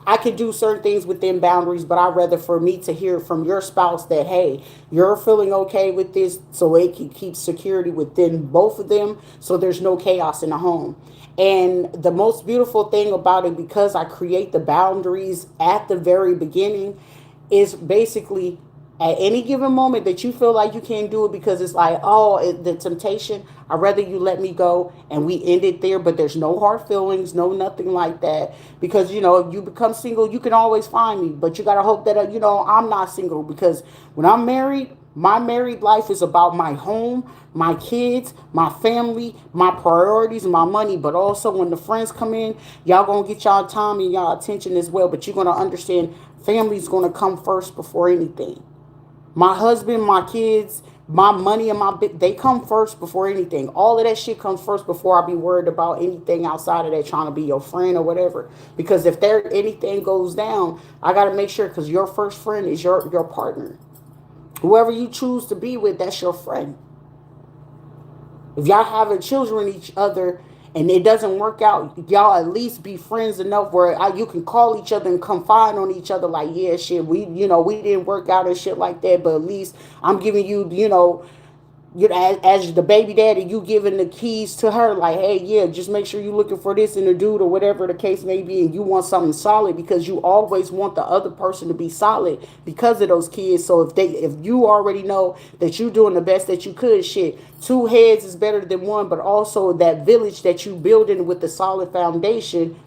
I could do certain things within boundaries, but I'd rather for me to hear from your spouse that, hey, you're feeling okay with this, so it can keep security within both of them, so there's no chaos in the home. And the most beautiful thing about it, because I create the boundaries at the very beginning, is basically at any given moment that you feel like you can't do it because it's like, oh, the temptation, I'd rather you let me go and we end it there. But there's no hard feelings, no nothing like that. Because, if you become single, you can always find me. But you got to hope that, I'm not single, because when I'm married, my married life is about my home, my kids, my family, my priorities, my money. But also when the friends come in, y'all gonna get y'all time and y'all attention as well. But you're gonna understand family's gonna come first before anything. My husband, my kids, my money, and they come first before anything. All of that shit comes first before I be worried about anything outside of that, trying to be your friend or whatever. Because if there anything goes down, I gotta make sure, because your first friend is your partner. Whoever you choose to be with, that's your friend. If y'all having children with each other and it doesn't work out, y'all at least be friends enough where you can call each other and confide on each other. Like, yeah, shit, we didn't work out and shit like that, but at least I'm giving you, as the baby daddy, you giving the keys to her, like, hey, yeah, just make sure you looking for this in a dude or whatever the case may be, and you want something solid, because you always want the other person to be solid because of those kids. So if you already know that you doing the best that you could, shit, two heads is better than one. But also that village that you building with the solid foundation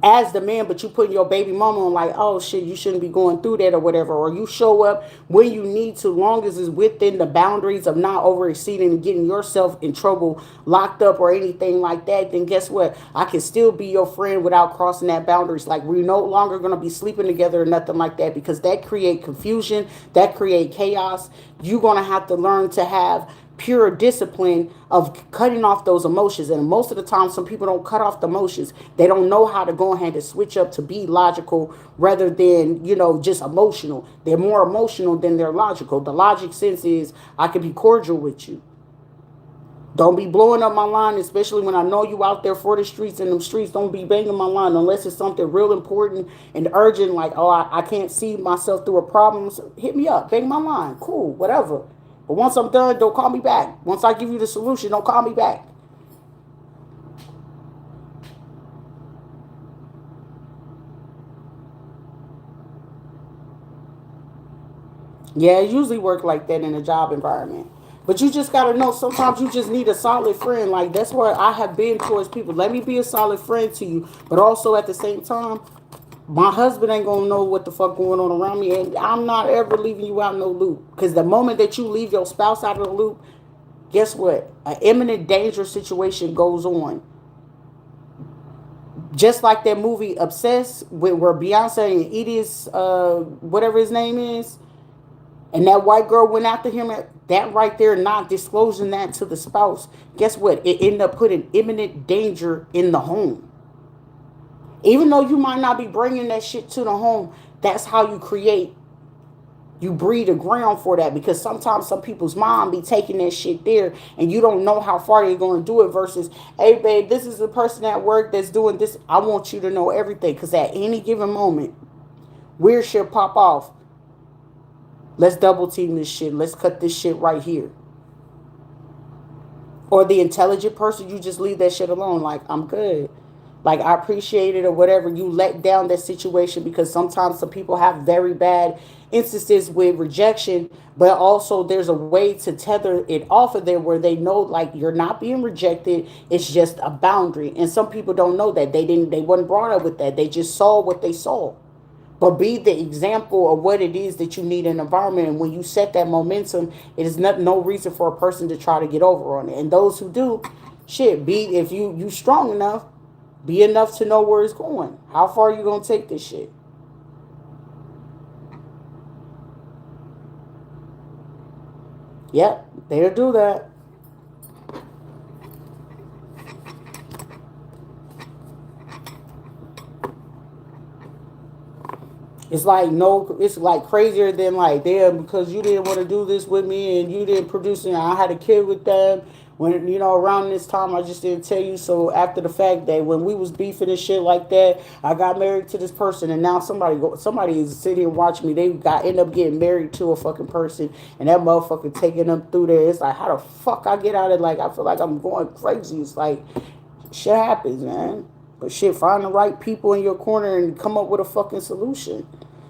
as the man, but you putting your baby mama on like, oh shit, you shouldn't be going through that or whatever. Or you show up when you need to, long as it's within the boundaries of not over exceeding and getting yourself in trouble, locked up or anything like that, then guess what? I can still be your friend without crossing that boundaries. Like, we're no longer going to be sleeping together or nothing like that, because that create confusion, that create chaos. You're going to have to learn to have pure discipline of cutting off those emotions. And most of the time, some people don't cut off the emotions. They don't know how to go ahead and switch up to be logical rather than, just emotional. They're more emotional than they're logical. The logic sense is, I can be cordial with you. Don't be blowing up my line, especially when I know you out there for the streets, and them streets don't be banging my line unless it's something real important and urgent, like, oh, I can't see myself through a problem. So hit me up, bang my line, cool, whatever. But once I'm done, don't call me back. Once I give you the solution, don't call me back. Yeah, it usually work like that in a job environment. But you just gotta know, sometimes you just need a solid friend. Like, that's where I have been towards people. Let me be a solid friend to you. But also at the same time, my husband ain't gonna know what the fuck going on around me, and I'm not ever leaving you out no loop. Because the moment that you leave your spouse out of the loop, guess what? An imminent danger situation goes on. Just like that movie Obsessed, where Beyonce and Edie's, whatever his name is, and that white girl went after him. That right there, not disclosing that to the spouse, guess what? It ended up putting imminent danger in the home. Even though you might not be bringing that shit to the home, that's how you breed a ground for that. Because sometimes some people's mom be taking that shit there, and you don't know how far they're going to do it, versus, hey babe, this is the person at work that's doing this. I want you to know everything, because at any given moment, weird shit pop off. Let's double team this shit. Let's cut this shit right here. Or the intelligent person, you just leave that shit alone. Like, I'm good. Like, I appreciate it or whatever. You let down that situation, because sometimes some people have very bad instances with rejection, but also there's a way to tether it off of there where they know, like, you're not being rejected. It's just a boundary. And some people don't know that. They wasn't brought up with that. They just saw what they saw. But be the example of what it is that you need in an environment. And when you set that momentum, it is no reason for a person to try to get over on it. And those who do, shit, be, if you strong enough, be enough to know where it's going. How far are you going to take this shit? Yep, they'll do that. It's like, no, it's like crazier than like, damn, because you didn't want to do this with me and you didn't produce it. I had a kid with them. when, you know, around this time, I just didn't tell you. So after the fact that when we was beefing and shit like that, I got married to this person, and now somebody is sitting here watching me. They got end up getting married to a fucking person, and that motherfucker taking them through there. It's like, how the fuck I get out of it? Like, I feel like I'm going crazy. It's like, shit happens, man. But shit, find the right people in your corner and come up with a fucking solution.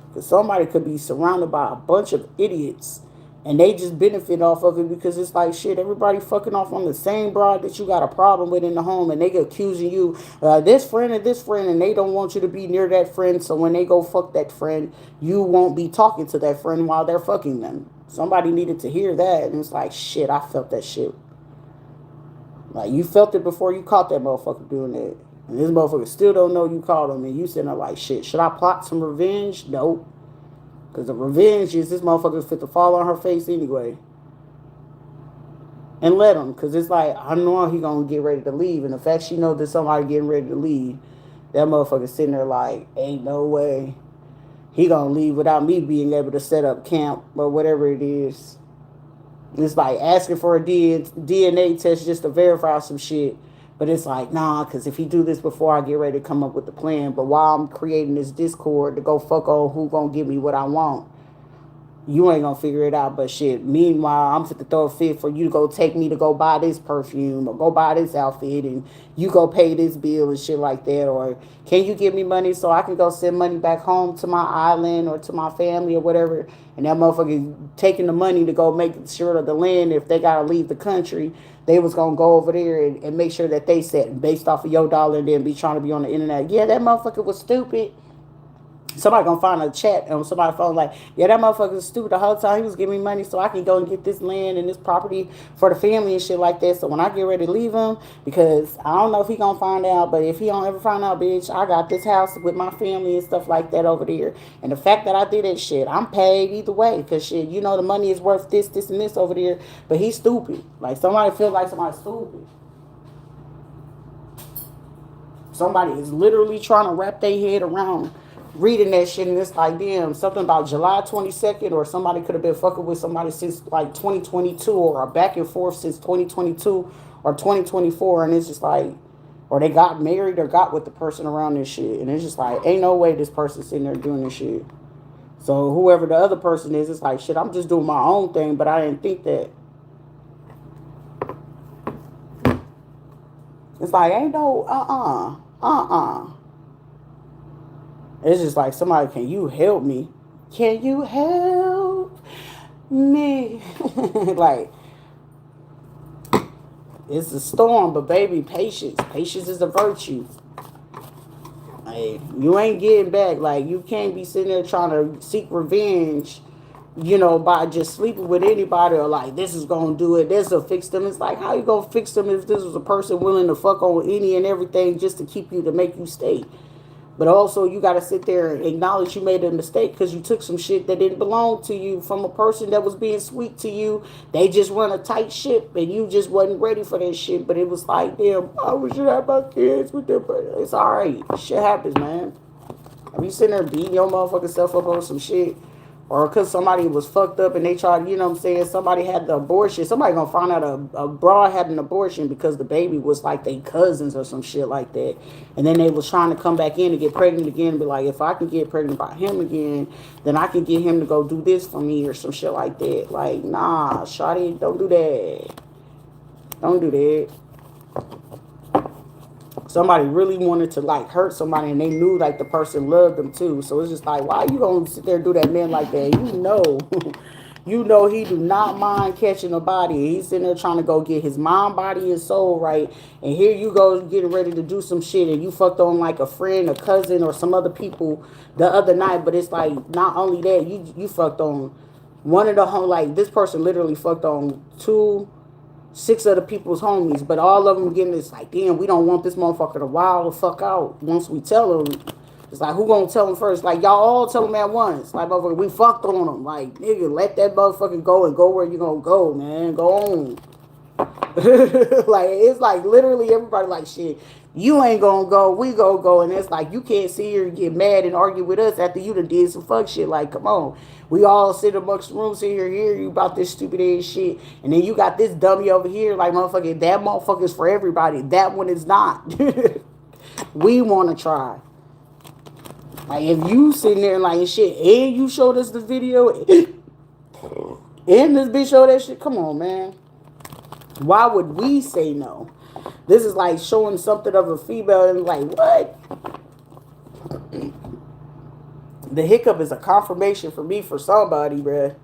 Because somebody could be surrounded by a bunch of idiots, and they just benefit off of it because it's like, shit, everybody fucking off on the same broad that you got a problem with in the home, and they get accusing you, this friend and this friend, and they don't want you to be near that friend, so when they go fuck that friend, you won't be talking to that friend while they're fucking them. Somebody needed to hear that, and it's like, shit, I felt that shit. Like, you felt it before you caught that motherfucker doing it. And this motherfucker still don't know you caught him, and you sitting there like, shit, should I plot some revenge? Nope. Because the revenge is this motherfucker's fit to fall on her face anyway. And let him. Because it's like, I know he going to get ready to leave. And the fact she knows that somebody getting ready to leave, that motherfucker sitting there like, ain't no way he going to leave without me being able to set up camp or whatever it is. It's like asking for a DNA test just to verify some shit. But it's like, nah, because if he do this before I get ready to come up with the plan, but while I'm creating this Discord to go fuck on who gonna give me what I want, you ain't gonna figure it out. But shit, meanwhile, I'm fit to throw a fit for you to go take me to go buy this perfume or go buy this outfit, and you go pay this bill and shit like that. Or can you give me money so I can go send money back home to my island or to my family or whatever? And that motherfucker taking the money to go make sure that the land, if they gotta leave the country, they was gonna go over there and make sure that they set based off of your dollar, and then be trying to be on the internet. Yeah, that motherfucker was stupid. Somebody gonna find a chat on somebody's phone like, yeah, that motherfucker was stupid the whole time. He was giving me money so I can go and get this land and this property for the family and shit like that. So when I get ready to leave him, because I don't know if he gonna find out, but if he don't ever find out, bitch, I got this house with my family and stuff like that over there. And the fact that I did that shit, I'm paid either way. Because shit, you know the money is worth this, this, and this over there. But he's stupid. Like, somebody feels like somebody's stupid. Somebody is literally trying to wrap their head around reading that shit, and it's like, damn, something about July 22nd, or somebody could have been fucking with somebody since like 2022, or a back and forth since 2022 or 2024, and it's just like, or they got married or got with the person around this shit, and it's just like, ain't no way this person's sitting there doing this shit. So whoever the other person is, it's like, shit, I'm just doing my own thing, but I didn't think that. It's like, ain't no, It's just like, somebody, can you help me? Can you help me? Like, it's a storm, but baby, patience. Patience is a virtue. Like, you ain't getting back. Like, you can't be sitting there trying to seek revenge, you know, by just sleeping with anybody, or like, this is gonna do it, this will fix them. It's like, how you gonna fix them if this was a person willing to fuck on any and everything just to keep you, to make you stay? But also, you got to sit there and acknowledge you made a mistake, because you took some shit that didn't belong to you from a person that was being sweet to you. They just run a tight ship, and you just wasn't ready for that shit. But it was like, damn, I wish you had my kids with them. But it's all right. Shit happens, man. I be sitting there beating your motherfucking self up on some shit, or because somebody was fucked up and they tried, you know what I'm saying, somebody had the abortion. Somebody gonna find out a broad had an abortion because the baby was like they cousins or some shit like that. And then they was trying to come back in and get pregnant again and be like, if I can get pregnant by him again, then I can get him to go do this for me or some shit like that. Like, nah, shawty, don't do that. Don't do that. Somebody really wanted to like hurt somebody, and they knew like the person loved them too. So it's just like, why you gonna sit there and do that man like that? You know, you know he do not mind catching a body. He's sitting there trying to go get his mind, body, and soul right. And here you go getting ready to do some shit, and you fucked on like a friend, a cousin, or some other people the other night. But it's like, not only that, you fucked on one of the home, like this person literally fucked on 6 other people's homies, but all of them getting this like, damn, we don't want this motherfucker to wild the fuck out once we tell him. It's like, who gonna tell him first? Like, y'all all tell him at once. Like, motherfucker, we fucked on him. Like, nigga, let that motherfucker go and go where you gonna go, man. Go on. Like, it's like literally everybody like, shit, you ain't gonna go, we gonna go. And it's like, you can't sit here and get mad and argue with us after you done did some fuck shit. Like, come on. We all sit amongst the rooms here, hear you about this stupid ass shit. And then you got this dummy over here, like, motherfucker, that motherfucker's for everybody. That one is not. We wanna try. Like, if you sitting there like shit and you showed us the video and this bitch showed that shit, come on, man. Why would we say no? This is like showing something of a female and like, what? The hiccup is a confirmation for me for somebody, bruh.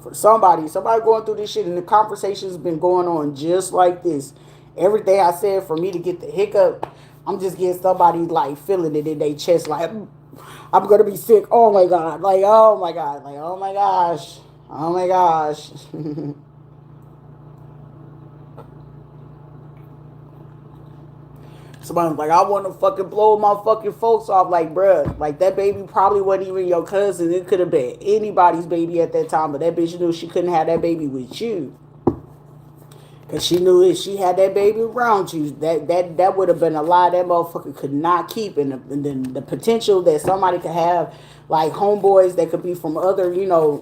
For somebody going through this shit, and the conversation's been going on just like this. Everything I said for me to get the hiccup, I'm just getting somebody like feeling it in their chest, like, I'm gonna be sick. Oh my god, like, oh my god, like, oh my gosh, oh my gosh. Somebody's like, I want to fucking blow my fucking folks off. Like, bruh, like, that baby probably wasn't even your cousin. It could have been anybody's baby at that time, but that bitch knew she couldn't have that baby with you. Because she knew if she had that baby around you, that would have been a lie that motherfucker could not keep. And then the potential that somebody could have, like, homeboys that could be from other,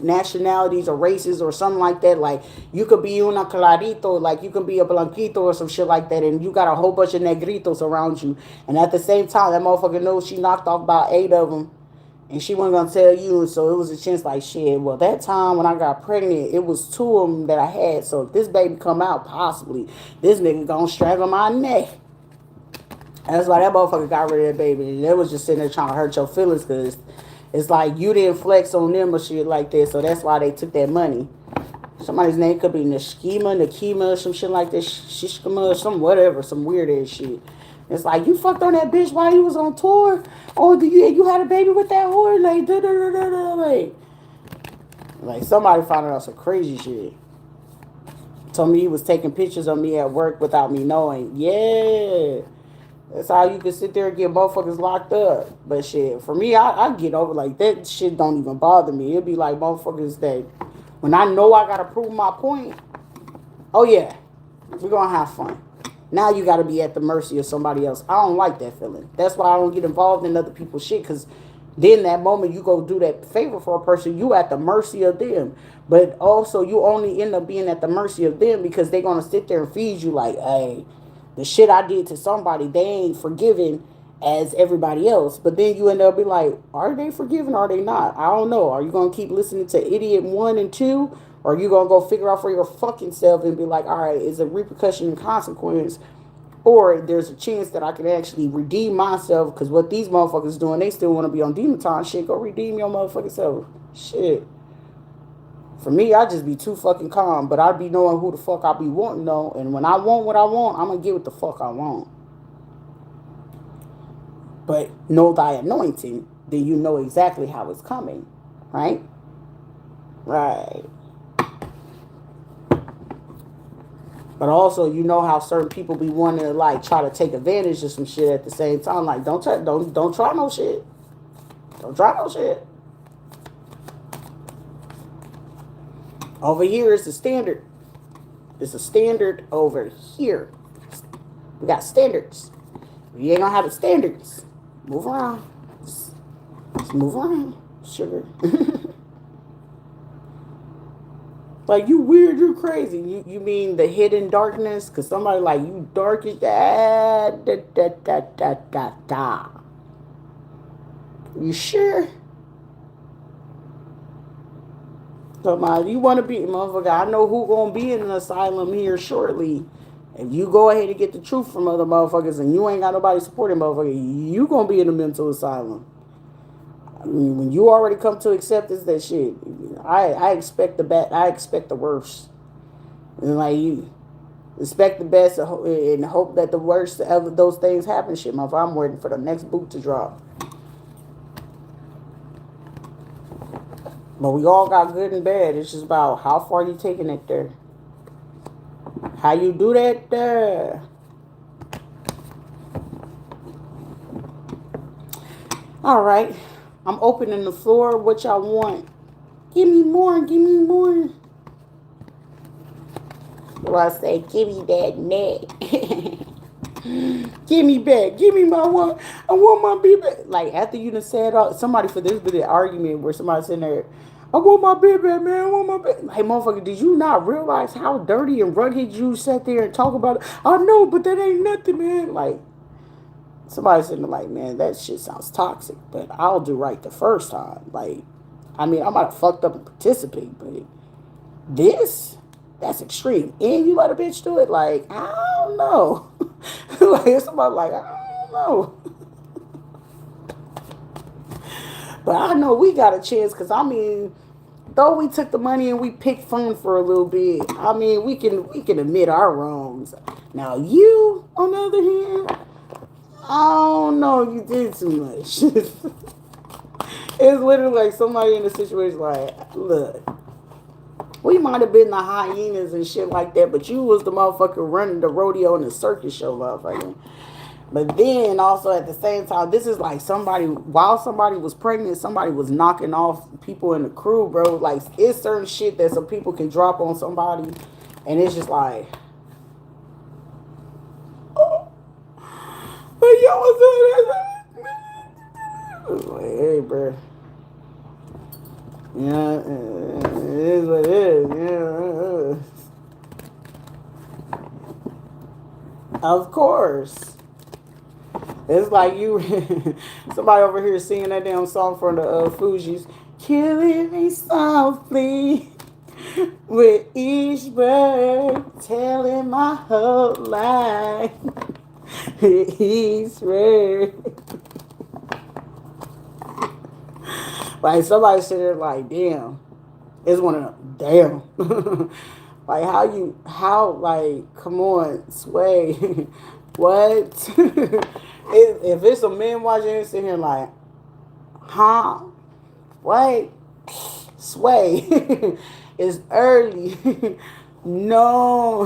nationalities or races or something like that. Like, you could be una clarito, like, you could be a blanquito or some shit like that, and you got a whole bunch of negritos around you. And at the same time, that motherfucker knows she knocked off about 8 of them. And she wasn't going to tell you, so it was a chance like, shit, well, that time when I got pregnant, it was 2 of them that I had, so if this baby come out, possibly, this nigga going to strangle my neck. And that's why that motherfucker got rid of that baby. And they was just sitting there trying to hurt your feelings, because it's like you didn't flex on them or shit like that, so that's why they took that money. Somebody's name could be Nakima, some shit like this, Shishkama, some whatever, some weird ass shit. It's like, you fucked on that bitch while you was on tour? Oh, you had a baby with that whore? Like, like somebody found out some crazy shit. Told me he was taking pictures of me at work without me knowing. Yeah. That's how you can sit there and get motherfuckers locked up. But shit, for me, I get over, like, that shit don't even bother me. It'd be like motherfuckers that, when I know I gotta prove my point, oh yeah, we're gonna have fun. Now you got to be at the mercy of somebody else. I don't like that feeling. That's why I don't get involved in other people's shit, because then that moment you go do that favor for a person, you at the mercy of them. But also you only end up being at the mercy of them because they're going to sit there and feed you like, hey, the shit I did to somebody, they ain't forgiven as everybody else. But then you end up be like, are they forgiven or are they not? I don't know. Are you going to keep listening to idiot 1 and 2? Or are you going to go figure out for your fucking self and be like, all right, is a repercussion and consequence? Or there's a chance that I can actually redeem myself, because what these motherfuckers doing, they still want to be on demon time. Shit, go redeem your motherfucking self. Shit. For me, I just be too fucking calm, but I be knowing who the fuck I be wanting though. And when I want what I want, I'm going to get what the fuck I want. But know thy anointing, then you know exactly how it's coming. Right? Right. But also, you know how certain people be wanting to, like, try to take advantage of some shit at the same time. Like, don't try no shit. Don't try no shit. Over here is the standard. It's a standard over here. We got standards. We ain't gonna have the standards. Move around. Just move around, sugar. Like, you weird, you crazy. You mean the hidden darkness? Because somebody like, you dark as that. You sure? Somebody, you want to be, motherfucker, I know who going to be in an asylum here shortly. If you go ahead and get the truth from other motherfuckers and you ain't got nobody supporting motherfucker, you going to be in a mental asylum. I mean, when you already come to acceptance, that shit, I expect the best. I expect the worst. And like, you expect the best and hope that the worst of those things happen. Shit, motherfucker, I'm waiting for the next boot to drop. But we all got good and bad. It's just about how far you taking it there. How you do that there. All right. I'm opening the floor. What y'all want? Give me more. Give me more. What I say, give me that neck. Give me back. Give me my one. I want my baby back. Like, after you done said all, somebody for this bit of argument where somebody's sitting there, I want my baby back, man. I want my baby. Hey, motherfucker, did you not realize how dirty and rugged you sat there and talk about it? I know, but that ain't nothing, man. Like, somebody's sitting there like, man, that shit sounds toxic, but I'll do right the first time. Like, I mean, I might have fucked up and participate, but this, that's extreme. And you let a bitch do it? Like, I don't know. Like, somebody like, I don't know. But I know we got a chance, because, I mean, though we took the money and we picked fun for a little bit, I mean, we can admit our wrongs. Now, you, on the other hand, I don't know, you did too much. It's literally like somebody in a situation like, look, we might have been the hyenas and shit like that, but you was the motherfucker running the rodeo and the circus show, motherfucker. But then also at the same time, this is like somebody, while somebody was pregnant, somebody was knocking off people in the crew, bro. Like, it's certain shit that some people can drop on somebody, and it's just like, oh, but yo, what's up? Like, hey, bro. Yeah, it is what it is. Yeah. Of course. It's like you, somebody over here singing that damn song from the Fugees. Killing me softly with each word, telling my whole life. Each word. Like, somebody sitting there like, damn. It's one of them, damn. Like, like, come on, Sway. What? If it's a man watching it, sitting here like, huh? What? Sway. It's early. No.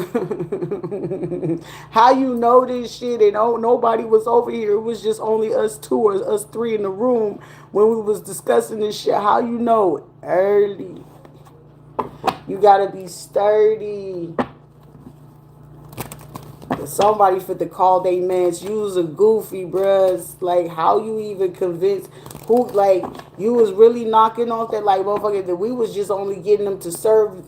How you know this shit and nobody was over here? It was just only us two or us three in the room when we was discussing this shit. How you know? Early. You gotta be sturdy. Somebody fit to call they mans. You was a goofy, bruh. Like, how you even convinced who? Like, you was really knocking off that, like, motherfucker, that we was just only getting them to serve.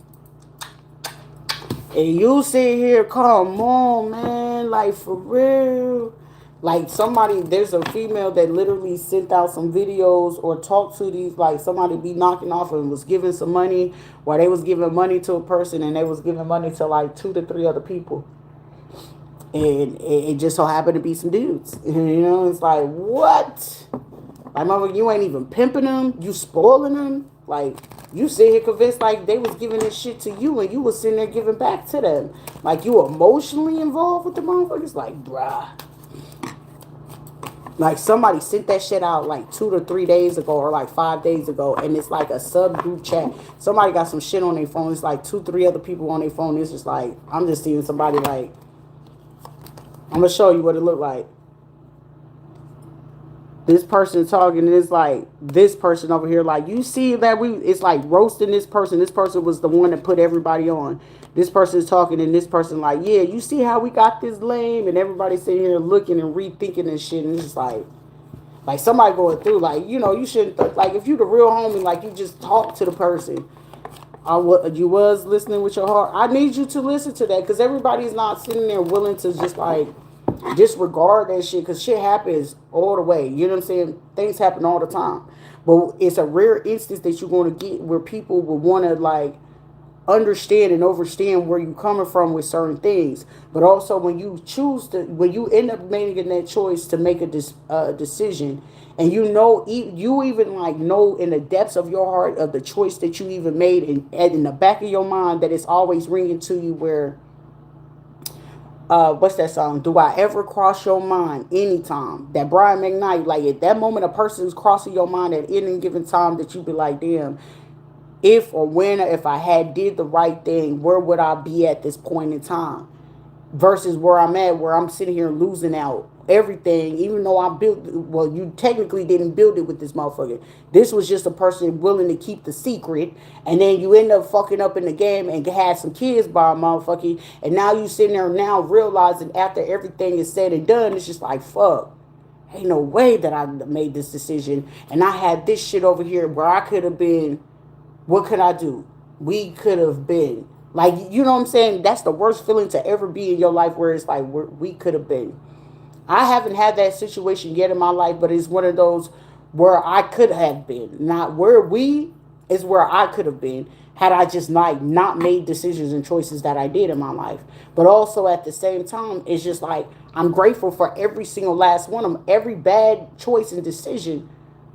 And you sit here, come on, man, like, for real. Like, somebody, there's a female that literally sent out some videos or talked to these, like, somebody be knocking off and was giving some money, while they was giving money to a person and they was giving money to, like, 2 to 3 other people. And it just so happened to be some dudes. You know, it's like, what? Like, motherfucker, you ain't even pimping them. You spoiling them. Like, you sit here convinced like they was giving this shit to you and you was sitting there giving back to them. Like, you emotionally involved with the motherfuckers. Like, bruh. Like, somebody sent that shit out like 2 to 3 days ago or like 5 days ago. And it's like a sub-group chat. Somebody got some shit on their phone. It's like 2, 3 other people on their phone. It's just like, I'm just seeing somebody like, I'm going to show you what it looked like. This person talking, and it's like this person over here, like, you see that it's like roasting this person. This person was the one that put everybody on. This person is talking, and this person like, yeah, you see how we got this lame, and everybody's sitting here looking and rethinking and shit, and it's just like somebody going through, like, you know, you shouldn't, like, if you the real homie, like, you just talk to the person. You was listening with your heart. I need you to listen to that, because everybody's not sitting there willing to just like disregard that shit, because shit happens all the way. You know what I'm saying? Things happen all the time. But it's a rare instance that you're going to get where people will want to like understand and overstand where you're coming from with certain things. But also when you end up making that choice to make a decision, and you know, you even like know in the depths of your heart of the choice that you even made, and in the back of your mind that it's always ringing to you where, what's that song? Do I ever cross your mind anytime? That Brian McKnight, like at that moment a person's crossing your mind at any given time, that you be like, damn, if or when or if I had did the right thing, where would I be at this point in time? Versus where I'm at, where I'm sitting here losing out everything, even though I built, well, you technically didn't build it with this motherfucker. This was just a person willing to keep the secret, and then you end up fucking up in the game and had some kids by a motherfucker, and now you sitting there now realizing after everything is said and done, it's just like, fuck, ain't no way that I made this decision, and I had this shit over here where I could have been, what could I do? We could have been. Like, you know what I'm saying? That's the worst feeling to ever be in your life, where it's like, we could have been. I haven't had that situation yet in my life, but it's one of those where I could have been. Not where we is where I could have been had I just not made decisions and choices that I did in my life. But also at the same time, it's just like I'm grateful for every single last one of them. Every bad choice and decision,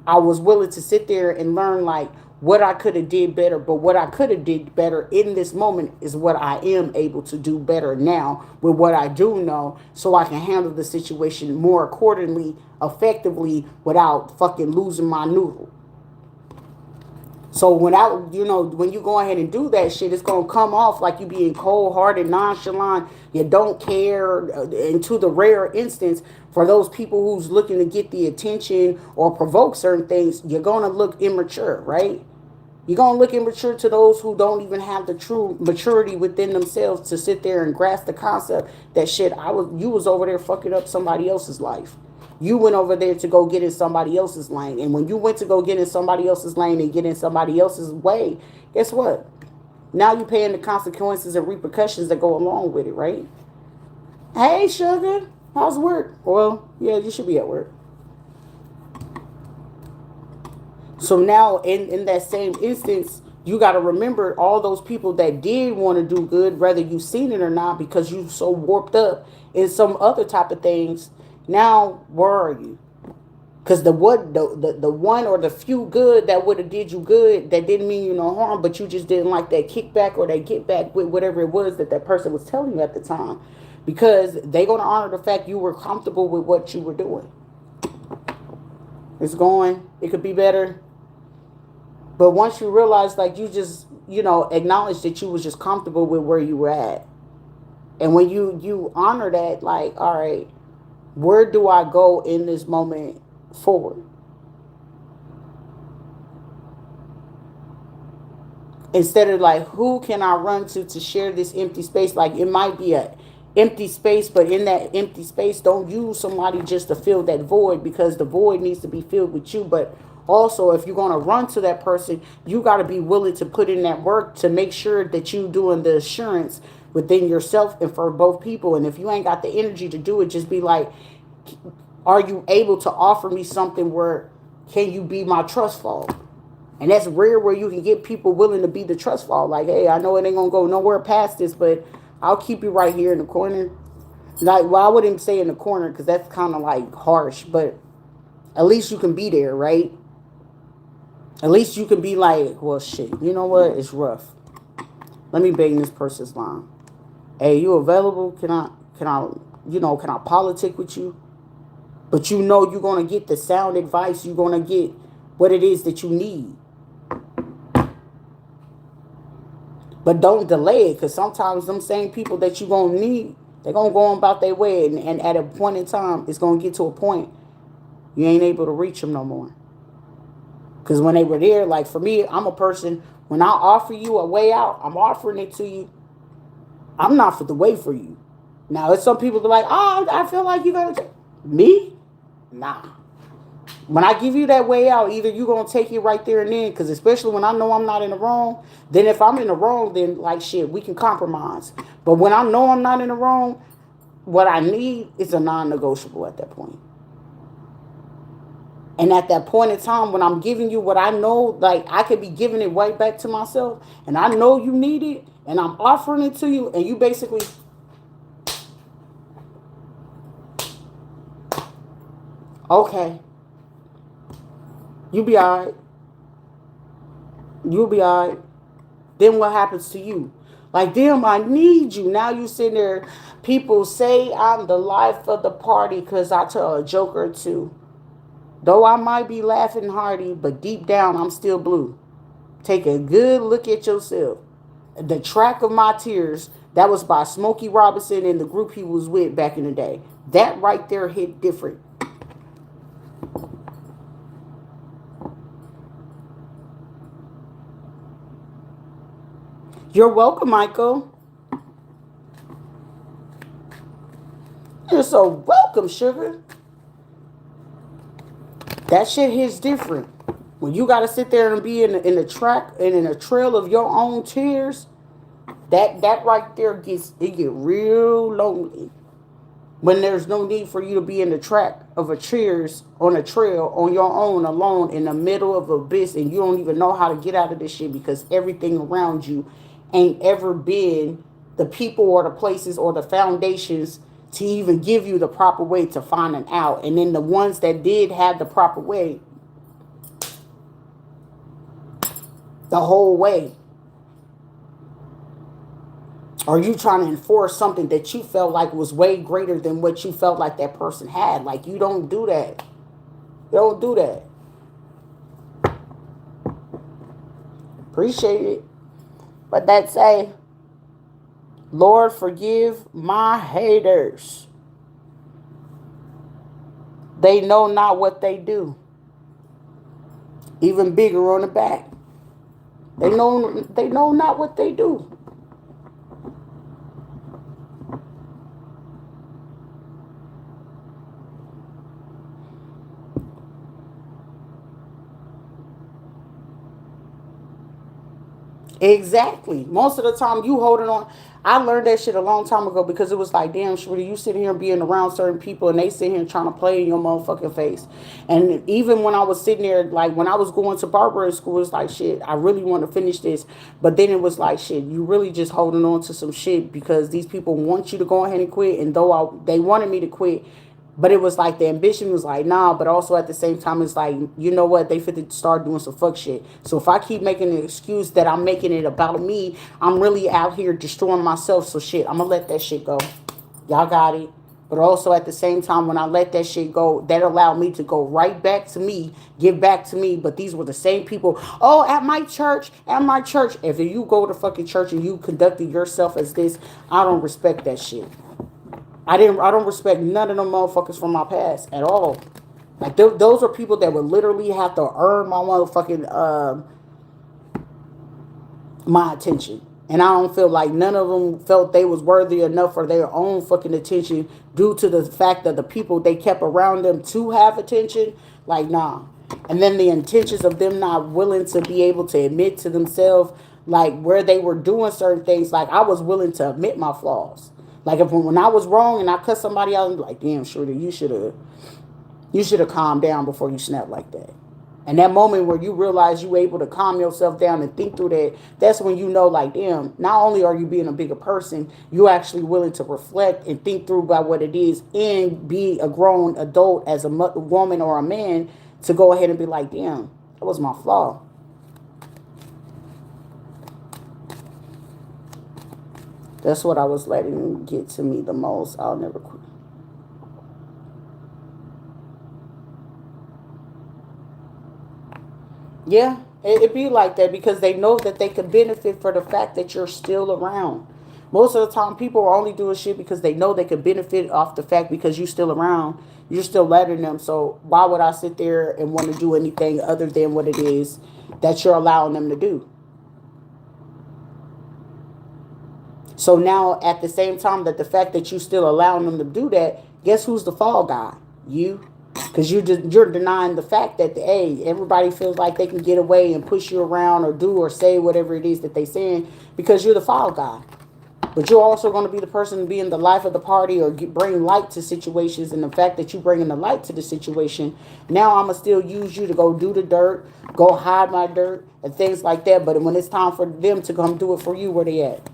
I was willing to sit there and learn like what I could have did better. But what I could have did better in this moment is what I am able to do better now with what I do know, so I can handle the situation more accordingly, effectively, without fucking losing my noodle. So when you go ahead and do that shit, it's gonna come off like you being cold hearted, nonchalant. You don't care. And to the rare instance, for those people who's looking to get the attention or provoke certain things, you're gonna look immature, right? You're gonna look immature to those who don't even have the true maturity within themselves to sit there and grasp the concept that shit. You was over there fucking up somebody else's life. You went over there to go get in somebody else's lane. And when you went to go get in somebody else's lane and get in somebody else's way, guess what? Now you're paying the consequences and repercussions that go along with it, right? Hey, sugar, how's work? Well, yeah, you should be at work. So now in that same instance, you got to remember all those people that did want to do good, whether you've seen it or not, because you so warped up in some other type of things. Now, where are you? Because the one or the few good that would have did you good, that didn't mean you no harm, but you just didn't like that kickback or that get back with whatever it was that person was telling you at the time. Because they going to honor the fact you were comfortable with what you were doing. It's going, it could be better. But once you realize, like, you just, acknowledge that you was just comfortable with where you were at. And when you honor that, like, all right, where do I go in this moment forward? Instead of like, who can I run to share this empty space? Like, it might be a empty space, but in that empty space, don't use somebody just to fill that void, because the void needs to be filled with you. But also, if you're going to run to that person, you got to be willing to put in that work to make sure that you doing the assurance within yourself and for both people. And if you ain't got the energy to do it, just be like, are you able to offer me something where can you be my trust fall? And that's rare where you can get people willing to be the trust fall. Like, hey, I know it ain't going to go nowhere past this, but I'll keep you right here in the corner. Like, well, I wouldn't say in the corner because that's kind of like harsh, but at least you can be there, right? At least you can be like, well, shit, you know what? It's rough. Let me bang this person's line. Hey, you available? Can I politic with you? But you're going to get the sound advice. You're going to get what it is that you need. But don't delay it, because sometimes them same people that you're going to need, they're going to go on about their way. And at a point in time, it's going to get to a point you ain't able to reach them no more. Because when they were there, like for me, I'm a person, when I offer you a way out, I'm offering it to you. I'm not for the way for you. Now, it's some people be like, oh, I feel like you're going to take me? Nah. When I give you that way out, either you're going to take it right there and then, because especially when I know I'm not in the wrong, then if I'm in the wrong, then like shit, we can compromise. But when I know I'm not in the wrong, what I need is a non-negotiable at that point. And at that point in time, when I'm giving you what I know, like I could be giving it right back to myself, and I know you need it, and I'm offering it to you, and you basically, okay, you be all right. You'll be all right. Then what happens to you? Like, damn, I need you. Now you sitting there, people say I'm the life of the party because I tell a joke or two. Though I might be laughing hearty, but deep down I'm still blue. Take a good look at yourself. The Track of My Tears, that was by Smokey Robinson and the group he was with back in the day. That right there hit different. You're welcome, Michael. You're so welcome, sugar. That shit hits different. When you gotta sit there and be in a track and in a trail of your own tears, that right there get real lonely. When there's no need for you to be in the track of a cheers on a trail on your own alone in the middle of abyss, and you don't even know how to get out of this shit because everything around you ain't ever been the people or the places or the foundations to even give you the proper way to find an out. And then the ones that did have the proper way the whole way, or you trying to enforce something that you felt like was way greater than what you felt like that person had. Like, you don't do that. You don't do that. Appreciate it. But that say, Lord, forgive my haters. They know not what they do. Even bigger on the back. They know not what they do. Exactly. Most of the time you holding on. I learned that shit a long time ago because it was like, damn, Shorty, you sit here and being around certain people and they sit here trying to play in your motherfucking face. And even when I was sitting there, like when I was going to barber school, it's like, shit, I really want to finish this. But then it was like, shit, you really just holding on to some shit because these people want you to go ahead and quit. And though they wanted me to quit, but it was like the ambition was like, nah, but also at the same time, it's like, you know what? They fit to start doing some fuck shit. So if I keep making an excuse that I'm making it about me, I'm really out here destroying myself. So shit, I'm going to let that shit go. Y'all got it. But also at the same time, when I let that shit go, that allowed me to go right back to me, give back to me. But these were the same people. Oh, at my church. If you go to fucking church and you conducted yourself as this, I don't respect that shit. I don't respect none of them motherfuckers from my past at all. Like those are people that would literally have to earn my motherfucking my attention. And I don't feel like none of them felt they was worthy enough for their own fucking attention due to the fact that the people they kept around them to have attention. Like, nah. And then the intentions of them not willing to be able to admit to themselves, like, where they were doing certain things. Like, I was willing to admit my flaws. Like, if when I was wrong and I cut somebody out, I'm like, damn, Shorty, you should have calmed down before you snap like that. And that moment where you realize you able to calm yourself down and think through that, that's when you know, like, damn, not only are you being a bigger person, you're actually willing to reflect and think through about what it is and be a grown adult as a woman or a man to go ahead and be like, damn, that was my flaw. That's what I was letting get to me the most. I'll never quit. Yeah, it be like that because they know that they could benefit for the fact that you're still around. Most of the time, people are only doing shit because they know they could benefit off the fact because you're still around. You're still letting them. So why would I sit there and want to do anything other than what it is that you're allowing them to do? So now, at the same time that the fact that you still allowing them to do that, guess who's the fall guy? You. Because you're denying the fact that, hey, everybody feels like they can get away and push you around or do or say whatever it is that they saying because you're the fall guy. But you're also going to be the person being the life of the party or bring light to situations. And the fact that you bringing the light to the situation, now I'm going to still use you to go do the dirt, go hide my dirt and things like that. But when it's time for them to come do it for you, where they at?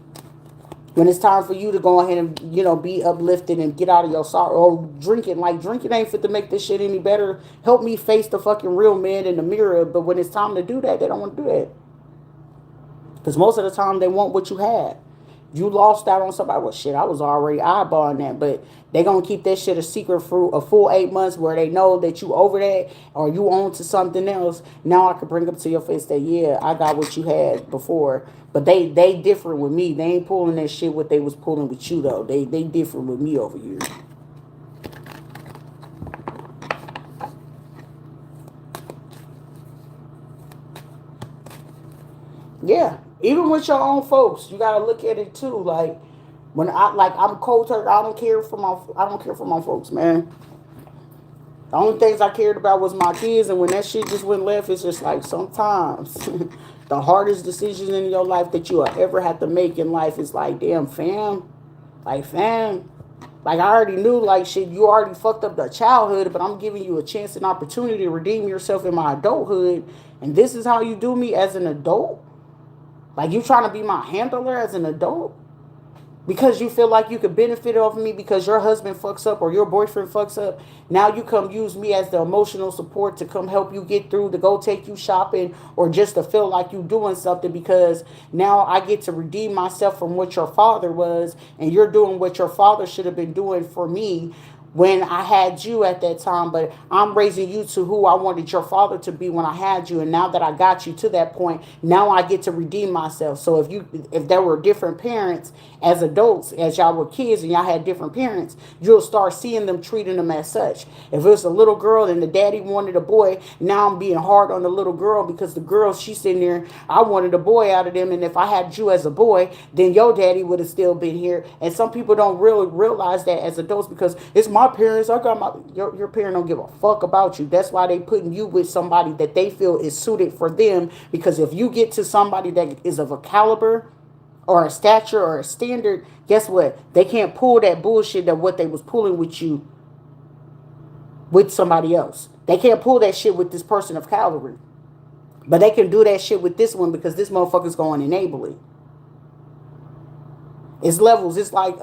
When it's time for you to go ahead and, be uplifted and get out of your sorrow. Oh, drinking. Like, drinking ain't fit to make this shit any better. Help me face the fucking real man in the mirror. But when it's time to do that, they don't want to do that. Because most of the time, they want what you had. You lost out on somebody. Well, shit, I was already eyeballing that. But they going to keep that shit a secret for a full 8 months where they know that you over that or you on to something else. Now I can bring up to your face that, yeah, I got what you had before. But they different with me. They ain't pulling that shit what they was pulling with you, though. They different with me over here. Yeah, even with your own folks, you gotta look at it too. Like when I'm cold turkey, I don't care for my folks, man. The only things I cared about was my kids, and when that shit just went left, it's just like sometimes the hardest decision in your life that you will ever have to make in life is like, damn, fam, like fam, like I already knew, like shit, you already fucked up the childhood, but I'm giving you a chance and opportunity to redeem yourself in my adulthood, and this is how you do me as an adult. Like you trying to be my handler as an adult because you feel like you could benefit off me because your husband fucks up or your boyfriend fucks up. Now you come use me as the emotional support to come help you get through, to go take you shopping, or just to feel like you doing something because now I get to redeem myself from what your father was, and you're doing what your father should have been doing for me when I had you at that time, but I'm raising you to who I wanted your father to be when I had you, and now that I got you to that point, now I get to redeem myself. So if there were different parents as adults, as y'all were kids and y'all had different parents, you'll start seeing them treating them as such. If it was a little girl and the daddy wanted a boy, now I'm being hard on the little girl because the girl, she's sitting there, I wanted a boy out of them, and if I had you as a boy, then your daddy would have still been here. And some people don't really realize that as adults because it's my parents. I got your parent don't give a fuck about you. That's why they putting you with somebody that they feel is suited for them. Because if you get to somebody that is of a caliber or a stature or a standard, guess what? They can't pull that bullshit that what they was pulling with you with somebody else. They can't pull that shit with this person of caliber. But they can do that shit with this one because this motherfucker's going to enable it. It's levels. It's like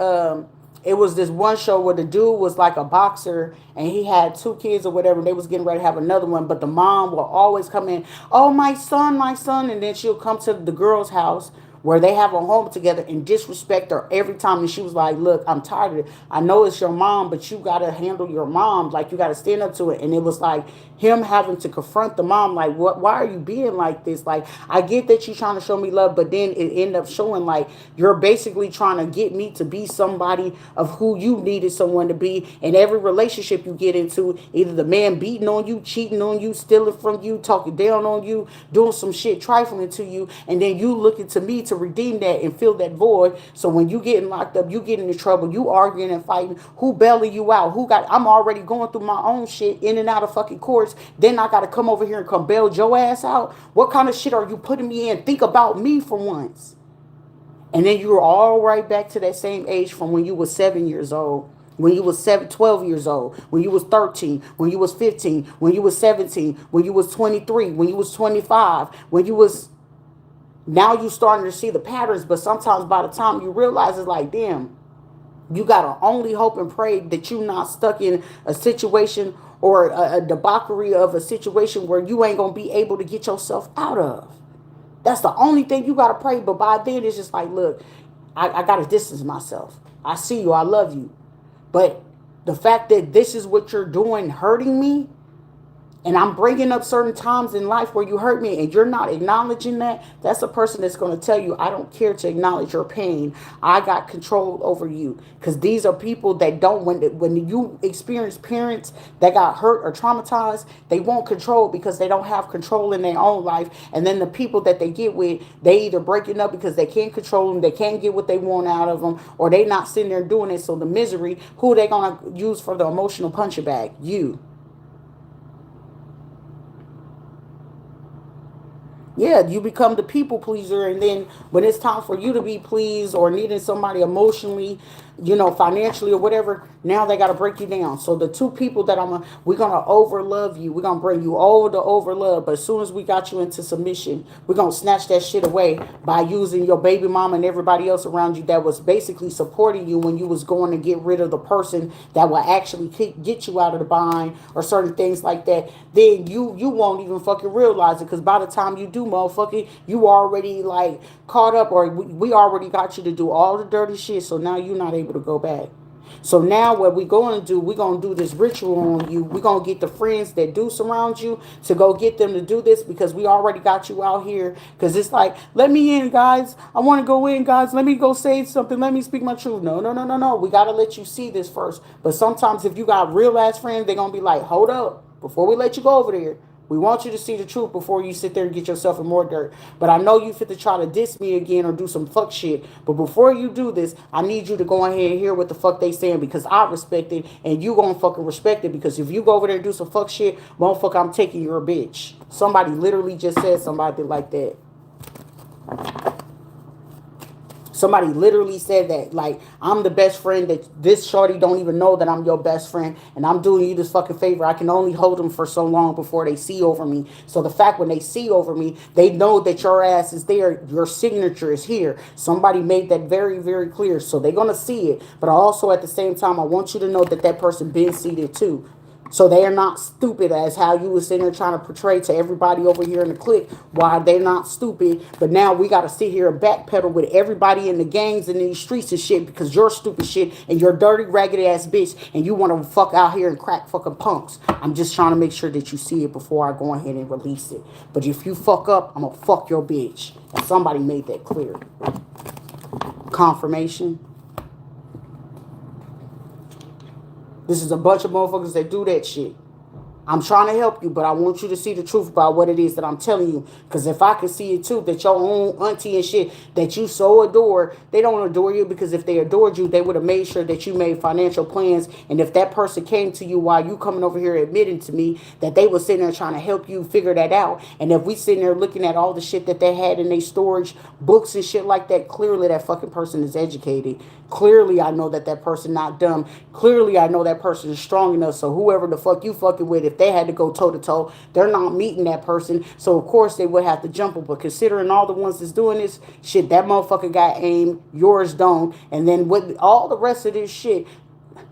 it was this one show where the dude was like a boxer and he had two kids or whatever. And they was getting ready to have another one, but the mom will always come in, oh my son, and then she'll come to the girl's house where they have a home together and disrespect her every time. And she was like, look, I'm tired of it. I know it's your mom, but you got to handle your mom. Like, you got to stand up to it. And it was like him having to confront the mom, like, what? Why are you being like this? Like, I get that you're trying to show me love, but then it ended up showing like you're basically trying to get me to be somebody of who you needed someone to be. And every relationship you get into, either the man beating on you, cheating on you, stealing from you, talking down on you, doing some shit trifling to you, and then you looking to me to redeem that and fill that void. So when you getting locked up, you get into trouble, you arguing and fighting, who bailing you out? I'm already going through my own shit in and out of fucking courts. Then I gotta come over here and come bail your ass out. What kind of shit are you putting me in? Think about me for once. And then you're all right back to that same age from when you was 7 years old, when you was 12 years old, when you was 13, when you was 15, when you was 17, when you was 23, when you was 25, when you was, now you starting to see the patterns. But sometimes by the time you realize, it's like, damn, you got to only hope and pray that you're not stuck in a situation or a debauchery of a situation where you ain't going to be able to get yourself out of. That's the only thing you got to pray. But by then, it's just like, look, I got to distance myself. I see you. I love you. But the fact that this is what you're doing hurting me, and I'm bringing up certain times in life where you hurt me and you're not acknowledging that, that's a person that's going to tell you, I don't care to acknowledge your pain. I got control over you. Because these are people that don't, when you experience parents that got hurt or traumatized, they won't control because they don't have control in their own life. And then the people that they get with, they either breaking up because they can't control them, they can't get what they want out of them, or they not sitting there doing it. So the misery, who are they going to use for the emotional punching bag? You. Yeah, you become the people pleaser, and then when it's time for you to be pleased or needing somebody emotionally, financially or whatever, now they got to break you down. So the two people that we're going to overlove you. We're going to bring you over to overlove. But as soon as we got you into submission, we're going to snatch that shit away by using your baby mama and everybody else around you that was basically supporting you when you was going to get rid of the person that will actually get you out of the bind or certain things like that. Then you won't even fucking realize it, because by the time you do, motherfucker, you already like caught up, or we already got you to do all the dirty shit. So now you're not able to go back. So now what we're going to do, we're going to do this ritual on you. We're going to get the friends that do surround you to go get them to do this, because we already got you out here. Because it's like, let me in, guys. I want to go in, guys. Let me go say something. Let me speak my truth. No, no, no, no, no. We got to let you see this first. But sometimes if you got real ass friends, they're going to be like, hold up. Before we let you go over there, We want you to see the truth before you sit there and get yourself in more dirt. But I know you fit to try to diss me again or do some fuck shit. But before you do this, I need you to go ahead and hear what the fuck they saying, because I respect it and you gonna fucking respect it. Because if you go over there and do some fuck shit, motherfucker, I'm taking your bitch. Somebody literally just said somebody like that. Somebody literally said that, like, I'm the best friend, that this shorty don't even know that I'm your best friend, and I'm doing you this fucking favor. I can only hold them for so long before they see over me. So the fact when they see over me, they know that your ass is there, your signature is here. Somebody made that very, very clear. So they're going to see it. But also at the same time, I want you to know that that person been seated too. So they are not stupid as how you was sitting there trying to portray to everybody over here in the clique. Why they're not stupid. But now we got to sit here and backpedal with everybody in the gangs and in these streets and shit, because you're stupid shit and you're dirty, ragged ass bitch, and you want to fuck out here and crack fucking punks. I'm just trying to make sure that you see it before I go ahead and release it. But if you fuck up, I'm going to fuck your bitch. And somebody made that clear. Confirmation. This is a bunch of motherfuckers that do that shit. I'm trying to help you, but I want you to see the truth about what it is that I'm telling you. Because if I can see it too, that your own auntie and shit that you so adore, they don't adore you, because if they adored you, they would have made sure that you made financial plans. And if that person came to you while you coming over here admitting to me that they were sitting there trying to help you figure that out, and if we sitting there looking at all the shit that they had in their storage, books and shit like that, clearly that fucking person is educated. Clearly I know that that person not dumb. Clearly I know that person is strong enough. So whoever the fuck you fucking with, if they had to go toe to toe, they're not meeting that person. So of course they would have to jump them. But considering all the ones that's doing this shit, that motherfucker got aim, yours don't. And then with all the rest of this shit,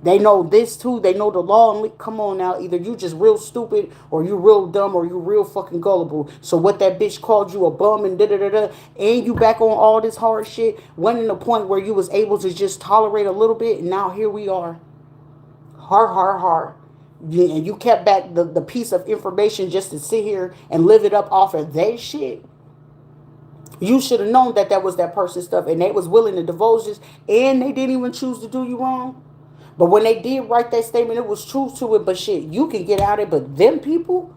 they know this too. They know the law. And come on now. Either you just real stupid, or you real dumb, or you real fucking gullible. So what that bitch called you a bum and da-da-da-da, and you back on all this hard shit, wasn't in the point where you was able to just tolerate a little bit. And now here we are. Hard. And you kept back the piece of information just to sit here and live it up off of that shit. You should have known that that was that person's stuff, and they was willing to divulge this, and they didn't even choose to do you wrong. But when they did write that statement, it was truth to it. But shit, you can get out of it. But them people.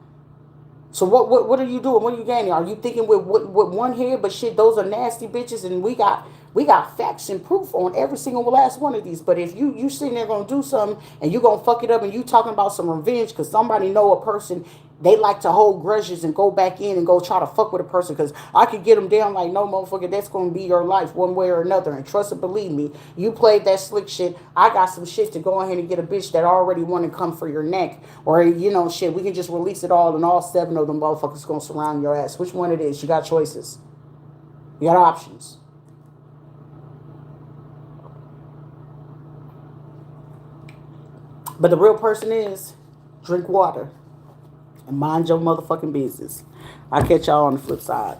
So what are you doing? What are you gaining? Are you thinking with one head? But shit, those are nasty bitches, and we got facts and proof on every single last one of these. But if you sitting there gonna do something and you gonna fuck it up, and you talking about some revenge because somebody know a person, they like to hold grudges and go back in and go try to fuck with a person because I could get them down like, no, motherfucker, that's going to be your life one way or another. And trust and believe me, you played that slick shit. I got some shit to go ahead and get a bitch that already want to come for your neck. Or, shit, we can just release it all, and all 7 of them motherfuckers going to surround your ass. Which one it is? You got choices. You got options. But the real person is, drink water and mind your motherfucking business. I'll catch y'all on the flip side.